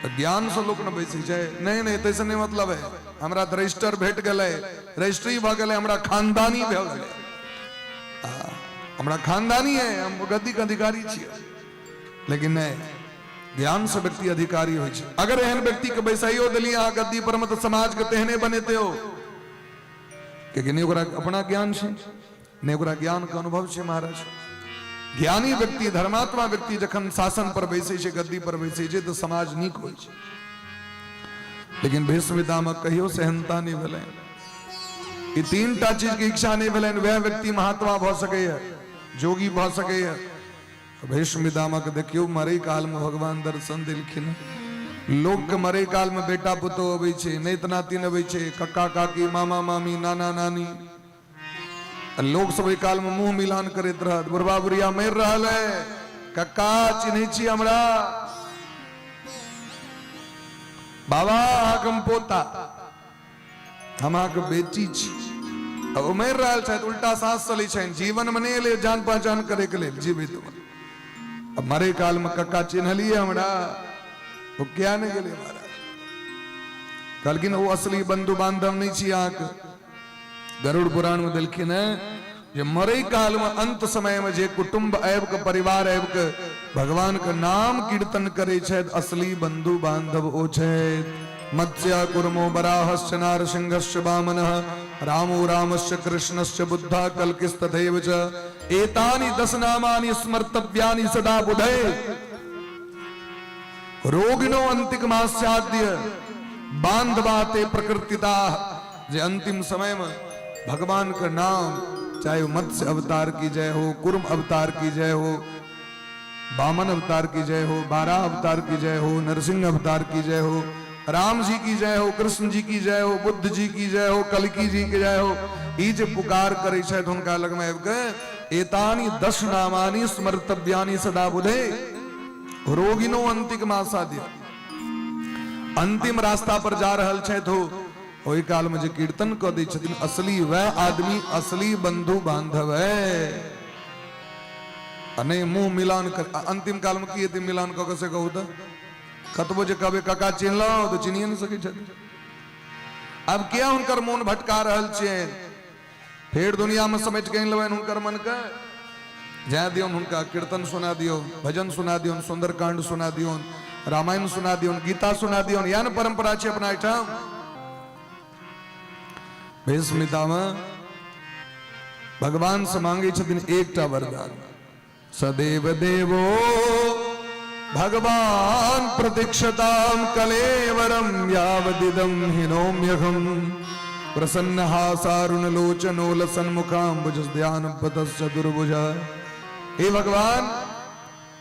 [SPEAKER 2] तो ज्ञान से लोग न बैसी जाए, नहीं नहीं तैसे नहीं मतलब है। हमरा रजिस्टर भेट गए, रजिस्ट्री भ गए, हमरा खानदानी भ गए, हमरा खानदानी है, हम गद्दी के अधिकारी छियै। लेकिन नहीं, ज्ञान से व्यक्ति अधिकारी हो। अगर एहन व्यक्ति के बैसाइयो दिलिया गद्दी पर मत समाज के तेहने बनेते हो, क्योंकि नहीं ओकरा अपना ज्ञान छे, नहीं ओकरा ज्ञान के अनुभव छे महाराज। ज्ञानी व्यक्ति, धर्मात्मा व्यक्ति जखन शासन पर बैसे छे, गद्दी पर बैसे छे, तो समाज नीक होय छे। लेकिन भीष्म पितामह कहियो सहनता नहीं भेलै, ई 3टा चीज की इच्छा नहीं भेलै, वह व्यक्ति महात्मा भ सकैया, जोगी भ सकैया। भीष्म पितामह के देखियो मरे काल में भगवान दर्शन दिलखिन। लोग के मरे काल में बेटा पुतो अबै छे, नैत नातिन अबै छे, कक्का काकी मामा मामी नाना नानी। लोग सब एहि काल में मुंह मिलान करैत रहत, बुढ़बा बुढ़िया मर रहल है, कक्का चिन्है छी हमरा, बाबा अहाँके हम पोता, हम अहाँके बेटी छी। अब मर रहल छथि, उल्टा सांस चलै छनि, जीवन में नहीं एलै जान पहचान करे के लेल जीवित। अब मरे काल में कक्का चिन्हलिए हमरा, वो क्या नहीं गेले महाराज, कहलखिन वो असली बंधु बांधव नहीं छी अहाँके। गरुड़ पुराण में देलखिन है जे मरे काल में अंत समय में जे कुटुंब आबि के परिवार आबि के भगवान के नाम कीर्तन करे छथि, असली बंधु बांधव ओ छथि। मत्स्य कुर्मो बराहश्च नारसिंहश्च वामनः रामो रामश्च कृष्णश्च बुद्धा कल्किस्तथैव च एतानि 10 नामानि स्मर्तव्यानि सदा बुधे रोगिणो अंतिकमास्याद्य बांधवाते प्रकृतिता। जे अंतिम समय में भगवान का नाम, चाहे वो मत्स्य अवतार की जय हो, कुर्म अवतार की जय हो, वामन अवतार की जय हो, बारह अवतार की जय हो, नरसिंह अवतार की जय हो, राम जी की जय हो, कृष्ण जी की जय हो, बुद्ध जी की जय हो, कल्की जी की जय हो, ई जे पुकार करे छथि हुनका लग में आबि के एतानि 10 नामानि स्मर्तव्यानि सदा बुधे रोगिनो अंतिकमासाद्य। अंतिम रास्ता पर जा रहल छथि हो, ओहि काल में जे कीर्तन क दै छथिन, असली वह आदमी असली बंधु बांधव है। अने मुंह मिलान कर, अंतिम काल में की हेतै मिलान क के से कहू त, कतबो जे कहबे कका चिन्हलौ तो चिन्हिए नहीं सकै छथि। अब क्या हुनकर मोन भटका रहल छियनि, फेर दुनिया में समेट के लेबनि हुनकर मन के, जाय दियौन हुनका कीर्तन सुना दियो, भजन सुना दियौन, सुंदरकांड सुना दियौन, रामायण सुना दियौन, गीता सुना दियौन, या न परंपरा छै अपना एहिठाम। भीष्मिता में भगवान से मांगे छथिन एकटा वरदान, सदैव देवो भगवान प्रतीक्षताम कलेवरम यावदिदम हिनोम्यहम प्रसन्न हासारुण लोचनो लसन्मुखाम्बुज ध्यान पतश्च दुर्भुजा। हे भगवान,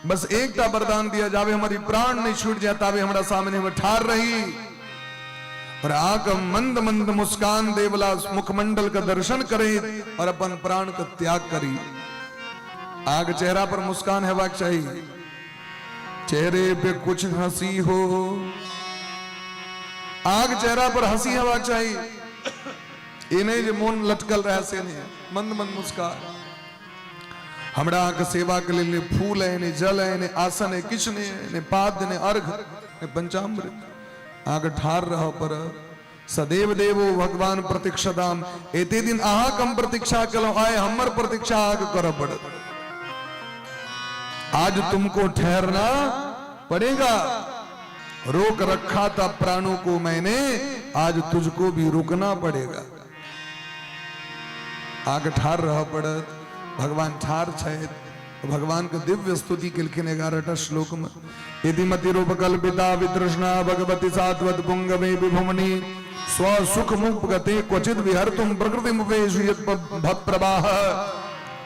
[SPEAKER 2] बस एकटा वरदान दिया जावे, हमारी प्राण नहीं छूट जाए, तावे हमारा सामने में ठार रही और आक मंद मंद मुस्कान देवला मुखमंडल का दर्शन करे और अपन प्राण का त्याग करी। आग चेहरा पर मुस्कान हेबाक चाहिए, चेहरे पे कुछ हंसी हो, आग चेहरा पर हंसी हेबाक चाहिए, ये नहीं जो मोन लटकल रहे से नहीं, मंद मंद मुस्कान। हमरा के सेवा के लिए फूल है, ने जल है, ने आसन है, किछ नहीं है, ने पाद, ने अर्घ, ने पंचामृत, आगे ठार रहो पर सदैव देवो भगवान प्रतीक्षादाम। एते दिन आहा कम प्रतीक्षा कलो, आए हमर प्रतीक्षा आगे कर पड़त। आज तुमको ठहरना पड़ेगा, रोक रखा था प्राणों को मैंने, आज तुझको भी रुकना पड़ेगा। आगे ठार रहो पड़त, भगवान ठार छे। भगवान के दिव्य स्तुति किलखिन 11 श्लोक में, यदि मति रूप कल्पिता वितृष्णा भगवती सात्वत पुंगवे विभुमनि स्व सुख मुख गते क्वचित विहर्तुम प्रकृति मुपेश प्रवाह।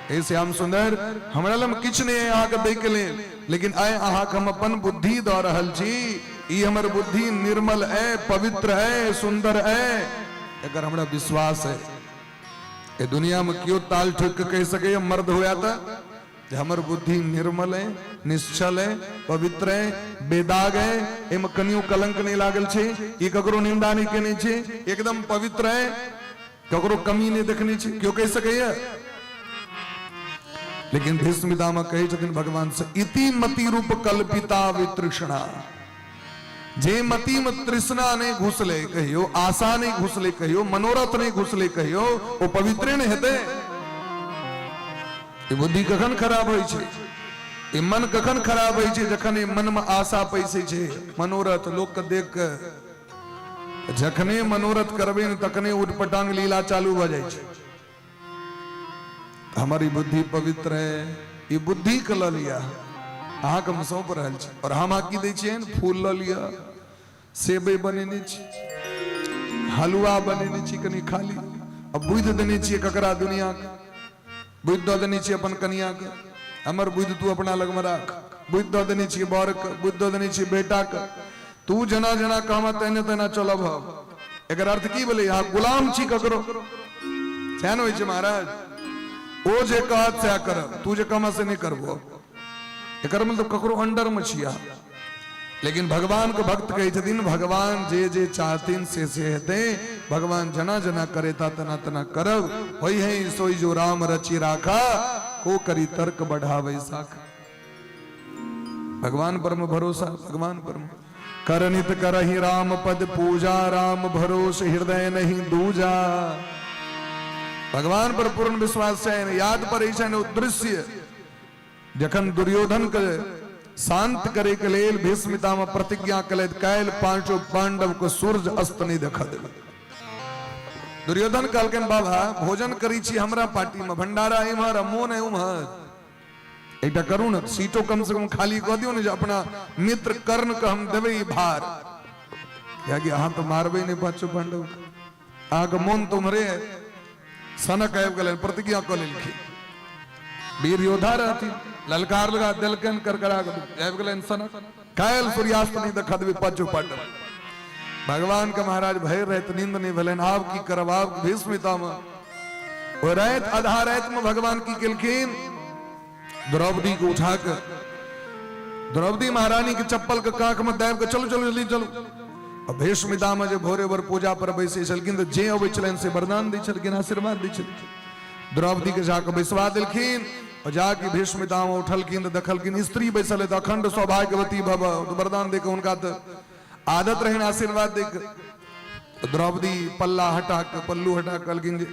[SPEAKER 2] हे श्याम सुंदर, हमरा लम किछ नहीं है आके देख ले, लेकिन आए अहा हम अपन बुद्धि द रहल छी, ई हमर बुद्धि निर्मल है, पवित्र है, सुंदर है, अगर हमरा विश्वास है। ये दुनिया में क्यों ताल ठोक के कह सके मर्द होया था, हमर बुद्धि निर्मल है, निश्चल है, पवित्र है, बेदाग है, एम कनियो कलंक नहीं लागल छे, ये ककरो निंदा नहीं केने छे, एकदम पवित्र है, ककरो कमी नहीं देखनी छे, क्यों कह सके ये? लेकिन भीष्मिता में कहे छथिन भगवान से, इति मति रूप कल्पिता वितृष्णा। जे मति में तृष्णा नहीं घुसले कहियो, आशा नहीं घुसले कहियो, मनोरथ नहीं घुसले कहियो, वो पवित्र नहीं हेते। ये बुद्धि कखन खराब होई छे, ये मन कखन खराब होई छे, जखन ये मन में आशा पैसे छे, मनोरथ लोग के देख के जखने मनोरथ करबे न तखने उठपटांग लीला चालू हो जाए छे। हमारी बुद्धि पवित्र है, ये बुद्धि के ल लिया अहा के सौंप रहल छे, और हम आकी दै छियै फूल ल लिया, सेबे बनेने छी, हलवा बनेने छी कनी खाली, अब बुद्धि देने छी ककरा दुनिया के, बुद्धि दऽ देने छी अपन कनिया के, हमर बुद्धि तू अपना लग में राख, बुद्धि दऽ देने छी बर के, बुद्धि दऽ देने छी बेटा के, तू जना जना कामा तेने तेना चलो भाव एकर अर्थ की बोले यहाँ गुलाम छी करो सैन हो महाराज ओ जे कहत से कर तू जे कमा से नहीं करबो एकर मतलब ककरो अंडर में छिया लेकिन भगवान को भक्त कही छथिन भगवान जे जे चाहतीन से हेते भगवान जना जना करे ता तना तना करब होई है सोई जो राम रचि राखा को करी तर्क बढ़ावे साखा भगवान पर में भरोसा भगवान पर में करनित करहि राम पद पूजा राम भरोस हृदय नहीं दूजा भगवान पर पूर्ण विश्वास है याद पर दृश्य जखन दुर्योधन के शांत करे के लेल भीष्मिता में प्रतिज्ञा कलैत कैल पांचों पांडव को सूर्य अस्त नहीं देखा दे दुर्योधन कहलकन बाबा भोजन करी छी हमरा पार्टी में भंडारा इमहर मोन है उमहर एक करू न सीटों कम से कम खाली कह दियो ने अपना मित्र कर्ण के हम देवे भार क्या कि अहाँ तो मारबे नहीं पांचों पांडव अहाँ के मोन तुम्हारे सनक आबि गेल प्रतिज्ञा क लेलखिन वीर योद्धा रहती ललकार लगा दिलकन करकरा आबि गेलन सनक कायल सूर्यास्त नहीं देखा देवे पांचों पांडव भगवान के महाराज भय रहत नींद नहीं भेलन आब की करब आब भीष्मिता में ओ रात आधा रात में भगवान की केलखिन द्रौपदी को उठाकर द्रौपदी महारानी के चप्पल के काख में दाब के चलो चलो जल्दी चलो और भीष्मिता में जो भोरे भर पूजा पर बैसे छलखिन तो जे अबै छलन से वरदान दै छलखिन आशीर्वाद दै छलखिन द्रौपदी के जाकर बैसवा देलखिन और जाके भीष्मिता में उठलखिन तो देखलखिन स्त्री बैसल है तो अखंड सौभाग्यवती भव तो वरदान देकर उनका तो आदत रहे आशीर्वाद देकर तो द्रौपदी पल्ला हटा के पल्लू हटा कहलखिन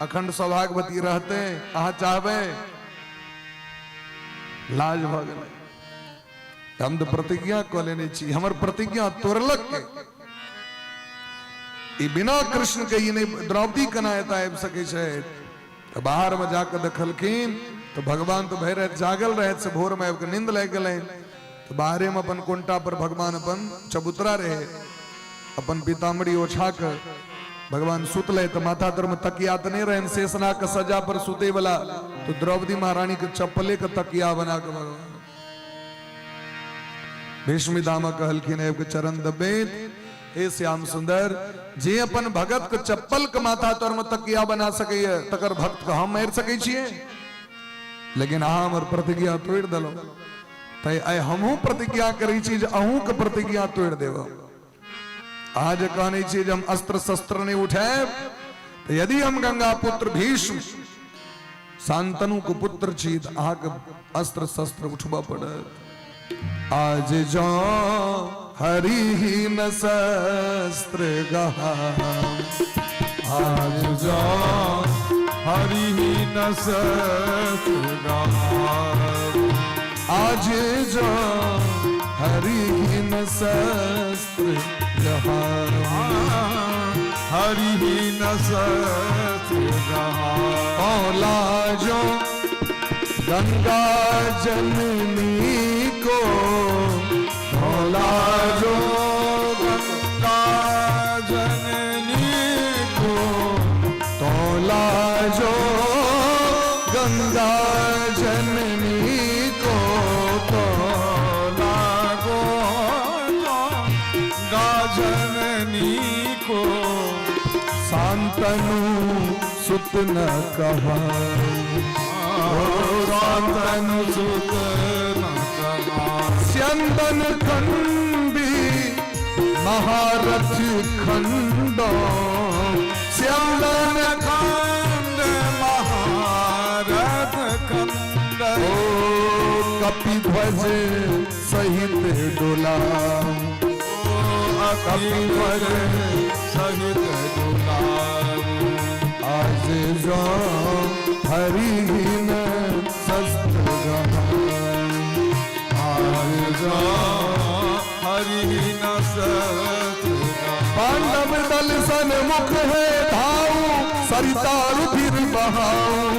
[SPEAKER 2] अखंड सौभाग्यवती रहते अहाँ चाहबे लाज भ गेलै हम तो प्रतिज्ञा क लेने छी हमर प्रतिज्ञा तोड़लक के ई बिना कृष्ण के ई नहीं द्रौपदी कना एता आबि सकै छै तो बाहर में जाकर देखलखिन तो भगवान तो भय रहे जागल रहे से भोर में आबि के नींद लग गए तो बाहरे में अपन कोंटा पर भगवान अपन चबूतरा रहे अपन पीताम्बरी ओछा कर भगवान सुतले तो माथा तर में तकिया तो नहीं रहे शेषना के सजा पर सुते वाला तो द्रौपदी महारानी के चप्पले के तकिया बना के भगवान भीष्मिदामा कहलखिन के चरण दबेत हे श्याम सुंदर जे अपन भगत के चप्पल के माथा तर में तकिया बना सके तकर भक्त के हम मार सके छिए लेकिन अहाँ हमर प्रतिज्ञा तोड़ दलो तै आइ हमहू प्रतिज्ञा करै छी जे अहूँ के प्रतिज्ञा तोड़ देब आज कहने छी जे हम अस्त्र शस्त्र नहीं उठाएब तो यदि हम गंगा पुत्र भीष्म शांतनु के पुत्र छी तो अहाँ के अस्त्र शस्त्र उठबा पड़त आज जो हरि ही न शस्त्र गहा
[SPEAKER 3] आज जो हरि ही न शस्त्र गहा
[SPEAKER 2] आज जो हरि ही न शस्त्र गहा
[SPEAKER 3] हरि ही न शस्त्र गहा
[SPEAKER 2] कौला जो गंगा जननी को
[SPEAKER 3] भोला जो गंगा जननी को
[SPEAKER 2] तोला जो गंगा जननी को
[SPEAKER 3] भोला गो गंगा जननी को
[SPEAKER 2] शांतनु सुत न कहा
[SPEAKER 3] शांतनु सुत न कहा
[SPEAKER 2] स्यंदन खंडी महारथ खंडो स्यंदन
[SPEAKER 3] खंड महारथ खंड
[SPEAKER 2] ओ कपिध्वज सहित डोला
[SPEAKER 3] कपिध्वज सहित डोला
[SPEAKER 2] आज जो हरि न शस्त्र गहा
[SPEAKER 3] आज जो हरि न शस्त्र
[SPEAKER 2] पांडव दल सन मुख है धाऊ सरिता रुधिर बहाऊ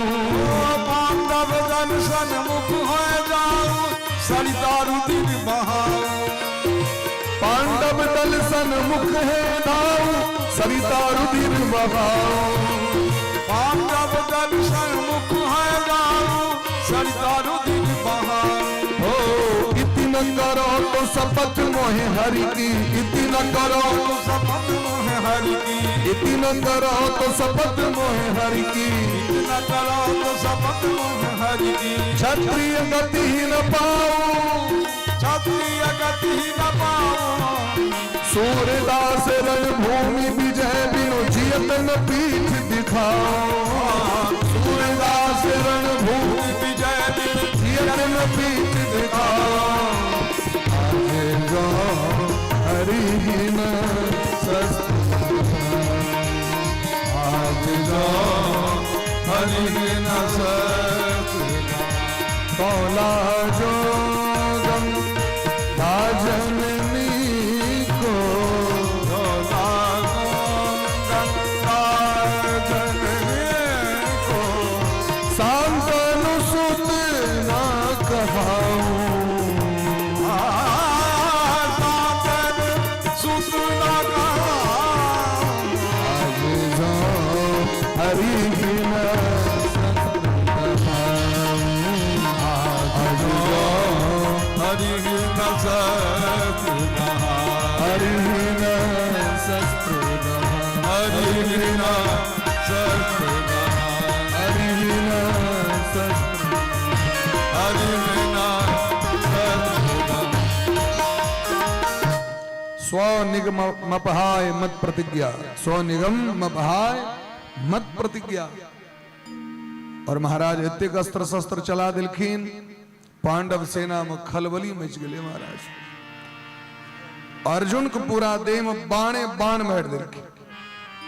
[SPEAKER 3] पांडव दल सन मुख है जाऊ सरिता रुधिर बहाऊ
[SPEAKER 2] पांडव दल सन मुख है धाऊ सरिता रुधिर बहाऊ
[SPEAKER 3] पांडव दल सन मुख है जाऊ सरिता रुधिर बहाऊ
[SPEAKER 2] हो इति न करो तो शपथ मोहे हरि की, इति न करो तो
[SPEAKER 3] शपथ मोहे हरि की,
[SPEAKER 2] इति न करो तो शपथ मोहे हरि की,
[SPEAKER 3] न करो तो शपथ मोहे हरि की।
[SPEAKER 2] क्षत्रिय गति ही न पाऊं,
[SPEAKER 3] क्षत्रिय गति ही न पाऊं,
[SPEAKER 2] सूरदास रणभूमि विजय बिनु जियत न पीठ दिखाओ, सूरदास रणभूमि
[SPEAKER 3] विजय बिनु
[SPEAKER 2] जियत न पीठ दिखाओ। आगे जाओ हरिहीन शस्त्र,
[SPEAKER 3] आगे जाओ हरिहीन शस्त्र,
[SPEAKER 2] कौला जो गम राजननी को,
[SPEAKER 3] कौला गंगा जननी को,
[SPEAKER 2] शांतनु सुत न कहाऊं,
[SPEAKER 3] सातन सुत न कहाऊं।
[SPEAKER 2] आज जाओ हरिहीन
[SPEAKER 3] हरिहीन शस्त्र,
[SPEAKER 2] हरिहीन शस्त्र,
[SPEAKER 3] हरिहीन शस्त्र,
[SPEAKER 2] हरिहीन शस्त्र,
[SPEAKER 3] हरिहीन शस्त्र।
[SPEAKER 2] स्वनिगम मपहाय मत प्रतिज्ञा, स्वनिगम मपहाय मत प्रतिज्ञा। और महाराज एतेक अस्त्र शस्त्र चला दिलखिन, पांडव सेना में खलबली मच गए महाराज। अर्जुन को पूरा देह में बाणे बाण मार दिलखिन।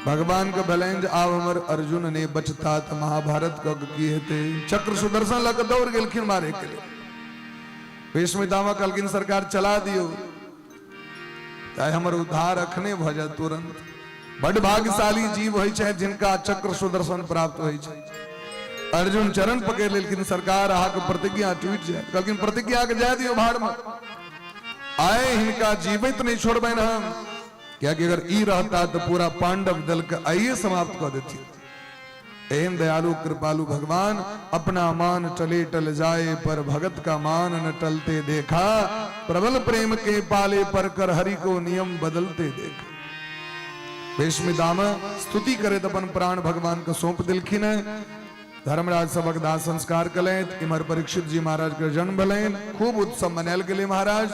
[SPEAKER 2] भगवान का भलेंज आव अमर अर्जुन ने बचता त महाभारत का किए थे, चक्र सुदर्शन लग दौड़ गेलखिन मारे के लिए। भीष्मितामा कलकिन सरकार चला दियो, चाहे हमर उद्धार अखने भ जाए तुरंत। बड़ भाग्यशाली जीव होय छै जिनका चक्र सुदर्शन प्राप्त होय छै। अर्जुन चरण पकड़ लेकिन सरकार आहा के प्रतिज्ञा टूट जाए, लेकिन प्रतिज्ञा के जाए दियो भाड़ में, आए इनका जीवित नहीं छोड़बे हम, क्या कि अगर ई रहता तो पूरा पांडव दल के आइए समाप्त कर देती। एहन दयालु कृपालु भगवान, अपना मान टले टल जाए पर भगत का मान न टलते देखा, प्रबल प्रेम के पाले पर कर हरि को नियम बदलते देखा। भीष्मितामा स्तुति करे तो अपन प्राण भगवान को सौंप दिलखिन है। धर्मराज सबक दाह संस्कार कलें, इमर परीक्षित जी महाराज के जन्म भलें, खूब उत्सव मनायल गेले महाराज।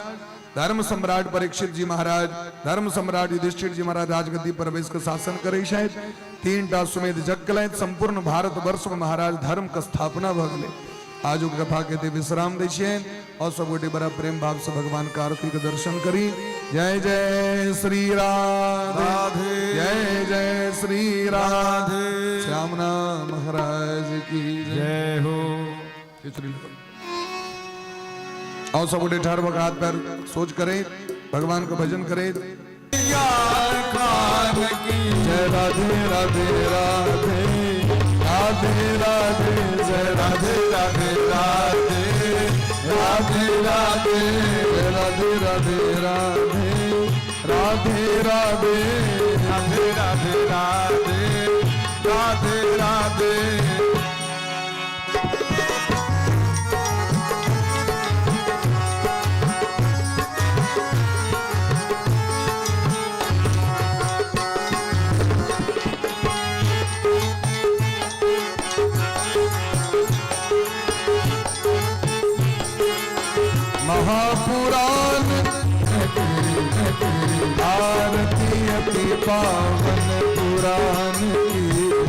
[SPEAKER 2] धर्म सम्राट परीक्षित जी महाराज, धर्म सम्राट युधिष्ठिर जी महाराज राजगद्दी पर बेस के शासन करे शायद। 3टा सुमेध जग कलें, संपूर्ण भारत वर्ष में महाराज धर्म का स्थापना भ गए। आज कथा के विश्राम दै छियनि और सब गोटे बड़ा प्रेम भाव से भगवान का आरती के दर्शन करी। जय जय श्री राधे, जय जय श्री राधे, श्यामना महाराज की
[SPEAKER 3] जय हो।
[SPEAKER 2] और सब गोटे ठहर हाथ पैर सोच करे, भगवान का भजन करे।
[SPEAKER 3] यार खान की
[SPEAKER 2] जय राधे राधे राधे राधे राधे, जय राधे राधे राधे राधे राधे, जय राधे राधे राधे राधे राधे
[SPEAKER 3] राधे राधे राधे राधे राधे।
[SPEAKER 2] महापुराण आरती अति पावन पुराण की,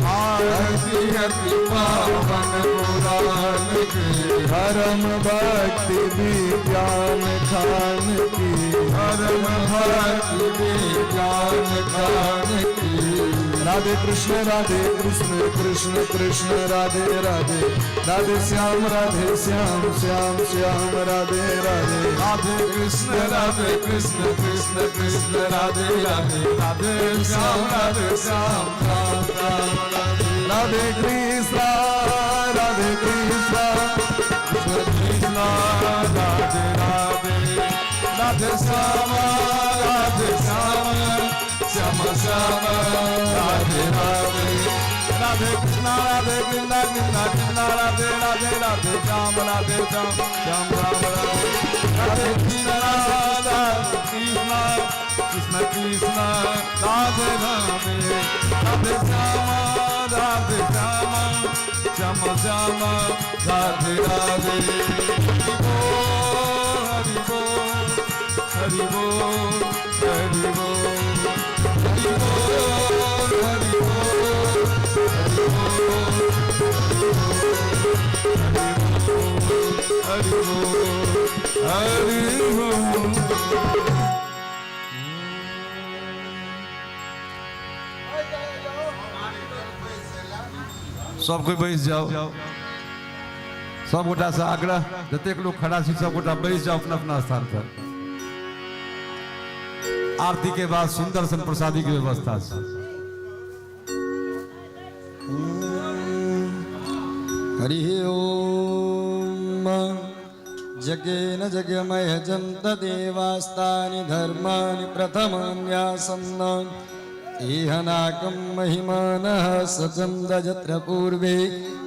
[SPEAKER 3] आरती अति पावन पुराण की,
[SPEAKER 2] धर्म भक्ति विज्ञान खान की,
[SPEAKER 3] धर्म भक्ति विज्ञान खान की।
[SPEAKER 2] राधे कृष्ण कृष्ण कृष्ण राधे राधे, राधे श्याम श्याम श्याम राधे राधे,
[SPEAKER 3] राधे कृष्ण कृष्ण कृष्ण राधे राधे, राधे श्याम श्याम राम राम।
[SPEAKER 2] राधे कृष्ण कृष्ण
[SPEAKER 3] कृष्ण राधे राधे, राधे श्याम श्याम श्याम श्याम राधे राधे, राधे कृष्णा कृष्णा कृष्णा राधे राधे राधे श्याम राधे श्याम श्याम राम राधे राधे कृष्णा राधा कृष्णा कृष्ण कृष्ण राधे राधे राधे श्याम श्याम श्याम राधे राधे हरि बोल हरि बोल हरि बोल हरि बोल हरि बोल हरि बोल हरि बोल। सब कोई बैस जाओ सब गोटा से आग्रह जतेक लोग खड़ा छी सब गोटा बैस जाओ अपना अपना स्थान पर। आरती के बाद सुंदर सन प्रसादी की व्यवस्था है।
[SPEAKER 4] हरि ओम जगेन जगमय जन्त देवास्तानि धर्माणि प्रथमान्यासन्न इहनाकं महिमानः सचन्द यत्र पूर्वे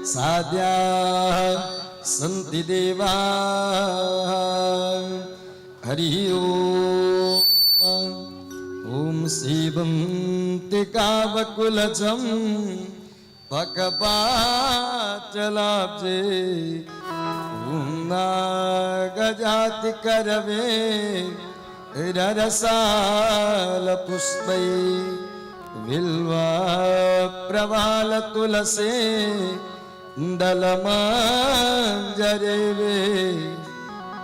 [SPEAKER 4] साद्याः सन्ति देवाः। हरि ओम सीवन्तिकावकुलचं पकपाचलाब्जे ॐ नागजाति करवे ररसालपुष्पै बिल्वा प्रवाल तुलसे दलमाञ्जरेवे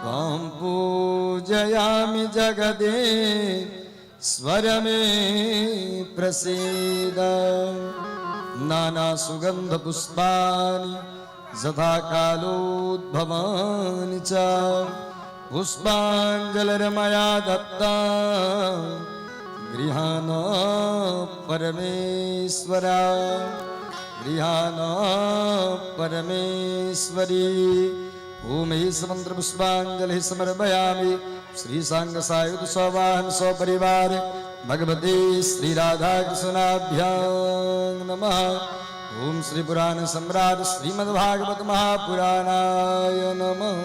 [SPEAKER 4] त्वां पूजयामि जगदे स्वर में प्रसीद। नाना सुगंध पुष्पानि यथा कालोद्भवानि च पुष्पाञ्जलिर्मया दत्ता गृहाण परमेश्वरा गृहाण परमेश्वरी। ओम मंत्र पुष्पांजलि समर्पयामि श्री सांग सायुध सौवाहन सपरिवार भगवते श्री राधा कृष्णाभ्यां नमः। ओम श्री पुराण सम्राट श्रीमद्भागवत महापुराणाय नमः।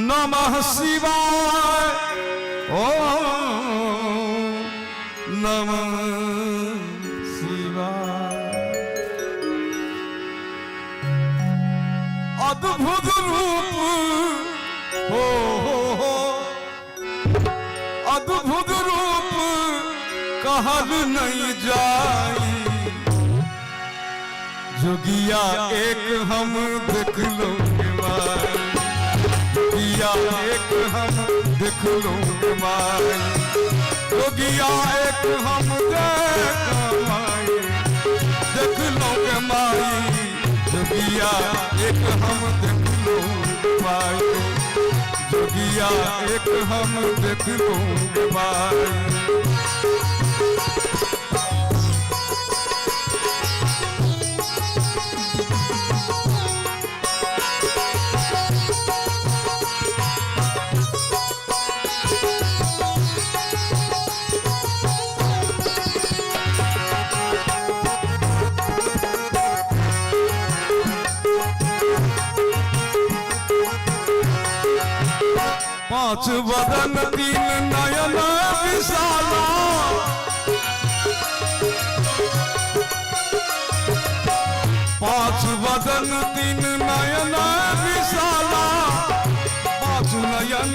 [SPEAKER 3] नमः शिवाय ओम नमः शिवाय। अद्भुत रूप हो अद्भुत रूप कहल नहीं जाई। जोगिया एक हम देख लो एक हम देख लो माई। जोगिया एक हम देख लो माई। जोगिया एक हम देख लो माई। जोगिया एक हम देख लो माई। पांच वदन तीन नयन विशाला। पांच वदन तीन नयन विशाला। पांच नयन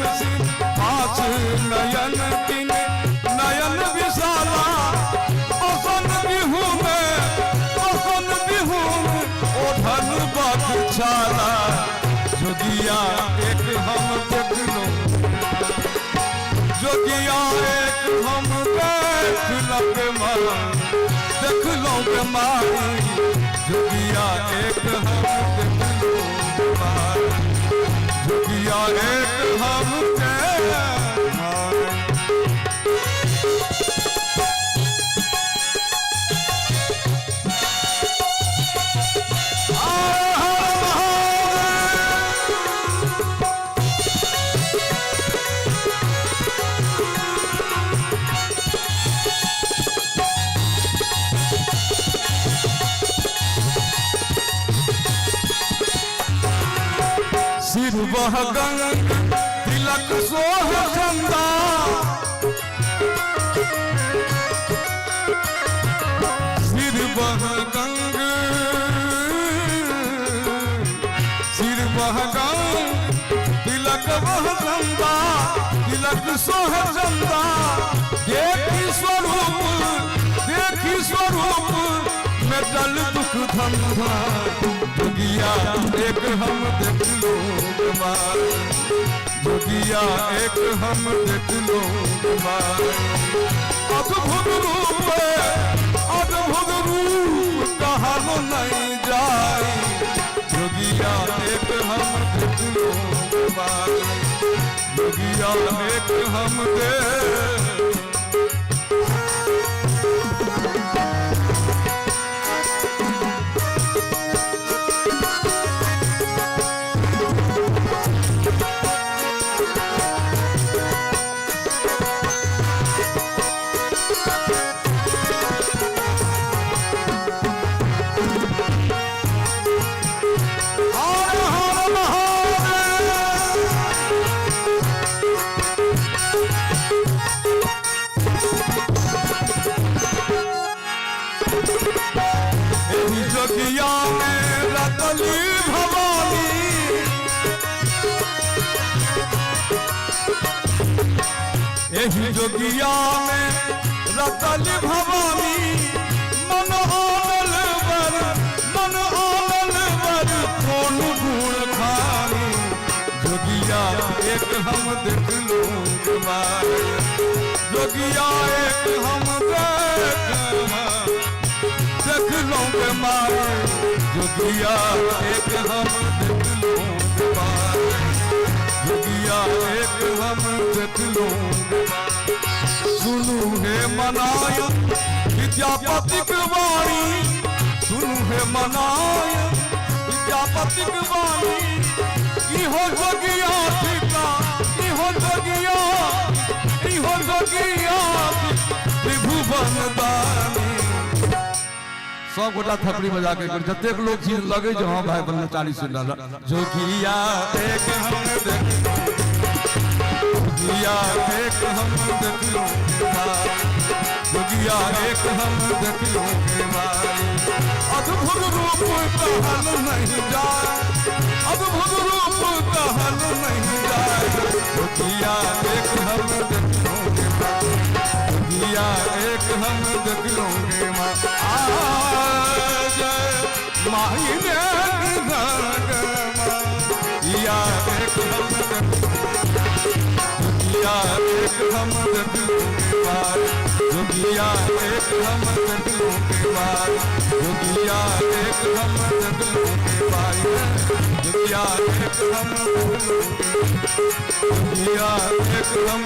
[SPEAKER 3] तीन नयन विशाला। असन बिहू में ओढ़न बख छाला। जोगिया एक हम देख लो जोगिया एक हम देख लो माई। जोगिया एक सिर बह गंग तिलक सोह चंदा सिर बह गंग तिलक बह चंदा तिलक सोह चंदा देखी स्वरूप में दल दुख धंधा जोगिया एक हम देख लो जोगिया एक हम देख लो अद्भुत रूप कहानो नहीं जाए जोगिया एक हम देख लो जोगिया एक हम देख जोगिया में रतली भवानी यही जोगिया में रतली भवानी मन आनल बर कौन गुण खानी जोगिया एक हम देख लो जोगिया एक हम देख लो मारे जोगिया एक हम देख लो जोगिया एक हम देख लो सुनु है मनाय विद्यापति वाणी सुनु है मनाय विद्यापति वाणी इहो जोगिया ठिका इहो जोगिया त्रिभुवन दानी सब गोटा थपड़ी बजा के जतेक लोग चीज लगे जो हाँ भाई बल्ला 40 से डाला जोगिया एक हम देख जोगिया एक हम देख लो जोगिया एक हम देख लो अद्भुत रूप कहल नहीं जाए अद्भुत रूप कहल नहीं जाए जोगिया एक हम देख लो जोगिया एक हम देख लोगे माही ने या एक हम जोगिया एक हम देख लोगे जोगिया एक हम देख लोगे जोगिया एक हम देख लोगे जोगिया एक हम जोगिया एक हम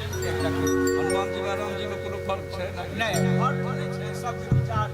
[SPEAKER 2] हनुमान जी राम जी में कोनो फर्क है नहीं फर्क नहीं सब विचार